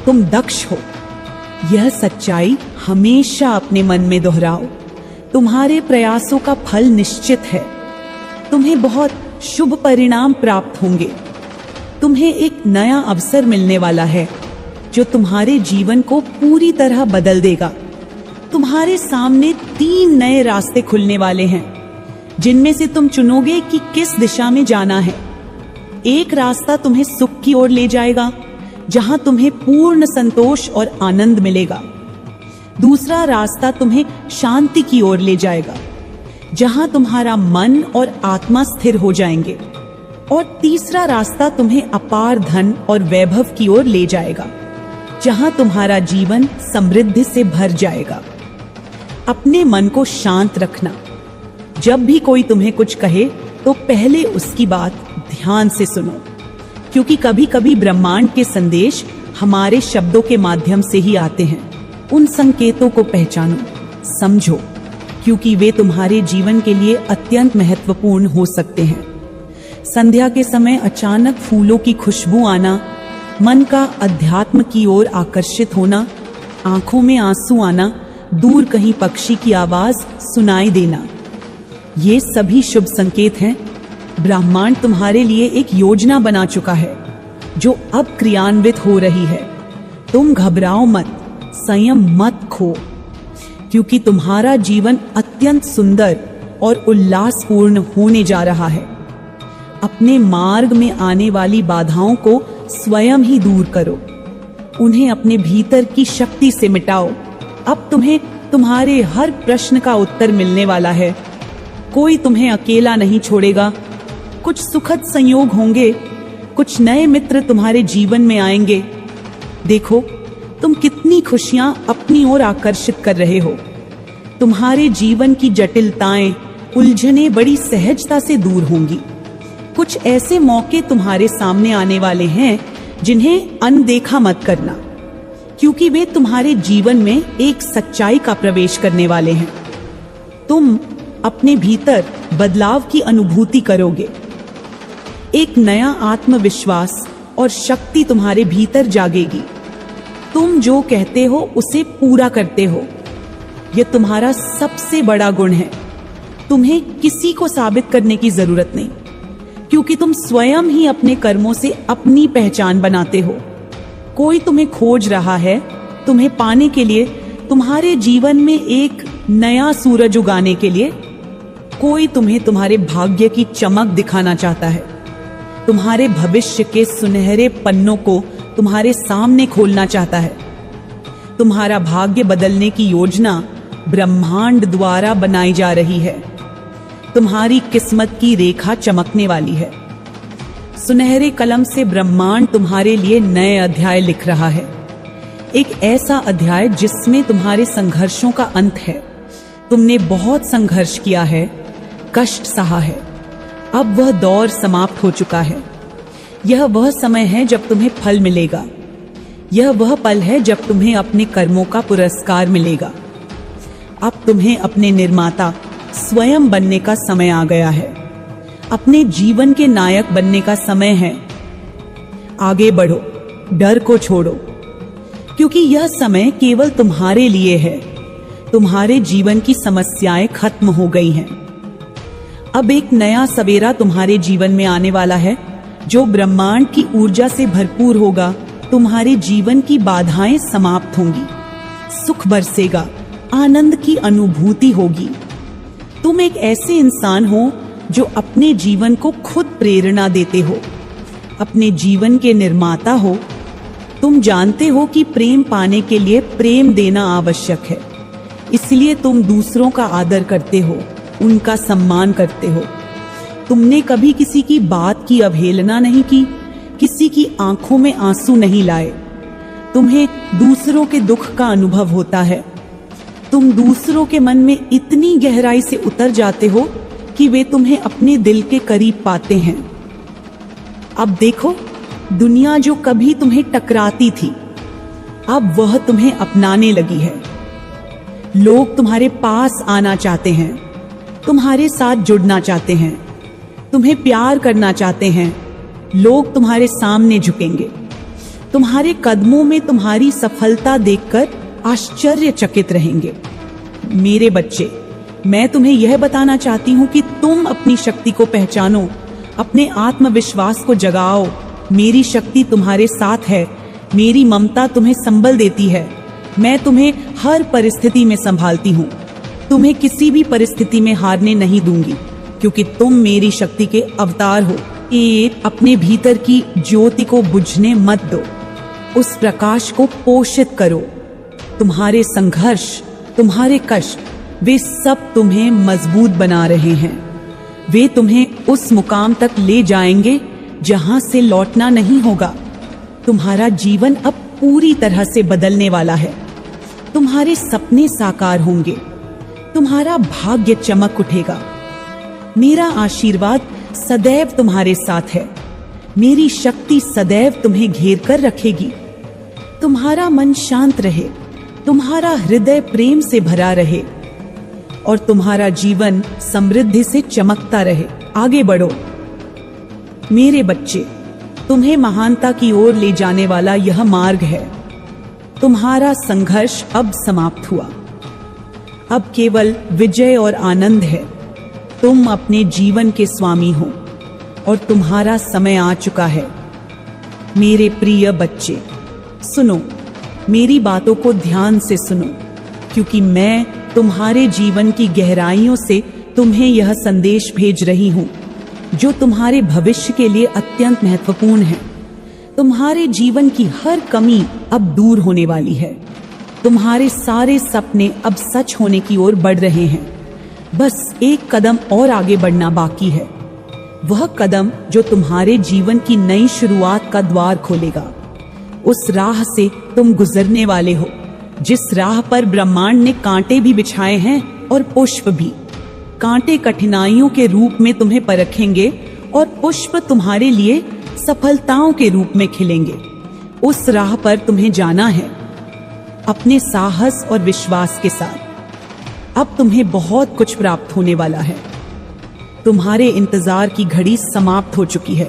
तुम दक्ष हो। यह सच्चाई हमेशा अपने मन में दोहराओ। तुम्हारे प्रयासों का फल निश्चित है। तुम्हें बहुत शुभ परिणाम प्राप्त होंगे। तुम्हें एक नया अवसर मिलने वाला है जो तुम्हारे जीवन को पूरी तरह बदल देगा। तुम्हारे सामने 3 नए रास्ते खुलने वाले हैं, जिनमें से तुम चुनोगे कि किस दिशा में जाना है। एक रास्ता तुम्हें सुख की ओर ले जाएगा, जहां तुम्हें पूर्ण संतोष और आनंद मिलेगा। दूसरा रास्ता तुम्हें शांति की ओर ले जाएगा, जहां तुम्हारा मन और आत्मा स्थिर हो जाएंगे। और तीसरा रास्ता तुम्हें अपार धन और वैभव की ओर ले जाएगा, जहां तुम्हारा जीवन समृद्धि से भर जाएगा। अपने मन को शांत रखना। जब भी कोई तुम्हें कुछ कहे तो पहले उसकी बात ध्यान से सुनो, क्योंकि कभी कभी ब्रह्मांड के संदेश हमारे शब्दों के माध्यम से ही आते हैं। उन संकेतों को पहचानो, समझो, क्योंकि वे तुम्हारे जीवन के लिए अत्यंत महत्वपूर्ण हो सकते हैं। संध्या के समय अचानक फूलों की खुशबू आना, मन का अध्यात्म की ओर आकर्षित होना, आंखों में आंसू आना, दूर कहीं पक्षी की आवाज सुनाई देना, ये सभी शुभ संकेत हैं। ब्रह्मांड तुम्हारे लिए एक योजना बना चुका है, जो अब क्रियान्वित हो रही है। तुम घबराओ मत, संयम मत खो, क्योंकि तुम्हारा जीवन अत्यंत सुंदर और उल्लासपूर्ण होने जा रहा है। अपने मार्ग में आने वाली बाधाओं को स्वयं ही दूर करो, उन्हें अपने भीतर की शक्ति से मिटाओ। अब तुम्हें तुम्हारे हर प्रश्न का उत्तर मिलने वाला है। कोई तुम्हें अकेला नहीं छोड़ेगा। कुछ सुखद संयोग होंगे, कुछ नए मित्र तुम्हारे जीवन में आएंगे। देखो, तुम कितनी खुशियां अपनी ओर आकर्षित कर रहे हो। तुम्हारे जीवन की जटिलताएं, उलझनें बड़ी सहजता से दूर होंगी। कुछ ऐसे मौके तुम्हारे सामने आने वाले हैं जिन्हें अनदेखा मत करना, क्योंकि वे तुम्हारे जीवन में एक सच्चाई का प्रवेश करने वाले हैं। तुम अपने भीतर बदलाव की अनुभूति करोगे। एक नया आत्मविश्वास और शक्ति तुम्हारे भीतर जागेगी। तुम जो कहते हो उसे पूरा करते हो। यह तुम्हारा सबसे बड़ा गुण है। तुम्हें किसी को साबित करने की जरूरत नहीं, क्योंकि तुम स्वयं ही अपने कर्मों से अपनी पहचान बनाते हो। कोई तुम्हें खोज रहा है, तुम्हें पाने के लिए, तुम्हारे जीवन में एक नया सूरज उगाने के लिए। कोई तुम्हें तुम्हारे भाग्य की चमक दिखाना चाहता है, तुम्हारे भविष्य के सुनहरे पन्नों को तुम्हारे सामने खोलना चाहता है। तुम्हारा भाग्य बदलने की योजना ब्रह्मांड द्वारा बनाई जा रही है। तुम्हारी किस्मत की रेखा चमकने वाली है। सुनहरे कलम से ब्रह्मांड तुम्हारे लिए नए अध्याय लिख रहा है। एक ऐसा अध्याय जिसमें तुम्हारे संघर्षों का अंत है। तुमने बहुत संघर्ष किया है, कष्ट सहा है। अब वह दौर समाप्त हो चुका है। यह वह समय है जब तुम्हें फल मिलेगा। यह वह पल है जब तुम्हें अपने कर्मों का पुरस्कार मिलेगा। अब तुम्हें अपने निर्माता स्वयं बनने का समय आ गया है। अपने जीवन के नायक बनने का समय है। आगे बढ़ो, डर को छोड़ो, क्योंकि यह समय केवल तुम्हारे लिए है। तुम्हारे जीवन की समस्याएं खत्म हो गई हैं। अब एक नया सवेरा तुम्हारे जीवन में आने वाला है, जो ब्रह्मांड की ऊर्जा से भरपूर होगा। तुम्हारे जीवन की बाधाएं समाप्त होंगी, सुख बरसेगा, आनंद की अनुभूति होगी। तुम एक ऐसे इंसान हो जो अपने जीवन को खुद प्रेरणा देते हो, अपने जीवन के निर्माता हो। तुम जानते हो कि प्रेम पाने के लिए प्रेम देना आवश्यक है, इसलिए तुम दूसरों का आदर करते हो, उनका सम्मान करते हो। तुमने कभी किसी की बात की अवहेलना नहीं की, किसी की आंखों में आंसू नहीं लाए। तुम्हें दूसरों के दुख का अनुभव होता है। तुम दूसरों के मन में इतनी गहराई से उतर जाते हो कि वे तुम्हें अपने दिल के करीब पाते हैं। अब देखो, दुनिया जो कभी तुम्हें टकराती थी, अब वह तुम्हें अपनाने लगी है। लोग तुम्हारे पास आना चाहते हैं, तुम्हारे साथ जुड़ना चाहते हैं, तुम्हें प्यार करना चाहते हैं। लोग तुम्हारे सामने झुकेंगे। तुम्हारे कदमों में तुम्हारी सफलता देखकर आश्चर्यचकित रहेंगे। मेरे बच्चे, मैं तुम्हें यह बताना चाहती हूं कि तुम अपनी शक्ति को पहचानो, अपने आत्मविश्वास को जगाओ। मेरी शक्ति तुम्हारे साथ है, मेरी ममता तुम्हें संबल देती है। मैं तुम्हें हर परिस्थिति में संभालती हूँ। तुम्हें किसी भी परिस्थिति में हारने नहीं दूंगी, क्योंकि तुम मेरी शक्ति के अवतार हो। अपने भीतर की ज्योति को बुझने मत दो, उस प्रकाश को पोषित करो। तुम्हारे संघर्ष, तुम्हारे कष्ट, वे सब तुम्हें मजबूत बना रहे हैं। वे तुम्हें उस मुकाम तक ले जाएंगे जहां से लौटना नहीं होगा। तुम्हारा जीवन अब पूरी तरह से बदलने वाला है। तुम्हारे सपने साकार होंगे, तुम्हारा भाग्य चमक उठेगा। मेरा आशीर्वाद सदैव तुम्हारे साथ है। मेरी शक्ति सदैव तुम्हें घेर कर रखेगी। तुम्हारा मन शांत रहे, तुम्हारा हृदय प्रेम से भरा रहे और तुम्हारा जीवन समृद्धि से चमकता रहे। आगे बढ़ो मेरे बच्चे, तुम्हें महानता की ओर ले जाने वाला यह मार्ग है। तुम्हारा संघर्ष अब समाप्त हुआ। अब केवल विजय और आनंद है। तुम अपने जीवन के स्वामी हो और तुम्हारा समय आ चुका है। मेरे प्रिय बच्चे, सुनो, मेरी बातों को ध्यान से सुनो, क्योंकि मैं तुम्हारे जीवन की गहराइयों से तुम्हें यह संदेश भेज रही हूं, जो तुम्हारे भविष्य के लिए अत्यंत महत्वपूर्ण है। तुम्हारे जीवन की हर कमी अब दूर होने वाली है। तुम्हारे सारे सपने अब सच होने की ओर बढ़ रहे हैं। बस एक कदम और आगे बढ़ना बाकी है, वह कदम जो तुम्हारे जीवन की नई शुरुआत का द्वार खोलेगा। उस राह से तुम गुजरने वाले हो, जिस राह पर ब्रह्मांड ने कांटे भी बिछाए हैं और पुष्प भी। कांटे कठिनाइयों के रूप में तुम्हें परखेंगे और पुष्प तुम्हारे लिए सफलताओं के रूप में खिलेंगे। उस राह पर तुम्हें जाना है, अपने साहस और विश्वास के साथ। अब तुम्हें बहुत कुछ प्राप्त होने वाला है। तुम्हारे इंतजार की घड़ी समाप्त हो चुकी है।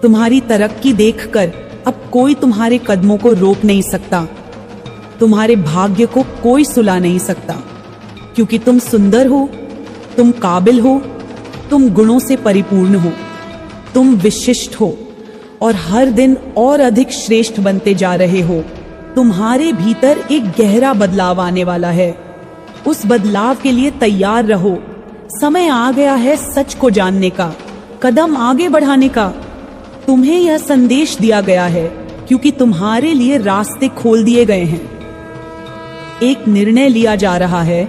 तुम्हारी तरक्की देखकर अब कोई तुम्हारे कदमों को रोक नहीं सकता। तुम्हारे भाग्य को कोई सुला नहीं सकता, क्योंकि तुम सुंदर हो, तुम काबिल हो, तुम गुणों से परिपूर्ण हो, तुम विशिष्ट हो और हर दिन और अधिक श्रेष्ठ बनते जा रहे हो। तुम्हारे भीतर एक गहरा बदलाव आने वाला है। उस बदलाव के लिए तैयार रहो। समय आ गया है सच को जानने का, कदम आगे बढ़ाने का। तुम्हें यह संदेश दिया गया है क्योंकि तुम्हारे लिए रास्ते खोल दिए गए हैं। एक निर्णय लिया जा रहा है,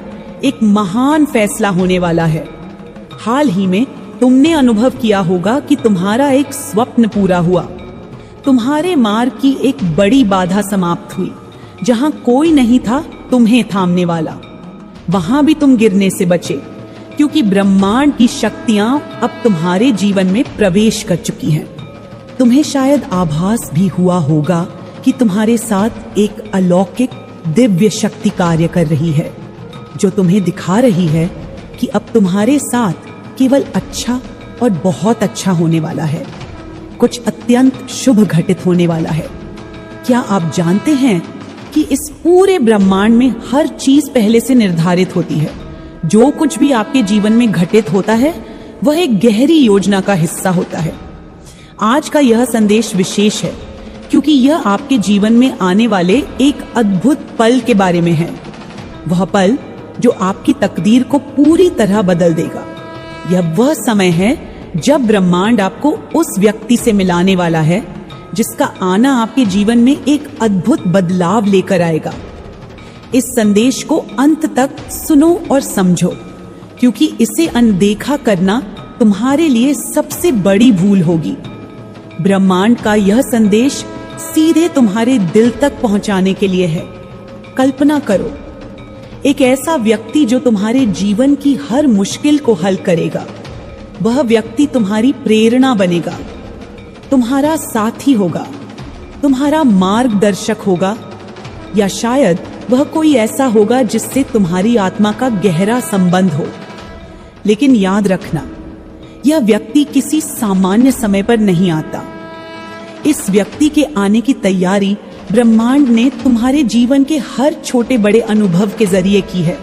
एक महान फैसला होने वाला है। हाल ही में तुमने अनुभव किया होगा कि तुम्हारा एक स्वप्न पूरा हुआ। तुम्हारे मार्ग की एक बड़ी बाधा समाप्त हुई। जहां कोई नहीं था तुम्हें थामने वाला, वहां भी तुम गिरने से बचे, क्योंकि ब्रह्मांड की शक्तियां अब तुम्हारे जीवन में प्रवेश कर चुकी हैं। तुम्हें शायद आभास भी हुआ होगा कि तुम्हारे साथ एक अलौकिक दिव्य शक्ति कार्य कर रही है, जो तुम्हें दिखा रही है कि अब तुम्हारे साथ केवल अच्छा और बहुत अच्छा होने वाला है। कुछ अत्यंत शुभ घटित होने वाला है। क्या आप जानते हैं कि इस पूरे ब्रह्मांड में हर चीज पहले से निर्धारित होती है। जो कुछ भी आपके जीवन में घटित होता है वह एक गहरी योजना का हिस्सा होता है। आज का यह संदेश विशेष है क्योंकि यह आपके जीवन में आने वाले एक अद्भुत पल के बारे में है। वह पल जो आपकी तकदीर को पूरी तरह बदल देगा। यह वह समय है जब ब्रह्मांड आपको उस व्यक्ति से मिलाने वाला है जिसका आना आपके जीवन में एक अद्भुत बदलाव लेकर आएगा। इस संदेश को अंत तक सुनो और समझो, क्योंकि इसे अनदेखा करना तुम्हारे लिए सबसे बड़ी भूल होगी। ब्रह्मांड का यह संदेश सीधे तुम्हारे दिल तक पहुंचाने के लिए है। कल्पना करो, एक ऐसा व्यक्ति जो तुम्हारे जीवन की हर मुश्किल को हल करेगा। वह व्यक्ति तुम्हारी प्रेरणा बनेगा, तुम्हारा साथी होगा, तुम्हारा मार्गदर्शक होगा, या शायद वह कोई ऐसा होगा जिससे तुम्हारी आत्मा का गहरा संबंध हो। लेकिन याद रखना, यह व्यक्ति किसी सामान्य समय पर नहीं आता। इस व्यक्ति के आने की तैयारी ब्रह्मांड ने तुम्हारे जीवन के हर छोटे बड़े अनुभव के जरिए की है।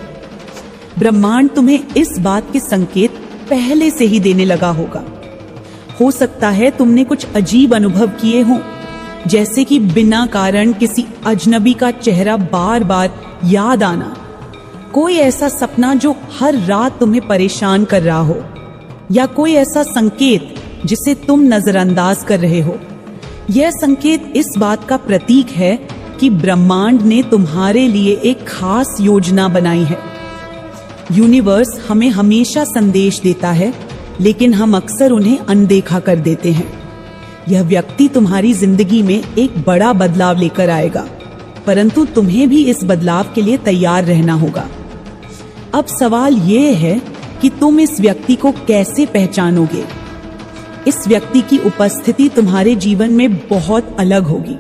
ब्रह्मांड तुम्हें इस बात के संकेत पहले से ही देने लगा होगा। हो सकता है तुमने कुछ अजीब अनुभव किए हों, जैसे कि बिना कारण किसी अजनबी का चेहरा बार बार याद आना, कोई ऐसा सपना जो हर रात तुम्हें परेशान कर रहा हो, या कोई ऐसा संकेत जिसे तुम नजरअंदाज कर रहे हो। यह संकेत इस बात का प्रतीक है कि ब्रह्मांड ने तुम्हारे लिए एक खास योजना बनाई है। यूनिवर्स हमें हमेशा संदेश देता है, लेकिन हम अक्सर उन्हें अनदेखा कर देते हैं। यह व्यक्ति तुम्हारी जिंदगी में एक बड़ा बदलाव लेकर आएगा, परंतु तुम्हें भी इस बदलाव के लिए तैयार रहना होगा। अब सवाल यह है कि तुम इस व्यक्ति को कैसे पहचानोगे। इस व्यक्ति की उपस्थिति तुम्हारे जीवन में बहुत अलग होगी।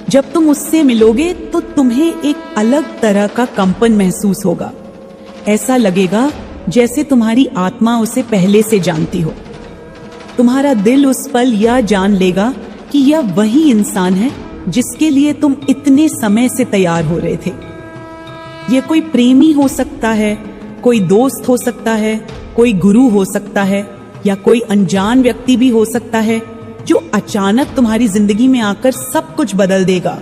जब तुम उससे मिलोगे तो तुम्हें एक अलग तरह का कंपन महसूस होगा। ऐसा लगेगा जैसे तुम्हारी आत्मा उसे पहले से जानती हो। तुम्हारा दिल उस पल यह जान लेगा कि यह वही इंसान है जिसके लिए तुम इतने समय से तैयार हो रहे थे। यह कोई प्रेमी हो सकता है, कोई दोस्त हो सकता है, कोई गुरु हो सकता है, या कोई अनजान व्यक्ति भी हो सकता है जो अचानक तुम्हारी जिंदगी में आकर सब कुछ बदल देगा।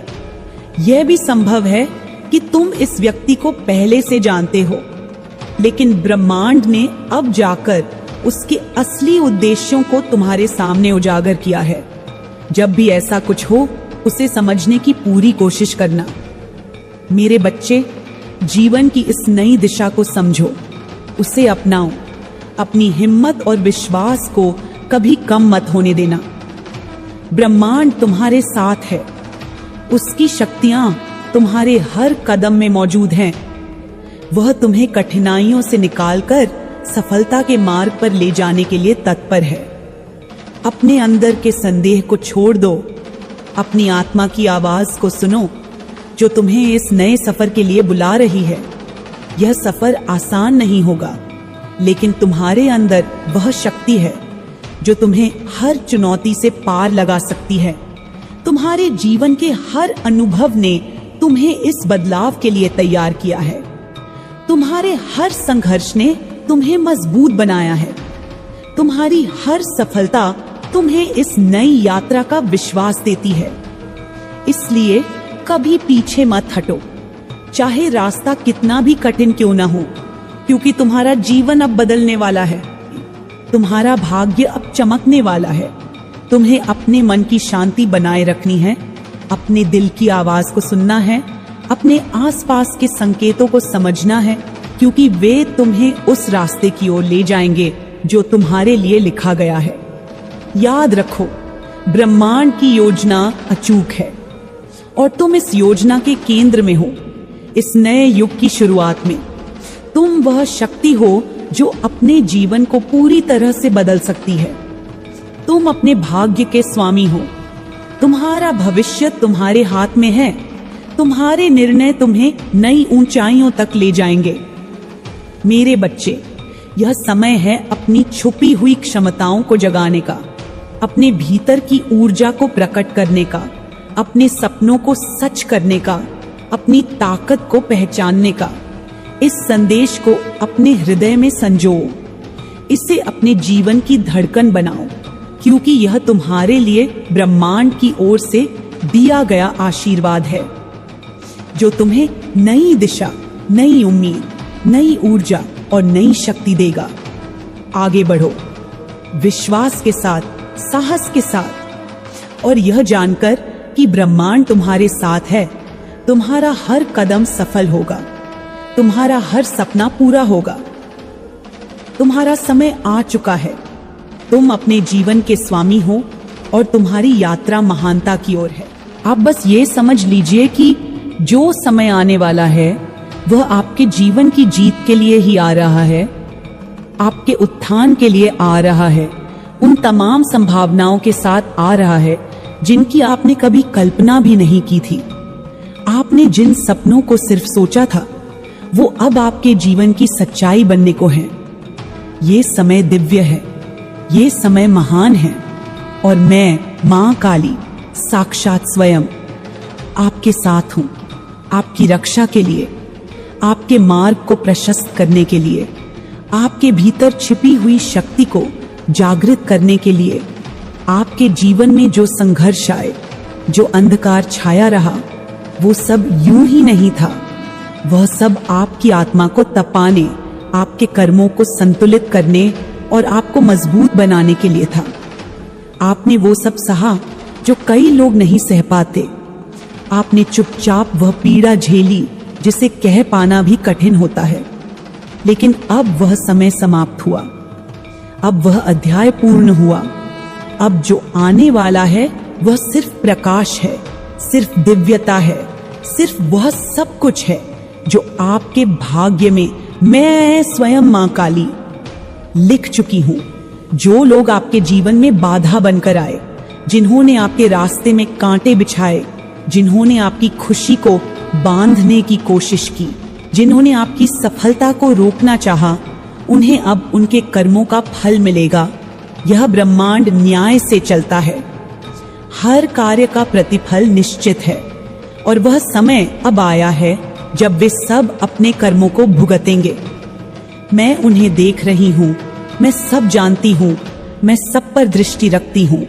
यह भी संभव है कि तुम इस व्यक्ति को पहले से जानते हो, लेकिन ब्रह्मांड ने अब जाकर उसके असली उद्देश्यों को तुम्हारे सामने उजागर किया है। जब भी ऐसा कुछ हो, उसे समझने की पूरी कोशिश करना। मेरे बच्चे, जीवन की इस नई दिशा को समझो, उसे अपनाओ। अपनी हिम्मत और विश्वास को कभी कम मत होने देना। ब्रह्मांड तुम्हारे साथ है, उसकी शक्तियां तुम्हारे हर कदम में मौजूद हैं। वह तुम्हें कठिनाइयों से निकालकर सफलता के मार्ग पर ले जाने के लिए तत्पर है। अपने अंदर के संदेह को छोड़ दो, अपनी आत्मा की आवाज को सुनो जो तुम्हें इस नए सफर के लिए बुला रही है। यह सफर आसान नहीं होगा, लेकिन तुम्हारे अंदर वह शक्ति है जो तुम्हें हर चुनौती से पार लगा सकती है। तुम्हारे जीवन के हर अनुभव ने तुम्हें इस बदलाव के लिए तैयार किया है। तुम्हारे हर संघर्ष ने तुम्हें मजबूत बनाया है। तुम्हारी हर सफलता तुम्हें इस नई यात्रा का विश्वास देती है। इसलिए कभी पीछे मत हटो, चाहे रास्ता कितना भी कठिन क्यों ना हो, क्योंकि तुम्हारा जीवन अब बदलने वाला है। तुम्हारा भाग्य अब चमकने वाला है। तुम्हें अपने मन की शांति बनाए रखनी है, अपने दिल की आवाज को सुनना है, अपने आसपास के संकेतों को समझना है, क्योंकि वे तुम्हें उस रास्ते की ओर ले जाएंगे जो तुम्हारे लिए लिखा गया है। याद रखो, ब्रह्मांड की योजना अचूक है और तुम इस योजना के केंद्र में हो। इस नए युग की शुरुआत में तुम वह शक्ति हो जो अपने जीवन को पूरी तरह से बदल सकती है। तुम अपने भाग्य के स्वामी हो। तुम्हारा भविष्य तुम्हारे हाथ में है। तुम्हारे निर्णय तुम्हें नई ऊंचाइयों तक ले जाएंगे। मेरे बच्चे, यह समय है अपनी छुपी हुई क्षमताओं को जगाने का, अपने भीतर की ऊर्जा को प्रकट करने का, अपने सपनों को सच करने का, अपनी ताकत को पहचानने का। इस संदेश को अपने हृदय में संजोओ, इसे अपने जीवन की धड़कन बनाओ, क्योंकि यह तुम्हारे लिए ब्रह्मांड की ओर से दिया गया आशीर्वाद है जो तुम्हें नई दिशा, नई उम्मीद, नई ऊर्जा और नई शक्ति देगा। आगे बढ़ो विश्वास के साथ, साहस के साथ, और यह जानकर कि ब्रह्मांड तुम्हारे साथ है। तुम्हारा हर कदम सफल होगा, तुम्हारा हर सपना पूरा होगा। तुम्हारा समय आ चुका है। तुम अपने जीवन के स्वामी हो और तुम्हारी यात्रा महानता की ओर है। आप बस ये समझ लीजिए कि जो समय आने वाला है वह आपके जीवन की जीत के लिए ही आ रहा है, आपके उत्थान के लिए आ रहा है, उन तमाम संभावनाओं के साथ आ रहा है जिनकी आपने कभी कल्पना भी नहीं की थी। आपने जिन सपनों को सिर्फ सोचा था वो अब आपके जीवन की सच्चाई बनने को है। ये समय दिव्य है, ये समय महान है, और मैं मां काली साक्षात स्वयं आपके साथ हूं, आपकी रक्षा के लिए, आपके मार्ग को प्रशस्त करने के लिए, आपके भीतर छिपी हुई शक्ति को जागृत करने के लिए। आपके जीवन में जो संघर्ष आए जो अंधकार छाया रहा वो सब यूं ही नहीं था। वह सब आपकी आत्मा को तपाने, आपके कर्मों को संतुलित करने और आपको मजबूत बनाने के लिए था। आपने वो सब सहा जो कई लोग नहीं सह पाते। आपने चुपचाप वह पीड़ा झेली जिसे कह पाना भी कठिन होता है। लेकिन अब वह समय समाप्त हुआ, अब वह अध्याय पूर्ण हुआ। अब जो आने वाला है वह सिर्फ प्रकाश है, सिर्फ दिव्यता है, सिर्फ वह सब कुछ है जो आपके भाग्य में मैं स्वयं मां काली लिख चुकी हूं। जो लोग आपके जीवन में बाधा बनकर आए, जिन्होंने आपके रास्ते में कांटे बिछाए, जिन्होंने आपकी खुशी को बांधने की कोशिश की, जिन्होंने आपकी सफलता को रोकना चाहा, उन्हें अब उनके कर्मों का फल मिलेगा। यह ब्रह्मांड न्याय से चलता है। हर कार्य का प्रतिफल निश्चित है और वह समय अब आया है जब वे सब अपने कर्मों को भुगतेंगे। मैं उन्हें देख रही हूं, मैं सब जानती हूं, मैं सब पर दृष्टि रखती हूं।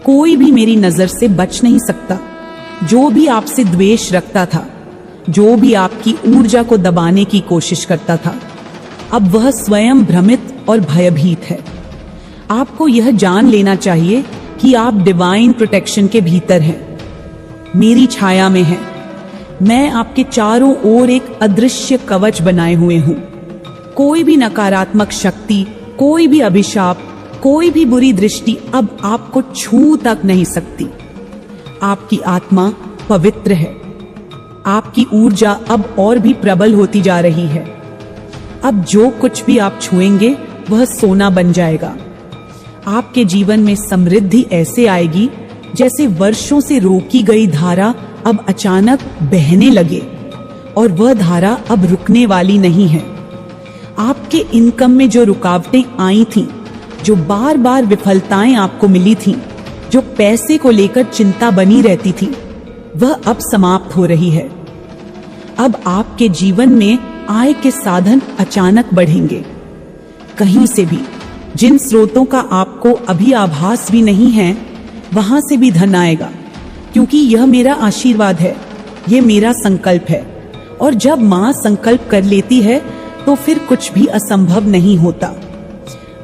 कोई भी मेरी नजर से बच नहीं सकता। जो भी आपसे द्वेष रखता था, जो भी आपकी ऊर्जा को दबाने की कोशिश करता था, अब वह स्वयं भ्रमित और भयभीत है। आपको यह जान लेना चाहिए कि आप डिवाइन प्रोटेक्शन के भीतर हैं, मेरी छाया में हैं। मैं आपके चारों ओर एक अदृश्य कवच बनाए हुए हूं। कोई भी नकारात्मक शक्ति, कोई भी अभिशाप, कोई भी बुरी दृष्टि अब आपको छू तक नहीं सकती। आपकी आत्मा पवित्र है। आपकी ऊर्जा अब और भी प्रबल होती जा रही है। अब जो कुछ भी आप छुएंगे वह सोना बन जाएगा। आपके जीवन में समृद्धि ऐसे आएगी जैसे वर्षों से रोकी गई धारा अब अचानक बहने लगे, और वह धारा अब रुकने वाली नहीं है। आपके इनकम में जो रुकावटें आई थीं, जो बार बार विफलताएं आपको मिली थीं, जो पैसे को लेकर चिंता बनी रहती थी, वह अब समाप्त हो रही है। अब आपके जीवन में आय के साधन अचानक बढ़ेंगे। कहीं से भी, जिन स्रोतों का आपको अभी आभास भी नहीं है, वहां से भी धन आएगा, क्योंकि यह मेरा आशीर्वाद है, यह मेरा संकल्प है। और जब मां संकल्प कर लेती है तो फिर कुछ भी असंभव नहीं होता।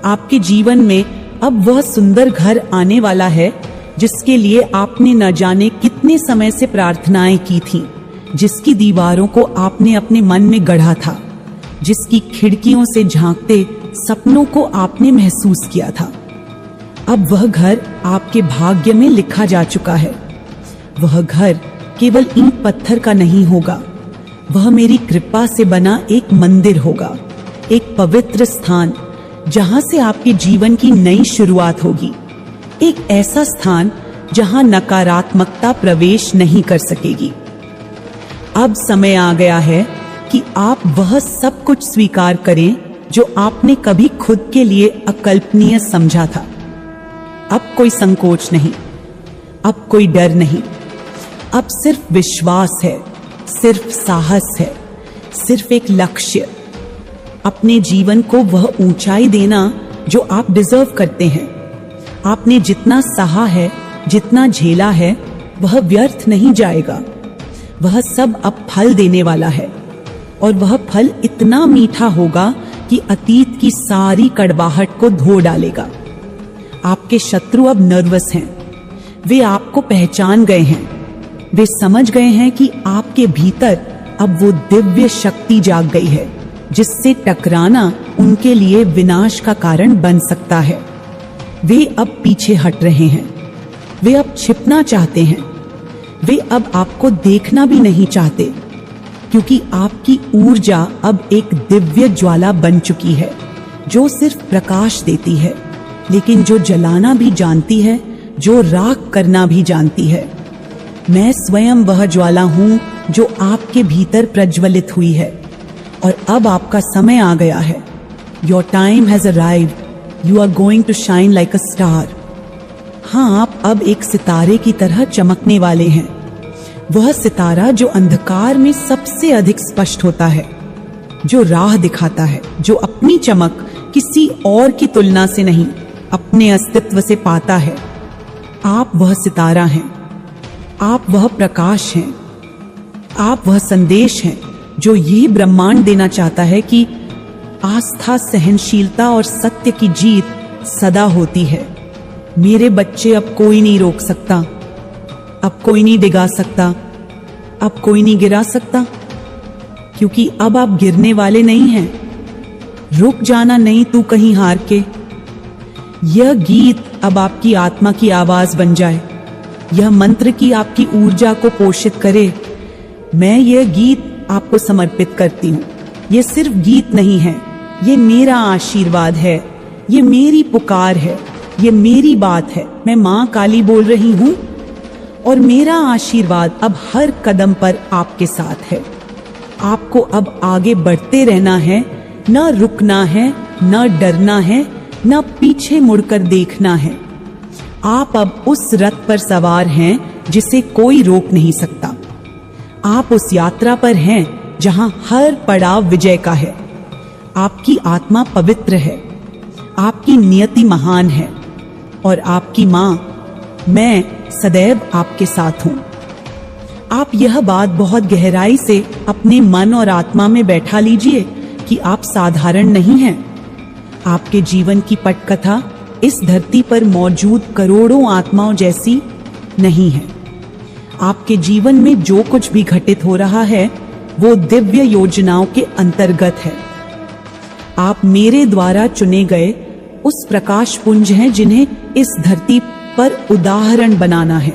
आपके जीवन में अब वह सुंदर घर आने वाला है जिसके लिए आपने न जाने कितने समय से प्रार्थनाएं की थीं, जिसकी दीवारों को आपने अपने मन में गढ़ा था, जिसकी खिड़कियों से झांकते सपनों को आपने महसूस किया था। अब वह घर आपके भाग्य में लिखा जा चुका है। वह घर केवल ईंट पत्थर का नहीं होगा, वह मेरी कृपा से बना एक मंदिर होगा, एक पवित्र स्थान जहां से आपके जीवन की नई शुरुआत होगी। एक ऐसा स्थान जहां नकारात्मकता प्रवेश नहीं कर सकेगी। अब समय आ गया है कि आप वह सब कुछ स्वीकार करें जो आपने कभी खुद के लिए अकल्पनीय समझा था। अब कोई संकोच नहीं, अब कोई डर नहीं, अब सिर्फ विश्वास है, सिर्फ साहस है, सिर्फ एक लक्ष्य। अपने जीवन को वह ऊंचाई देना जो आप डिजर्व करते हैं। आपने जितना सहा है, जितना झेला है, वह व्यर्थ नहीं जाएगा। वह सब अब फल देने वाला है, और वह फल इतना मीठा होगा कि अतीत की सारी कड़वाहट को धो डालेगा। आपके शत्रु अब नर्वस हैं। वे आपको पहचान गए हैं। वे समझ गए हैं कि आपके भीतर अब वो दिव्य शक्ति जाग गई है जिससे टकराना उनके लिए विनाश का कारण बन सकता है। वे अब पीछे हट रहे हैं। वे अब छिपना चाहते हैं। वे अब आपको देखना भी नहीं चाहते, क्योंकि आपकी ऊर्जा अब एक दिव्य ज्वाला बन चुकी है जो सिर्फ प्रकाश देती है, लेकिन जो जलाना भी जानती है, जो राख करना भी जानती है। मैं स्वयं वह ज्वाला हूं जो आपके भीतर प्रज्वलित हुई है, और अब आपका समय आ गया है। Your time has arrived. You are going to shine like a star. हाँ, आप अब एक सितारे की तरह चमकने वाले हैं। वह सितारा जो अंधकार में सबसे अधिक स्पष्ट होता है, जो राह दिखाता है, जो अपनी चमक किसी और की तुलना से नहीं, अपने अस्तित्व से पाता है। आप वह सितारा हैं। आप वह प्रकाश हैं, आप वह संदेश हैं जो ये ब्रह्मांड देना चाहता है कि आस्था, सहनशीलता और सत्य की जीत सदा होती है। मेरे बच्चे, अब कोई नहीं रोक सकता, अब कोई नहीं डिगा सकता, अब कोई नहीं गिरा सकता, क्योंकि अब आप गिरने वाले नहीं हैं। रुक जाना नहीं तू कहीं हार के। यह गीत अब आपकी आत्मा की आवाज बन जाए, यह मंत्र की आपकी ऊर्जा को पोषित करे। मैं यह गीत आपको समर्पित करती हूँ। यह सिर्फ गीत नहीं है, ये मेरा आशीर्वाद है, ये मेरी पुकार है, ये मेरी बात है। मैं माँ काली बोल रही हूँ और मेरा आशीर्वाद अब हर कदम पर आपके साथ है। आपको अब आगे बढ़ते रहना है, न रुकना है, न डरना है, न पीछे मुड़कर देखना है। आप अब उस रथ पर सवार हैं जिसे कोई रोक नहीं सकता। आप उस यात्रा पर हैं जहां हर पड़ाव विजय का है। आपकी आत्मा पवित्र है, आपकी नियति महान है और आपकी मां, मैं सदैव आपके साथ हूं। आप यह बात बहुत गहराई से अपने मन और आत्मा में बैठा लीजिए कि आप साधारण नहीं हैं। आपके जीवन की पटकथा इस धरती पर मौजूद करोड़ों आत्माओं जैसी नहीं है। आपके जीवन में जो कुछ भी घटित हो रहा है वो दिव्य योजनाओं के अंतर्गत है। आप मेरे द्वारा चुने गए उस प्रकाश पुंज हैं जिन्हें इस धरती पर उदाहरण बनाना है,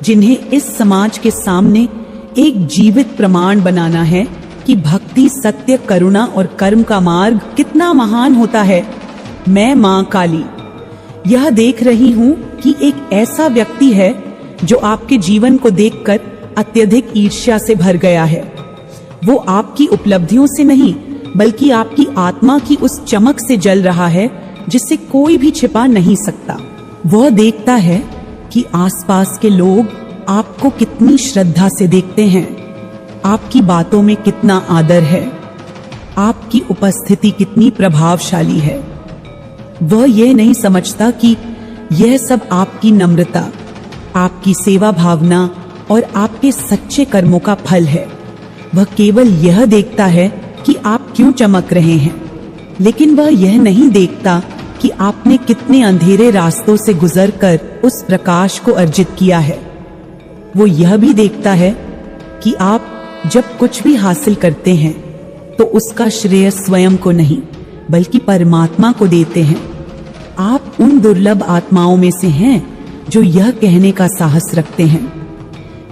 जिन्हें इस समाज के सामने एक जीवित प्रमाण बनाना है कि भक्ति, सत्य, करुणा और कर्म का मार्ग कितना महान होता है। मैं मां काली यह देख रही हूं कि एक ऐसा व्यक्ति है जो आपके जीवन को देखकर अत्यधिक ईर्ष्या से भर गया है। वो आपकी उपलब्धियों से नहीं बल्कि आपकी आत्मा की उस चमक से जल रहा है जिसे कोई भी छिपा नहीं सकता। वह देखता है कि आसपास के लोग आपको कितनी श्रद्धा से देखते हैं, आपकी बातों में कितना आदर है, आपकी उपस्थिति कितनी प्रभावशाली है। वह यह नहीं समझता कि यह सब आपकी नम्रता, आपकी सेवा भावना और आपके सच्चे कर्मों का फल है। वह केवल यह देखता है कि आप क्यों चमक रहे हैं, लेकिन वह यह नहीं देखता कि आपने कितने अंधेरे रास्तों से गुजरकर उस प्रकाश को अर्जित किया है। वो यह भी देखता है कि आप जब कुछ भी हासिल करते हैं तो उसका श्रेय स्वयं को नहीं बल्कि परमात्मा को देते हैं। आप उन दुर्लभ आत्माओं में से हैं जो यह कहने का साहस रखते हैं,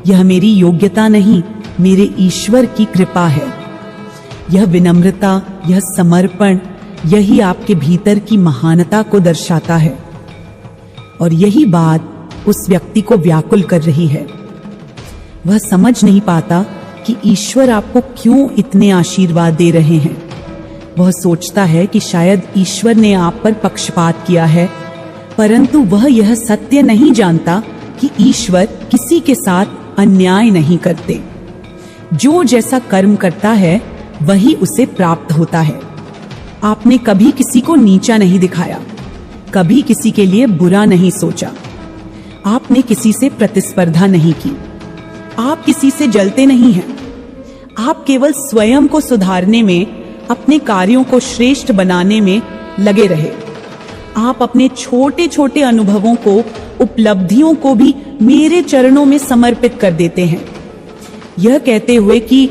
यह मेरी योग्यता नहीं, मेरे ईश्वर की कृपा है। यह विनम्रता, यह समर्पण, यही आपके भीतर की महानता को दर्शाता है और यही बात उस व्यक्ति को व्याकुल कर रही है। वह समझ नहीं पाता कि ईश्वर आपको क्यों इतने आशीर्वाद दे रहे हैं। वह सोचता है कि शायद ईश्वर ने आप पर पक्षपात किया है, परंतु वह यह सत्य नहीं जानता कि ईश्वर किसी के साथ अन्याय नहीं करते। जो जैसा कर्म करता है वही उसे प्राप्त होता है। आपने कभी किसी को नीचा नहीं दिखाया, कभी किसी के लिए बुरा नहीं सोचा, आपने किसी से प्रतिस्पर्धा नहीं की, आप किसी से जलते नहीं हैं। आप केवल स्वयं को सुधारने में, अपने कार्यों को श्रेष्ठ बनाने में लगे रहे। आप अपने छोटे छोटे अनुभवों को, उपलब्धियों को भी मेरे चरणों में समर्पित कर देते हैं, यह कहते हुए कि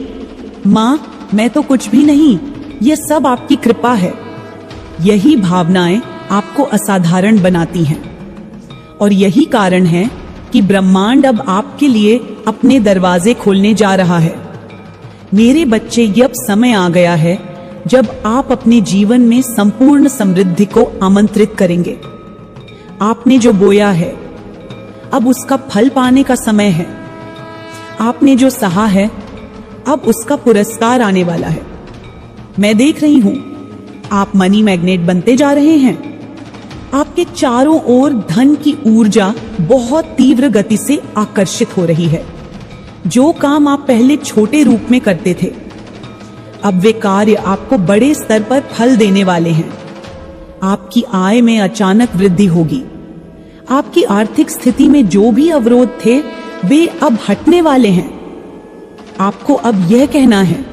मां, मैं तो कुछ भी नहीं, यह सब आपकी कृपा है। यही भावनाएं आपको असाधारण बनाती हैं और यही कारण है कि ब्रह्मांड अब आपके लिए अपने दरवाजे खोलने जा रहा है। मेरे बच्चे, अब समय आ गया है जब आप अपने जीवन में संपूर्ण समृद्धि को आमंत्रित करेंगे। आपने जो बोया है अब उसका फल पाने का समय है। आपने जो सहा है अब उसका पुरस्कार आने वाला है। मैं देख रही हूं, आप मनी मैग्नेट बनते जा रहे हैं। आपके चारों ओर धन की ऊर्जा बहुत तीव्र गति से आकर्षित हो रही है। जो काम आप पहले छोटे रूप में करते थे, अब वे कार्य आपको बड़े स्तर पर फल देने वाले हैं। आपकी आय में अचानक वृद्धि होगी। आपकी आर्थिक स्थिति में जो भी अवरोध थे वे अब हटने वाले हैं। आपको अब यह कहना है,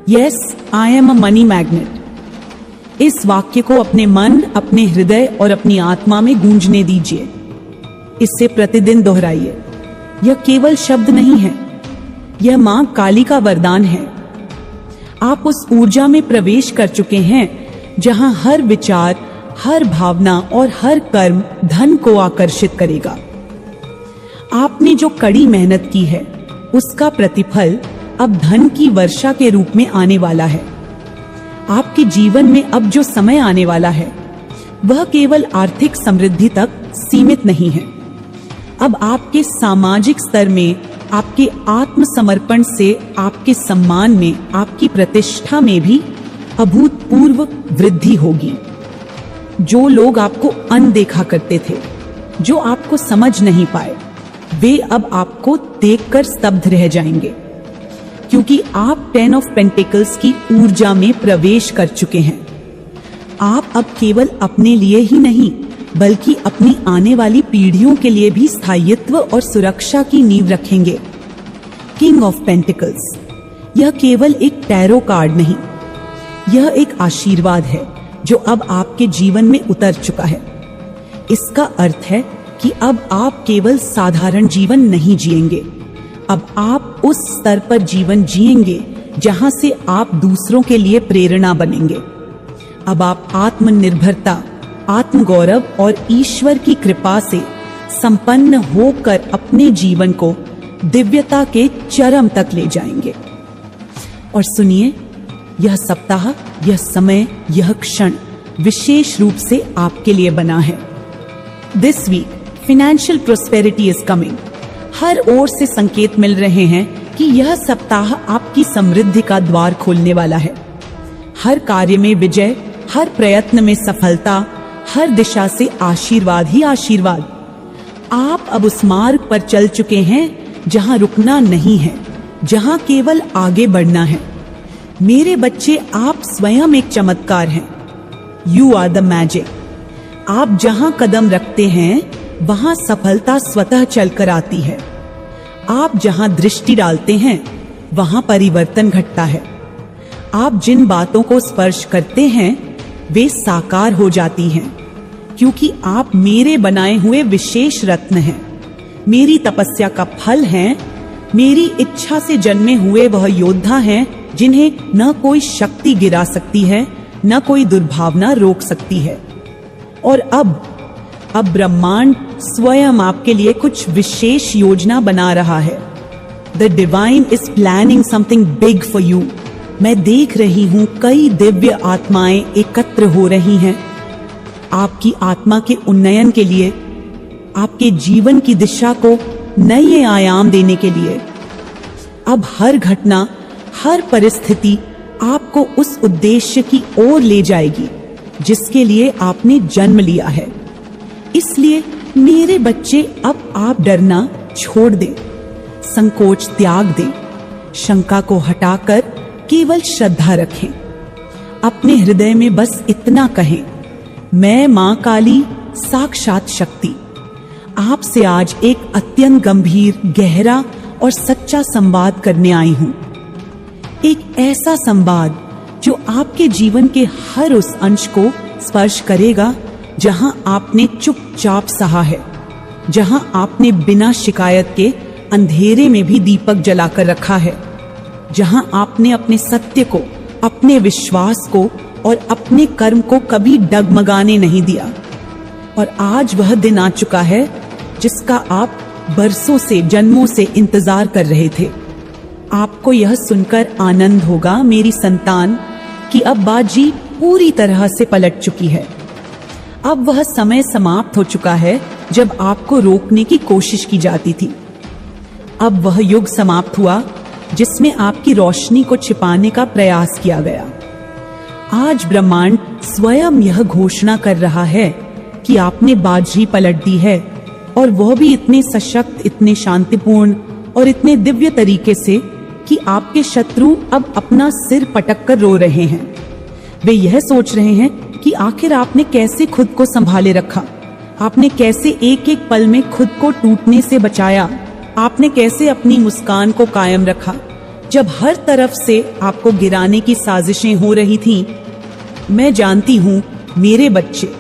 yes I am a money magnet. इस वाक्य को अपने मन, अपने हृदय और अपनी आत्मा में गूंजने दीजिए। इसे प्रतिदिन दोहराइए। यह केवल शब्द नहीं है, यह मां काली का वरदान है। आप उस ऊर्जा में प्रवेश कर चुके हैं जहां हर विचार, हर भावना और हर कर्म धन को आकर्षित करेगा। आपने जो कड़ी मेहनत की है उसका प्रतिफल अब धन की वर्षा के रूप में आने वाला है। आपके जीवन में अब जो समय आने वाला है वह केवल आर्थिक समृद्धि तक सीमित नहीं है। अब आपके सामाजिक स्तर में, आपके आत्मसमर्पण से आपके सम्मान में, आपकी प्रतिष्ठा में भी अभूतपूर्व वृद्धि होगी। जो लोग आपको अनदेखा करते थे, जो आपको समझ नहीं पाए, वे अब आपको देखकर स्तब्ध रह जाएंगे, क्योंकि आप 10 ऑफ पेंटिकल्स की ऊर्जा में प्रवेश कर चुके हैं। आप अब केवल अपने लिए ही नहीं बल्कि अपनी आने वाली पीढ़ियों के लिए भी स्थायित्व और सुरक्षा की नींव रखेंगे। किंग ऑफ पेंटिकल्स, यह केवल एक टैरो कार्ड नहीं, यह एक आशीर्वाद है जो अब आपके जीवन में उतर चुका है। इसका अर्थ है कि अब आप केवल साधारण जीवन नहीं जिएंगे, अब आप उस स्तर पर जीवन जिएंगे जहां से आप दूसरों के लिए प्रेरणा बनेंगे। अब आप आत्मनिर्भरता, आत्मगौरव और ईश्वर की कृपा से संपन्न होकर अपने जीवन को दिव्यता के चरम तक ले जाएंगे। और सुनिए, यह सप्ताह, यह समय, यह क्षण विशेष रूप से आपके लिए बना है। This week financial prosperity is coming. हर ओर से संकेत मिल रहे हैं कि यह सप्ताह आपकी समृद्धि का द्वार खोलने वाला है। हर कार्य में विजय, हर प्रयत्न में सफलता, हर दिशा से आशीर्वाद ही आशीर्वाद। आप अब उस मार्ग पर चल चुके हैं जहां रुकना नहीं है, जहां केवल आगे बढ़ना है। मेरे बच्चे, आप स्वयं एक चमत्कार हैं। You are the magic. आप जहां कदम रखते हैं वहां सफलता स्वतः चलकर आती है। आप जहां दृष्टि डालते हैं वहां परिवर्तन घटता है। आप जिन बातों को स्पर्श करते हैं वे साकार हो जाती हैं, क्योंकि आप मेरे बनाए हुए विशेष रत्न हैं, मेरी तपस्या का फल हैं, मेरी इच्छा से जन्मे हुए वह योद्धा हैं जिन्हें न कोई शक्ति गिरा सकती है, न कोई दुर्भावना रोक सकती है। और अब ब्रह्मांड स्वयं आपके लिए कुछ विशेष योजना बना रहा है। The divine is planning something big for you. मैं देख रही हूं कई दिव्य आत्माएं एकत्र हो रही हैं आपकी आत्मा के उन्नयन के लिए, आपके जीवन की दिशा को नए आयाम देने के लिए। अब हर घटना, हर परिस्थिति आपको उस उद्देश्य की ओर ले जाएगी जिसके लिए आपने जन्म लिया है। इसलिए मेरे बच्चे, अब आप डरना छोड़ दें, संकोच त्याग दें, शंका को हटाकर केवल श्रद्धा रखें। अपने हृदय में बस इतना कहें, मैं मां काली साक्षात शक्ति आपसे आज एक अत्यंत गंभीर, गहरा और सच्चा संवाद करने आई हूं। एक ऐसा संवाद जो आपके जीवन के हर उस अंश को स्पर्श करेगा जहां आपने चुपचाप सहा है, जहां आपने बिना शिकायत के अंधेरे में भी दीपक जलाकर रखा है, जहां आपने अपने सत्य को, अपने विश्वास को और अपने कर्म को कभी डगमगाने नहीं दिया। और आज वह दिन आ चुका है जिसका आप बरसों से, जन्मों से इंतजार कर रहे थे। आपको यह सुनकर आनंद होगा मेरी संतान कि अब बाजी पूरी तरह से पलट चुकी है। अब वह समय समाप्त हो चुका है जब आपको रोकने की कोशिश की जाती थी। अब वह युग समाप्त हुआ जिसमें आपकी रोशनी को छिपाने का प्रयास किया गया। आज ब्रह्मांड स्वयं यह घोषणा कर रहा है कि आपने बाजी पलट दी है, और वह भी इतने सशक्त, इतने शांतिपूर्ण और इतने दिव्य तरीके से कि आपके शत्रु अब अपना सिर पटक कर रो रहे हैं। वे यह सोच रहे हैं कि आखिर आपने कैसे खुद को संभाले रखा, आपने कैसे एक एक पल में खुद को टूटने से बचाया, आपने कैसे अपनी मुस्कान को कायम रखा जब हर तरफ से आपको गिराने की साजिशें हो रही थीं। मैं जानती हूँ मेरे बच्चे,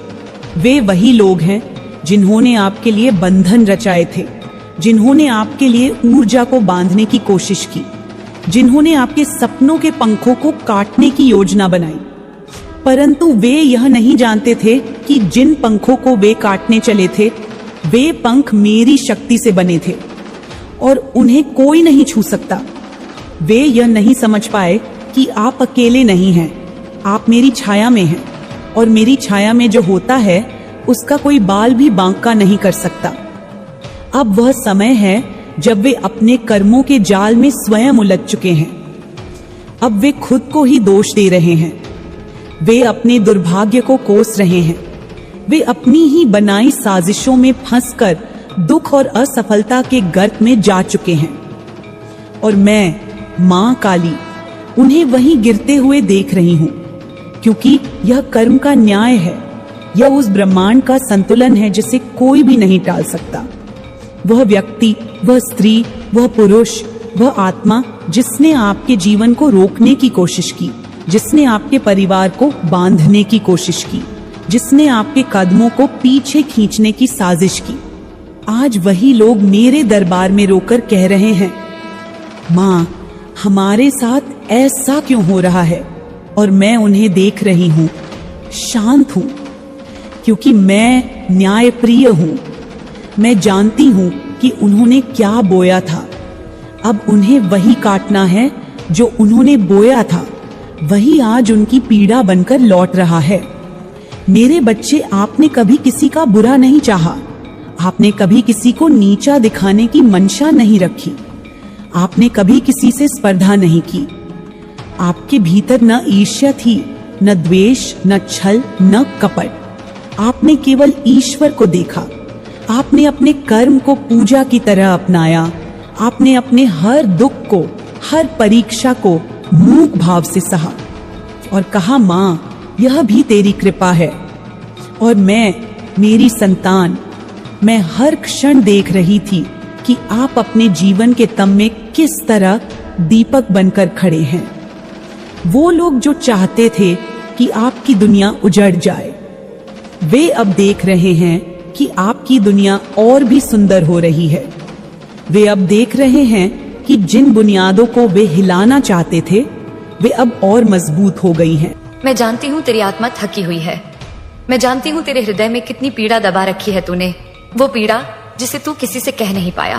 वे वही लोग हैं जिन्होंने आपके लिए बंधन रचाए थे, जिन्होंने आपके लिए ऊर्जा को बांधने की कोशिश की, जिन्होंने आपके सपनों के पंखों को काटने की योजना बनाई। परंतु वे यह नहीं जानते थे कि जिन पंखों को वे काटने चले थे, वे पंख मेरी शक्ति से बने थे और उन्हें कोई नहीं छू सकता। वे यह नहीं समझ पाए कि आप अकेले नहीं हैं, आप मेरी छाया में हैं और मेरी छाया में जो होता है उसका कोई बाल भी बांका नहीं कर सकता। अब वह समय है जब वे अपने कर्मों के जाल में स्वयं उलझ चुके हैं। अब वे खुद को ही दोष दे रहे हैं, वे अपने दुर्भाग्य को कोस रहे हैं, वे अपनी ही बनाई साजिशों में फंसकर दुख और असफलता के गर्त में जा चुके हैं। और मैं, मां काली, उन्हें वहीं गिरते हुए देख रही हूं, क्योंकि यह कर्म का न्याय है, यह उस ब्रह्मांड का संतुलन है जिसे कोई भी नहीं टाल सकता। वह व्यक्ति, वह स्त्री, वह पुरुष, वह आत्मा जिसने आपके जीवन को रोकने की कोशिश की, जिसने आपके परिवार को बांधने की कोशिश की, जिसने आपके कदमों को पीछे खींचने की साजिश की, आज वही लोग मेरे दरबार में रोकर कह रहे हैं, मां, हमारे साथ ऐसा क्यों हो रहा है? और मैं उन्हें देख रही हूं, शांत हूं, क्योंकि मैं न्यायप्रिय हूं। मैं जानती हूं कि उन्होंने क्या बोया था, अब उन्हें वही काटना है जो उन्होंने बोया था, वही आज उनकी पीड़ा बनकर लौट रहा है। मेरे बच्चे, आपने कभी किसी का बुरा नहीं चाहा, आपने कभी किसी को नीचा दिखाने की मंशा नहीं रखी, आपने कभी किसी से स्पर्धा नहीं की। आपके भीतर न ईर्ष्या थी, न द्वेष, न छल, न कपट। आपने केवल ईश्वर को देखा, आपने अपने कर्म को पूजा की तरह अपनाया, आपने अपने हर दुख को, हर परीक्षा को मूक भाव से सहा और कहा, मां, यह भी तेरी कृपा है। और मैं, मेरी संतान, मैं हर क्षण देख रही थी कि आप अपने जीवन के तम में किस तरह दीपक बनकर खड़े हैं। वो लोग जो चाहते थे कि आपकी दुनिया उजड़ जाए, वे अब देख रहे हैं कि आपकी दुनिया और भी सुंदर हो रही है। वे अब देख रहे हैं कि जिन बुनियादों को वे हिलाना चाहते थे, वे अब और मजबूत हो गई हैं। मैं जानती हूँ तेरी आत्मा थकी हुई है। मैं जानती हूँ तेरे हृदय में कितनी पीड़ा दबा रखी है तूने, वो पीड़ा जिसे तू किसी से कह नहीं पाया।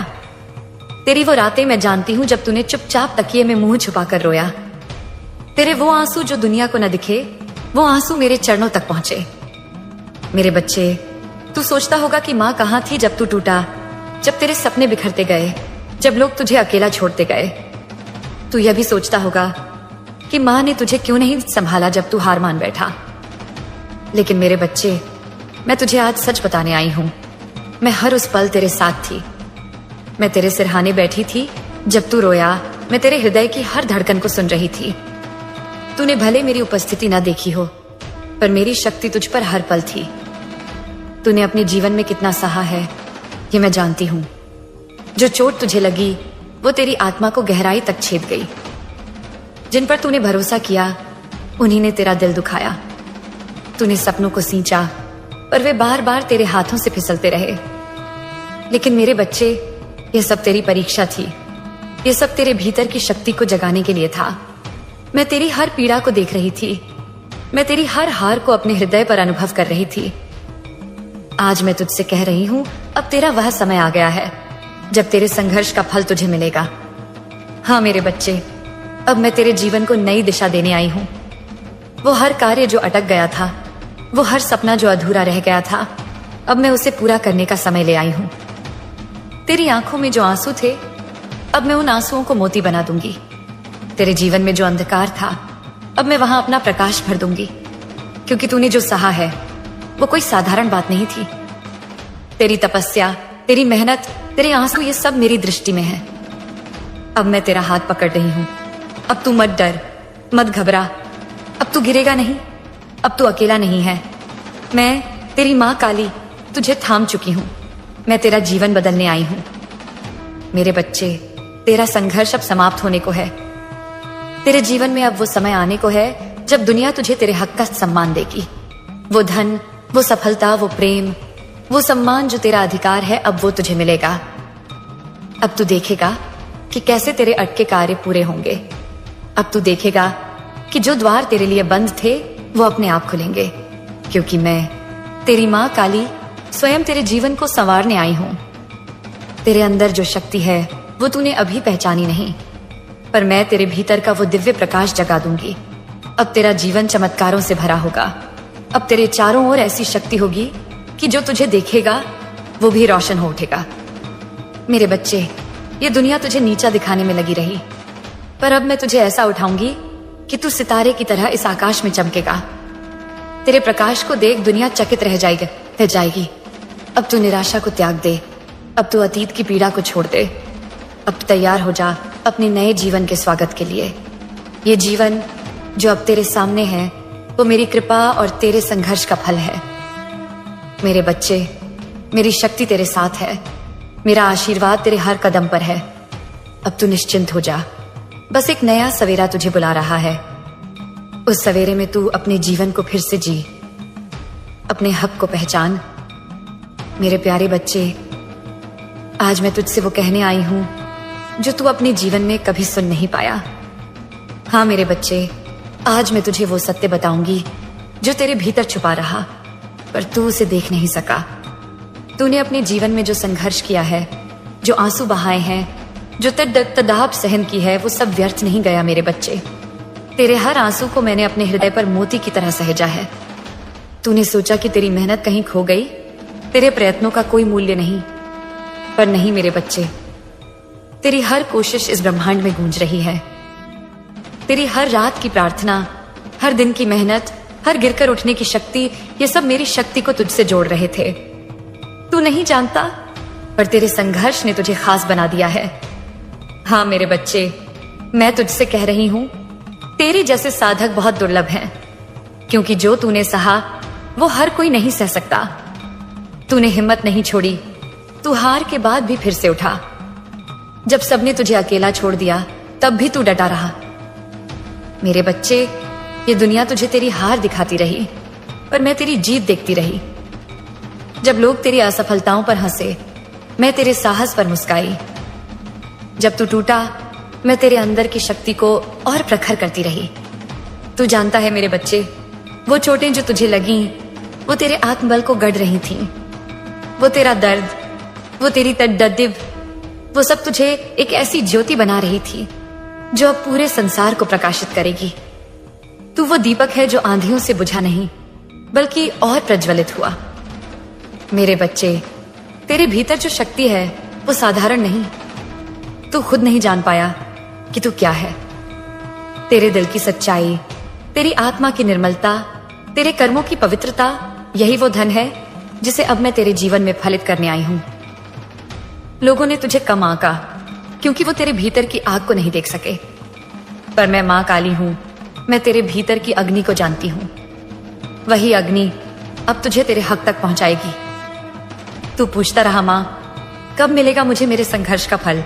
तेरी वो रातें मैं जानती हूँ जब तूने चुपचाप तकिए में मुंह छुपाकर रोया। तेरे वो आंसू जो दुनिया को न दिखे, वो आंसू मेरे चरणों तक पहुंचे। मेरे बच्चे, तू सोचता होगा कि माँ कहाँ थी जब तू टूटा, जब तेरे सपने बिखरते गए, जब लोग तुझे अकेला छोड़ते गए। तू यह भी सोचता होगा कि माँ ने तुझे क्यों नहीं संभाला जब तू हार मान बैठा। लेकिन मेरे बच्चे, मैं तुझे आज सच बताने आई हूं। मैं हर उस पल तेरे साथ थी। मैं तेरे सिरहाने बैठी थी जब तू रोया। मैं तेरे हृदय की हर धड़कन को सुन रही थी। तूने भले मेरी उपस्थिति ना देखी हो, पर मेरी शक्ति तुझ पर हर पल थी। तूने अपने जीवन में कितना सहा है ये मैं जानती हूं। जो चोट तुझे लगी वो तेरी आत्मा को गहराई तक छेद गई। जिन पर तूने भरोसा किया उन्हीं ने तेरा दिल दुखाया। तूने सपनों को सींचा, पर वे बार बार तेरे हाथों से फिसलते रहे। लेकिन मेरे बच्चे, यह सब तेरी परीक्षा थी। यह सब तेरे भीतर की शक्ति को जगाने के लिए था। मैं तेरी हर पीड़ा को देख रही थी। मैं तेरी हर हार को अपने हृदय पर अनुभव कर रही थी। आज मैं तुझसे कह रही हूं, अब तेरा वह समय आ गया है जब तेरे संघर्ष का फल तुझे मिलेगा। हाँ मेरे बच्चे, अब मैं तेरे जीवन को नई दिशा देने आई हूं। वो हर कार्य जो अटक गया था, वो हर सपना जो अधूरा रह गया था, अब मैं उसे पूरा करने का समय ले आई हूं। तेरी आंखों में जो आंसू थे, अब मैं उन आंसुओं को मोती बना दूंगी। तेरे जीवन में जो अंधकार था, अब मैं वहां अपना प्रकाश भर दूंगी। क्योंकि तूने जो सहा है वो कोई साधारण बात नहीं थी। तेरी तपस्या, तेरी मेहनत, तेरे आंसू, ये सब मेरी दृष्टि में है। अब मैं तेरा हाथ पकड़ रही हूं। अब तू मत डर, मत घबरा। अब तू गिरेगा नहीं, अब तू अकेला नहीं है। मैं तेरी माँ काली तुझे थाम चुकी हूं। मैं तेरा जीवन बदलने आई हूं। मेरे बच्चे, तेरा संघर्ष अब समाप्त होने को है। तेरे जीवन में अब वो समय आने को है जब दुनिया तुझे तेरे हक का सम्मान देगी। वो धन, वो सफलता, वो प्रेम, वो सम्मान जो तेरा अधिकार है, अब वो तुझे मिलेगा। अब तू देखेगा कि कैसे तेरे अटके कार्य पूरे होंगे। अब तू देखेगा कि जो द्वार तेरे लिए बंद थे वो अपने आप खुलेंगे, क्योंकि मैं तेरी माँ काली स्वयं तेरे जीवन को संवारने आई हूं। तेरे अंदर जो शक्ति है वो तूने अभी पहचानी नहीं, पर मैं तेरे भीतर का वो दिव्य प्रकाश जगा दूंगी। अब तेरा जीवन चमत्कारों से भरा होगा। अब तेरे चारों ओर ऐसी शक्ति होगी कि जो तुझे देखेगा वो भी रोशन हो उठेगा। मेरे बच्चे, ये दुनिया तुझे नीचा दिखाने में लगी रही, पर अब मैं तुझे ऐसा उठाऊंगी कि तू सितारे की तरह इस आकाश में चमकेगा। तेरे प्रकाश को देख दुनिया चकित रह जाएगी। अब तू निराशा को त्याग दे। अब तू अतीत की पीड़ा को छोड़ दे। अब तैयार हो जा अपने नए जीवन के स्वागत के लिए। ये जीवन जो अब तेरे सामने है वो मेरी कृपा और तेरे संघर्ष का फल है। मेरे बच्चे, मेरी शक्ति तेरे साथ है। मेरा आशीर्वाद तेरे हर कदम पर है। अब तू निश्चिंत हो जा। बस एक नया सवेरा तुझे बुला रहा है। उस सवेरे में तू अपने जीवन को फिर से जी, अपने हक को पहचान। मेरे प्यारे बच्चे, आज मैं तुझसे वो कहने आई हूं जो तू अपने जीवन में कभी सुन नहीं पाया। हाँ मेरे बच्चे, आज मैं तुझे वो सत्य बताऊंगी जो तेरे भीतर छुपा रहा, पर तू उसे देख नहीं सका। तूने अपने जीवन में जो संघर्ष किया है, जो आंसू बहाए हैं, जो तड़प सहन की है, वो सब व्यर्थ नहीं गया मेरे बच्चे। तेरे हर आंसू को मैंने अपने हृदय पर मोती की तरह सहेजा है। तूने सोचा कि तेरी मेहनत कहीं खो गई, तेरे प्रयत्नों का कोई मूल्य नहीं, पर नहीं मेरे बच्चे। तेरी हर कोशिश इस ब्रह्मांड में गूंज रही है। तेरी हर रात की प्रार्थना, हर दिन की मेहनत, हर गिरकर उठने की शक्ति, ये सब मेरी शक्ति को तुझसे जोड़ रहे थे। तू नहीं जानता, पर तेरे संघर्ष ने तुझे खास बना दिया है। हाँ मेरे बच्चे, मैं तुझसे कह रही हूं, तेरे जैसे साधक बहुत दुर्लभ हैं, क्योंकि जो तूने सहा वो हर कोई नहीं सह सकता। तूने हिम्मत नहीं छोड़ी। तू हार के बाद भी फिर से उठा। जब सबने तुझे अकेला छोड़ दिया तब भी तू डटा रहा। मेरे बच्चे, ये दुनिया तुझे तेरी हार दिखाती रही, पर मैं तेरी जीत देखती रही। जब लोग तेरी असफलताओं पर हंसे, मैं तेरे साहस पर मुस्काई। जब तू टूटा, मैं तेरे अंदर की शक्ति को और प्रखर करती रही। तू जानता है मेरे बच्चे, वो चोटें जो तुझे लगी वो तेरे आत्मबल को गढ़ रही थीं। वो तेरा दर्द, वो तेरी तड़प, वो सब तुझे एक ऐसी ज्योति बना रही थी जो अब पूरे संसार को प्रकाशित करेगी। तू वो दीपक है जो आंधियों से बुझा नहीं, बल्कि और प्रज्वलित हुआ। मेरे बच्चे, तेरे भीतर जो शक्ति है वो साधारण नहीं। तू खुद नहीं जान पाया कि तू क्या है। तेरे दिल की सच्चाई, तेरी आत्मा की निर्मलता, तेरे कर्मों की पवित्रता, यही वो धन है जिसे अब मैं तेरे जीवन में फलित करने आई हूं। लोगों ने तुझे कम आंका क्योंकि वो तेरे भीतर की आग को नहीं देख सके, पर मैं मां काली हूं। मैं तेरे भीतर की अग्नि को जानती हूं। वही अग्नि अब तुझे तेरे हक तक पहुंचाएगी। तू पूछता रहा, मां कब मिलेगा मुझे मेरे संघर्ष का फल?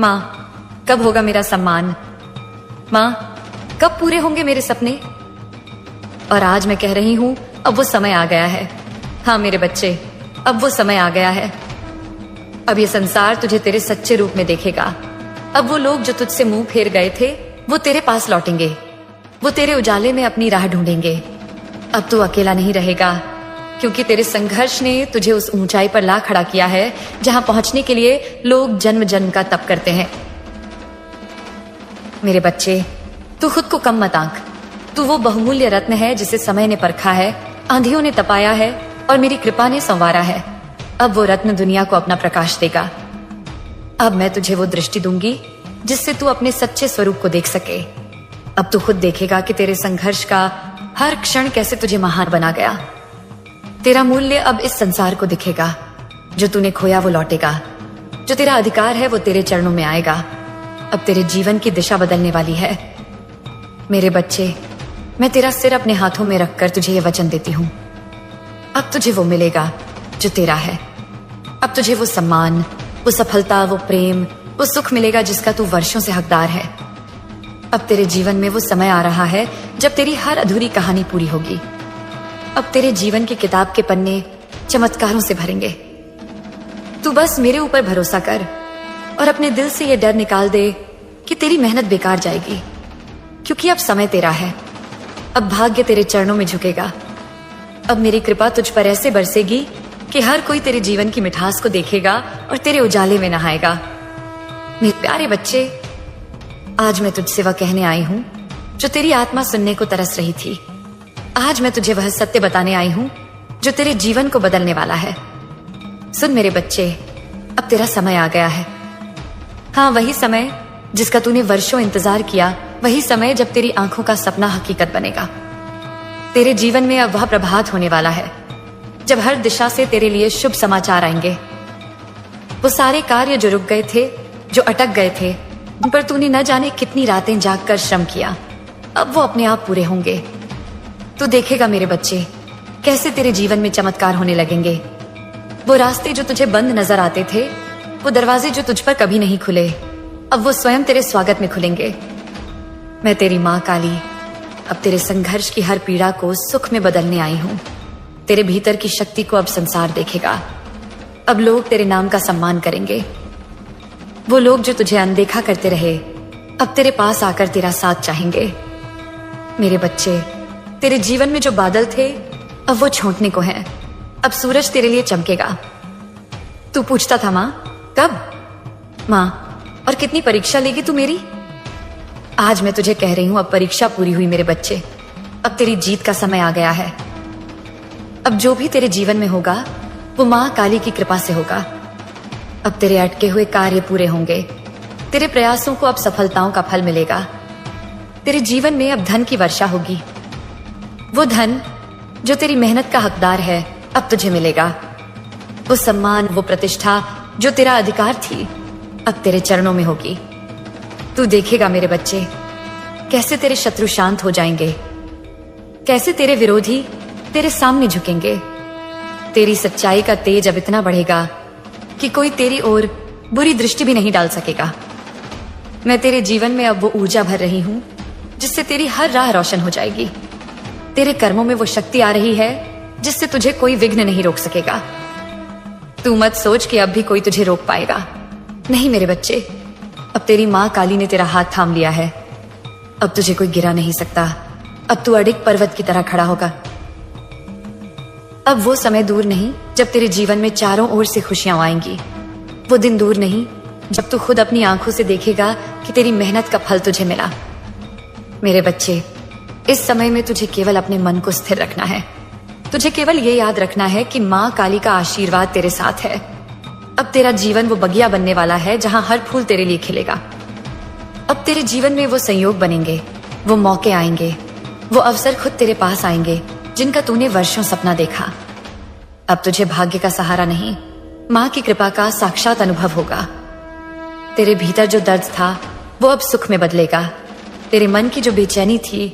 मां कब होगा मेरा सम्मान? मां कब पूरे होंगे मेरे सपने? और आज मैं कह रही हूं, अब वो समय आ गया है। हाँ मेरे बच्चे, अब वो समय आ गया है। अब ये संसार तुझे तेरे सच्चे रूप में देखेगा। अब वो लोग जो तुझसे मुंह फेर गए थे वो तेरे पास लौटेंगे। वो तेरे उजाले में अपनी राह ढूंढेंगे। अब तू अकेला नहीं रहेगा, क्योंकि तेरे संघर्ष ने तुझे उस ऊंचाई पर ला खड़ा किया है जहां पहुंचने के लिए लोग जन्म जन्म का तप करते हैं। मेरे बच्चे, तू खुद को कम मत आंक। तू वो बहुमूल्य रत्न है जिसे समय ने परखा है, आंधियों ने तपाया है और मेरी कृपा ने संवारा है। अब वो रत्न दुनिया को अपना प्रकाश देगा। अब मैं तुझे वो दृष्टि दूंगी जिससे तू अपने सच्चे स्वरूप को देख सके। अब तू खुद देखेगा कि तेरे संघर्ष का हर क्षण कैसे तुझे महान बना गया। तेरा मूल्य अब इस संसार को दिखेगा। जो तूने खोया वो लौटेगा। जो तेरा अधिकार है वो तेरे चरणों में आएगा। अब तेरे जीवन की दिशा बदलने वाली है। मेरे बच्चे, मैं तेरा सिर अपने हाथों में रखकर तुझे ये वचन देती हूं। अब तुझे वो मिलेगा जो तेरा है। अब तुझे वो सम्मान, वो सफलता, वो प्रेम, वो सुख मिलेगा जिसका तू वर्षों से हकदार है। अब तेरे जीवन में वो समय आ रहा है जब तेरी हर अधूरी कहानी पूरी होगी। अब तेरे जीवन की किताब के पन्ने चमत्कारों से भरेंगे। तू बस मेरे ऊपर भरोसा कर और अपने दिल से ये डर निकाल दे कि तेरी मेहनत बेकार जाएगी, क्योंकि अब समय तेरा है। अब भाग्य तेरे चरणों में झुकेगा। अब मेरी कृपा तुझ पर ऐसे बरसेगी कि हर कोई तेरे जीवन की मिठास को देखेगा और तेरे उजाले में नहाएगा। मेरे प्यारे बच्चे, आज मैं तुझसे वह कहने आई हूं जो तेरी आत्मा सुनने को तरस रही थी। आज मैं तुझे वह सत्य बताने आई हूं जो तेरे जीवन को बदलने वाला है। सुन मेरे बच्चे, अब तेरा समय आ गया है। हाँ, वही समय जिसका तूने वर्षों इंतजार किया, वही समय जब तेरी आंखों का सपना हकीकत बनेगा। तेरे जीवन में अब वह प्रभात होने वाला है जब हर दिशा से तेरे लिए शुभ समाचार आएंगे। वो सारे कार्य जो रुक गए थे, जो अटक गए थे, उन पर तूने न जाने कितनी रातें जागकर श्रम किया, अब वो अपने आप पूरे होंगे। तू देखेगा मेरे बच्चे, कैसे तेरे जीवन में चमत्कार होने लगेंगे। वो रास्ते जो तुझे बंद नजर आते थे, वो दरवाजे जो तुझ पर कभी नहीं खुले, अब वो स्वयं तेरे स्वागत में खुलेंगे। मैं तेरी माँ काली अब तेरे संघर्ष की हर पीड़ा को सुख में बदलने आई हूँ। तेरे भीतर की शक्ति को अब संसार देखेगा। अब लोग तेरे नाम का सम्मान करेंगे। वो लोग जो तुझे अनदेखा करते रहे, अब तेरे पास आकर तेरा साथ चाहेंगे। मेरे बच्चे, तेरे जीवन में जो बादल थे, अब वो छूटने को हैं। अब सूरज तेरे लिए चमकेगा। तू पूछता था माँ कब? माँ, और कितनी परीक्षा लेगी तू मेरी? आज मैं तुझे कह रही हूं, अब परीक्षा पूरी हुई मेरे बच्चे। अब तेरी जीत का समय आ गया है। अब जो भी तेरे जीवन में होगा वो माँ काली की कृपा से होगा। अब तेरे अटके हुए कार्य पूरे होंगे। तेरे प्रयासों को अब सफलताओं का फल मिलेगा। तेरे जीवन में अब धन की वर्षा होगी। वो धन जो तेरी मेहनत का हकदार है, अब तुझे मिलेगा। वो सम्मान, वो प्रतिष्ठा जो तेरा अधिकार थी, अब तेरे चरणों में होगी। तू देखेगा मेरे बच्चे, कैसे तेरे शत्रु शांत हो जाएंगे, कैसे तेरे विरोधी तेरे सामने झुकेंगे। तेरी सच्चाई का तेज अब इतना बढ़ेगा कि कोई तेरी ओर बुरी दृष्टि भी नहीं डाल सकेगा। मैं तेरे जीवन में अब वो ऊर्जा भर रही हूं जिससे तेरी हर राह रोशन हो जाएगी। तेरे कर्मों में वो शक्ति आ रही है जिससे तुझे कोई विघ्न नहीं रोक सकेगा। तू मत सोच कि अब भी कोई तुझे रोक पाएगा। नहीं मेरे बच्चे, अब तेरी माँ काली ने तेरा हाथ थाम लिया है। अब तुझे कोई गिरा नहीं सकता। अब तू अडिग पर्वत की तरह खड़ा होगा। अब वो समय दूर नहीं जब तेरे जीवन में चारों ओर से खुशियां आएंगी। वो दिन दूर नहीं जब तू खुद अपनी आंखों से देखेगा कि तेरी मेहनत का फल तुझे मिला। मेरे बच्चे, इस समय में तुझे केवल अपने मन को स्थिर रखना है। तुझे केवल ये याद रखना है कि माँ काली का आशीर्वाद तेरे साथ है। अब तेरा जीवन वो बगिया बनने वाला है जहां हर फूल तेरे लिए खिलेगा। अब तेरे जीवन में वो संयोग बनेंगे, वो मौके आएंगे, वो अवसर खुद तेरे पास आएंगे जिनका तूने वर्षों सपना देखा। अब तुझे भाग्य का सहारा नहीं, माँ की कृपा का साक्षात अनुभव होगा। तेरे भीतर जो दर्द था वो अब सुख में बदलेगा। तेरे मन की जो बेचैनी थी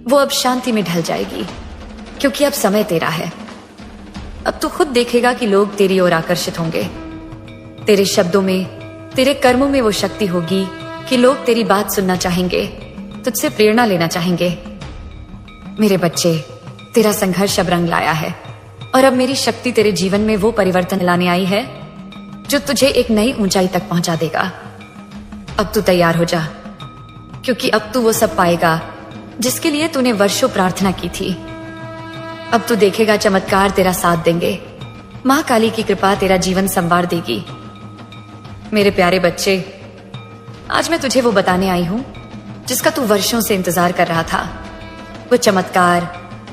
वो अब शांति में ढल जाएगी, क्योंकि अब समय तेरा है। अब तू खुद देखेगा कि लोग तेरी ओर आकर्षित होंगे। तेरे शब्दों में, तेरे कर्मों में वो शक्ति होगी कि लोग तेरी बात सुनना चाहेंगे, तुझसे प्रेरणा लेना चाहेंगे। मेरे बच्चे, तेरा संघर्ष अब रंग लाया है और अब मेरी शक्ति तेरे जीवन में वो परिवर्तन लाने आई है जो तुझे एक नई ऊंचाई तक पहुंचा देगा। अब तू तैयार हो जा, क्योंकि अब तू वो सब पाएगा जिसके लिए तूने वर्षों प्रार्थना की थी। अब तू देखेगा चमत्कार तेरा साथ देंगे। माँ काली की कृपा तेरा जीवन संवार देगी। मेरे प्यारे बच्चे, आज मैं तुझे वो बताने आई हूं जिसका तू वर्षों से इंतजार कर रहा था। वो चमत्कार,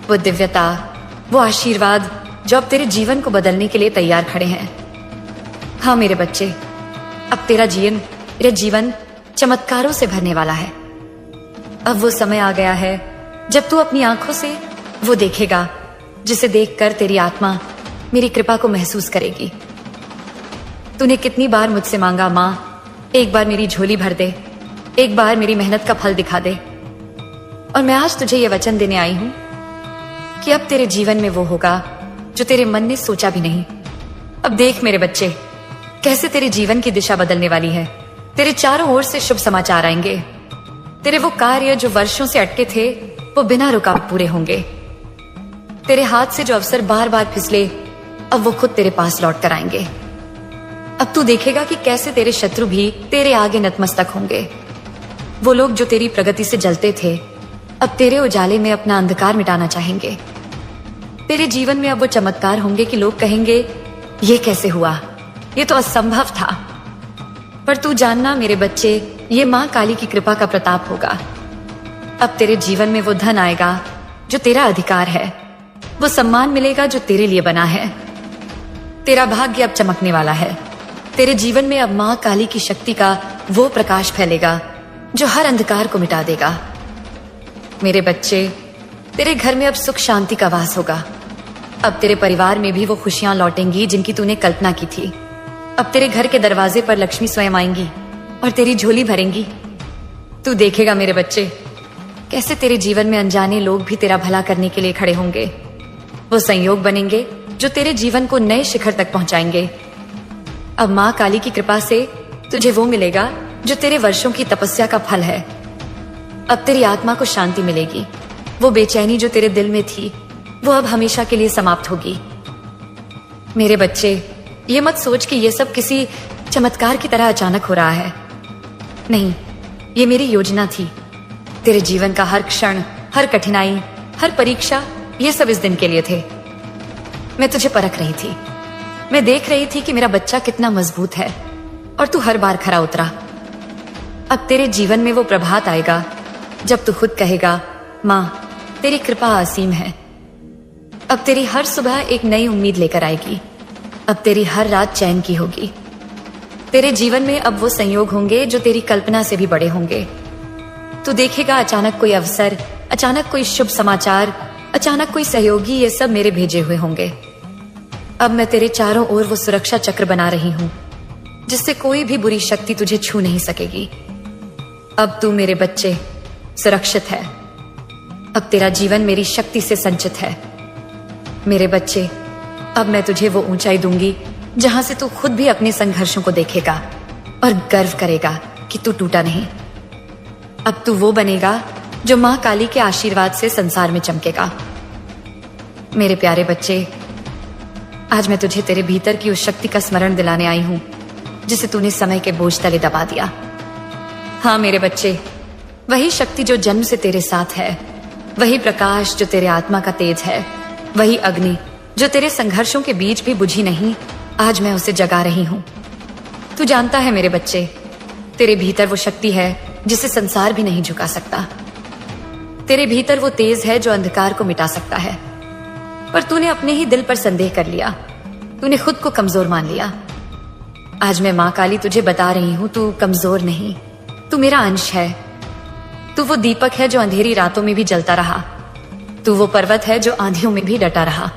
वो दिव्यता, वो आशीर्वाद जो अब तेरे जीवन को बदलने के लिए तैयार खड़े हैं। हाँ मेरे बच्चे, अब तेरा जीवन चमत्कारों से भरने वाला है। अब वो समय आ गया है जब तू अपनी आंखों से वो देखेगा जिसे देखकर तेरी आत्मा मेरी कृपा को महसूस करेगी। तूने कितनी बार मुझसे मांगा, माँ एक बार मेरी झोली भर दे, एक बार मेरी मेहनत का फल दिखा दे। और मैं आज तुझे ये वचन देने आई हूं कि अब तेरे जीवन में वो होगा जो तेरे मन ने सोचा भी नहीं। अब देख मेरे बच्चे, कैसे तेरे जीवन की दिशा बदलने वाली है। तेरे चारों ओर से शुभ समाचार आएंगे। तेरे वो कार्य जो वर्षों से अटके थे वो बिना रुकावट पूरे होंगे। तेरे हाथ से जो अवसर बार बार फिसले अब वो खुद तेरे पास लौट कर आएंगे। अब तू देखेगा कि कैसे तेरे शत्रु भी तेरे आगे नतमस्तक होंगे। वो लोग जो तेरी प्रगति से जलते थे अब तेरे उजाले में अपना अंधकार मिटाना चाहेंगे। तेरे जीवन में अब वो चमत्कार होंगे कि लोग कहेंगे ये कैसे हुआ, ये तो असंभव था। पर तू जानना मेरे बच्चे, ये माँ काली की कृपा का प्रताप होगा। अब तेरे जीवन में वो धन आएगा जो तेरा अधिकार है, वो सम्मान मिलेगा जो तेरे लिए बना है। तेरा भाग्य अब चमकने वाला है। तेरे जीवन में अब माँ काली की शक्ति का वो प्रकाश फैलेगा जो हर अंधकार को मिटा देगा। मेरे बच्चे, तेरे घर में अब सुख शांति का वास होगा। अब तेरे परिवार में भी वो खुशियां लौटेंगी जिनकी तूने कल्पना की थी। अब तेरे घर के दरवाजे पर लक्ष्मी स्वयं आएंगी और तेरी झोली भरेंगी। तू देखेगा मेरे बच्चे, कैसे तेरे जीवन में अनजाने लोग भी तेरा भला करने के लिए खड़े होंगे। वो संयोग बनेंगे जो तेरे जीवन को नए शिखर तक पहुंचाएंगे। अब माँ काली की कृपा से तुझे वो मिलेगा जो तेरे वर्षों की तपस्या का फल है। अब तेरी आत्मा को शांति मिलेगी। वो बेचैनी जो तेरे दिल में थी वो अब हमेशा के लिए समाप्त होगी। मेरे बच्चे, ये मत सोच कि ये सब किसी चमत्कार की तरह अचानक हो रहा है। नहीं, ये मेरी योजना थी। तेरे जीवन का हर क्षण, हर कठिनाई, हर परीक्षा, ये सब इस दिन के लिए थे। मैं तुझे परख रही थी। मैं देख रही थी कि मेरा बच्चा कितना मजबूत है और तू हर बार खरा उतरा। अब तेरे जीवन में वो प्रभात आएगा जब तू खुद कहेगा, माँ तेरी कृपा असीम है। अब तेरी हर सुबह एक नई उम्मीद लेकर आएगी। अब तेरी हर रात चैन की होगी। तेरे जीवन में अब वो संयोग होंगे जो तेरी कल्पना से भी बड़े होंगे। तू देखेगा अचानक कोई अवसर, अचानक कोई शुभ समाचार, अचानक कोई सहयोगी, ये सब मेरे भेजे हुए होंगे। अब मैं तेरे चारों ओर वो सुरक्षा चक्र बना रही हूं जिससे कोई भी बुरी शक्ति तुझे छू नहीं सकेगी। अब तू मेरे बच्चे सुरक्षित है। अब तेरा जीवन मेरी शक्ति से संचित है। मेरे बच्चे, अब मैं तुझे वो ऊंचाई दूंगी जहां से तू खुद भी अपने संघर्षों को देखेगा और गर्व करेगा कि तू टूटा नहीं। अब तू वो बनेगा जो मां काली के आशीर्वाद से संसार में चमकेगा। मेरे प्यारे बच्चे, आज मैं तुझे तेरे भीतर की उस शक्ति का स्मरण दिलाने आई हूं जिसे तूने समय के बोझ तले दबा दिया। हाँ मेरे बच्चे, वही शक्ति जो जन्म से तेरे साथ है, वही प्रकाश जो तेरे आत्मा का तेज है, वही अग्नि जो तेरे संघर्षों के बीच भी बुझी नहीं, आज मैं उसे जगा रही हूं। तू जानता है मेरे बच्चे, तेरे भीतर वो शक्ति है जिसे संसार भी नहीं झुका सकता। तेरे भीतर वो तेज है जो अंधकार को मिटा सकता है। पर तूने अपने ही दिल पर संदेह कर लिया। तूने खुद को कमजोर मान लिया। आज मैं माँ काली तुझे बता रही हूं, तू कमजोर नहीं, तू मेरा अंश है। तू वो दीपक है जो अंधेरी रातों में भी जलता रहा। तू वो पर्वत है जो आंधियों में भी डटा रहा।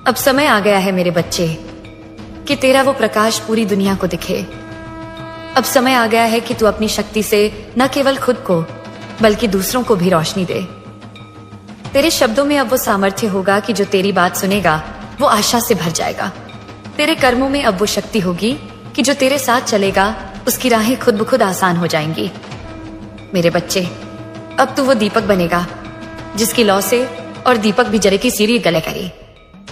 अब समय आ गया है मेरे बच्चे कि तेरा वो प्रकाश पूरी दुनिया को दिखे। अब समय आ गया है कि तू अपनी शक्ति से न केवल खुद को बल्कि दूसरों को भी रोशनी दे। तेरे शब्दों में अब वो सामर्थ्य होगा कि जो तेरी बात सुनेगा वो आशा से भर जाएगा। तेरे कर्मों में अब वो शक्ति होगी कि जो तेरे साथ चलेगा उसकी राहें खुद ब खुद आसान हो जाएंगी। मेरे बच्चे, अब तू वो दीपक बनेगा जिसकी लौ से और दीपक भी जले की सीढ़ी गले करे।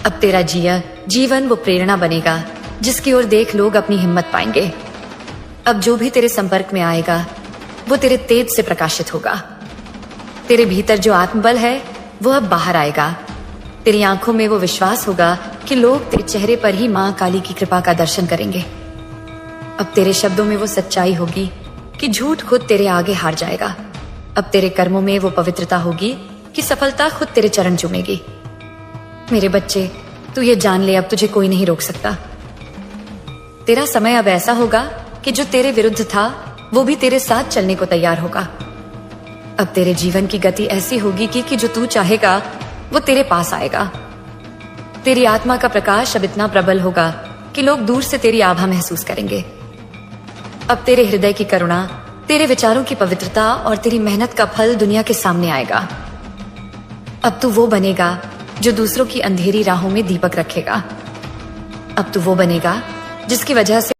अब तेरा जीवन वो प्रेरणा बनेगा जिसकी ओर देख लोग अपनी हिम्मत पाएंगे। अब जो भी तेरे संपर्क में आएगा वो तेरे तेज से प्रकाशित होगा। तेरे भीतर जो आत्मबल है वो अब बाहर आएगा। तेरी आंखों में वो विश्वास होगा कि लोग तेरे चेहरे पर ही माँ काली की कृपा का दर्शन करेंगे। अब तेरे शब्दों में वो सच्चाई होगी कि झूठ खुद तेरे आगे हार जाएगा। अब तेरे कर्मों में वो पवित्रता होगी कि सफलता खुद तेरे चरण चूमेगी। मेरे बच्चे, तू ये जान ले, अब तुझे कोई नहीं रोक सकता। तेरा समय अब ऐसा होगा कि जो तेरे विरुद्ध था वो भी तेरे साथ चलने को तैयार होगा। अब तेरे जीवन की गति ऐसी होगी कि जो तू चाहेगा वो तेरे पास आएगा। तेरी आत्मा का प्रकाश अब इतना प्रबल होगा कि लोग दूर से तेरी आभा महसूस करेंगे। अब तेरे हृदय की करुणा, तेरे विचारों की पवित्रता और तेरी मेहनत का फल दुनिया के सामने आएगा। अब तू वो बनेगा जो दूसरों की अंधेरी राहों में दीपक रखेगा। अब तू वो बनेगा जिसकी वजह से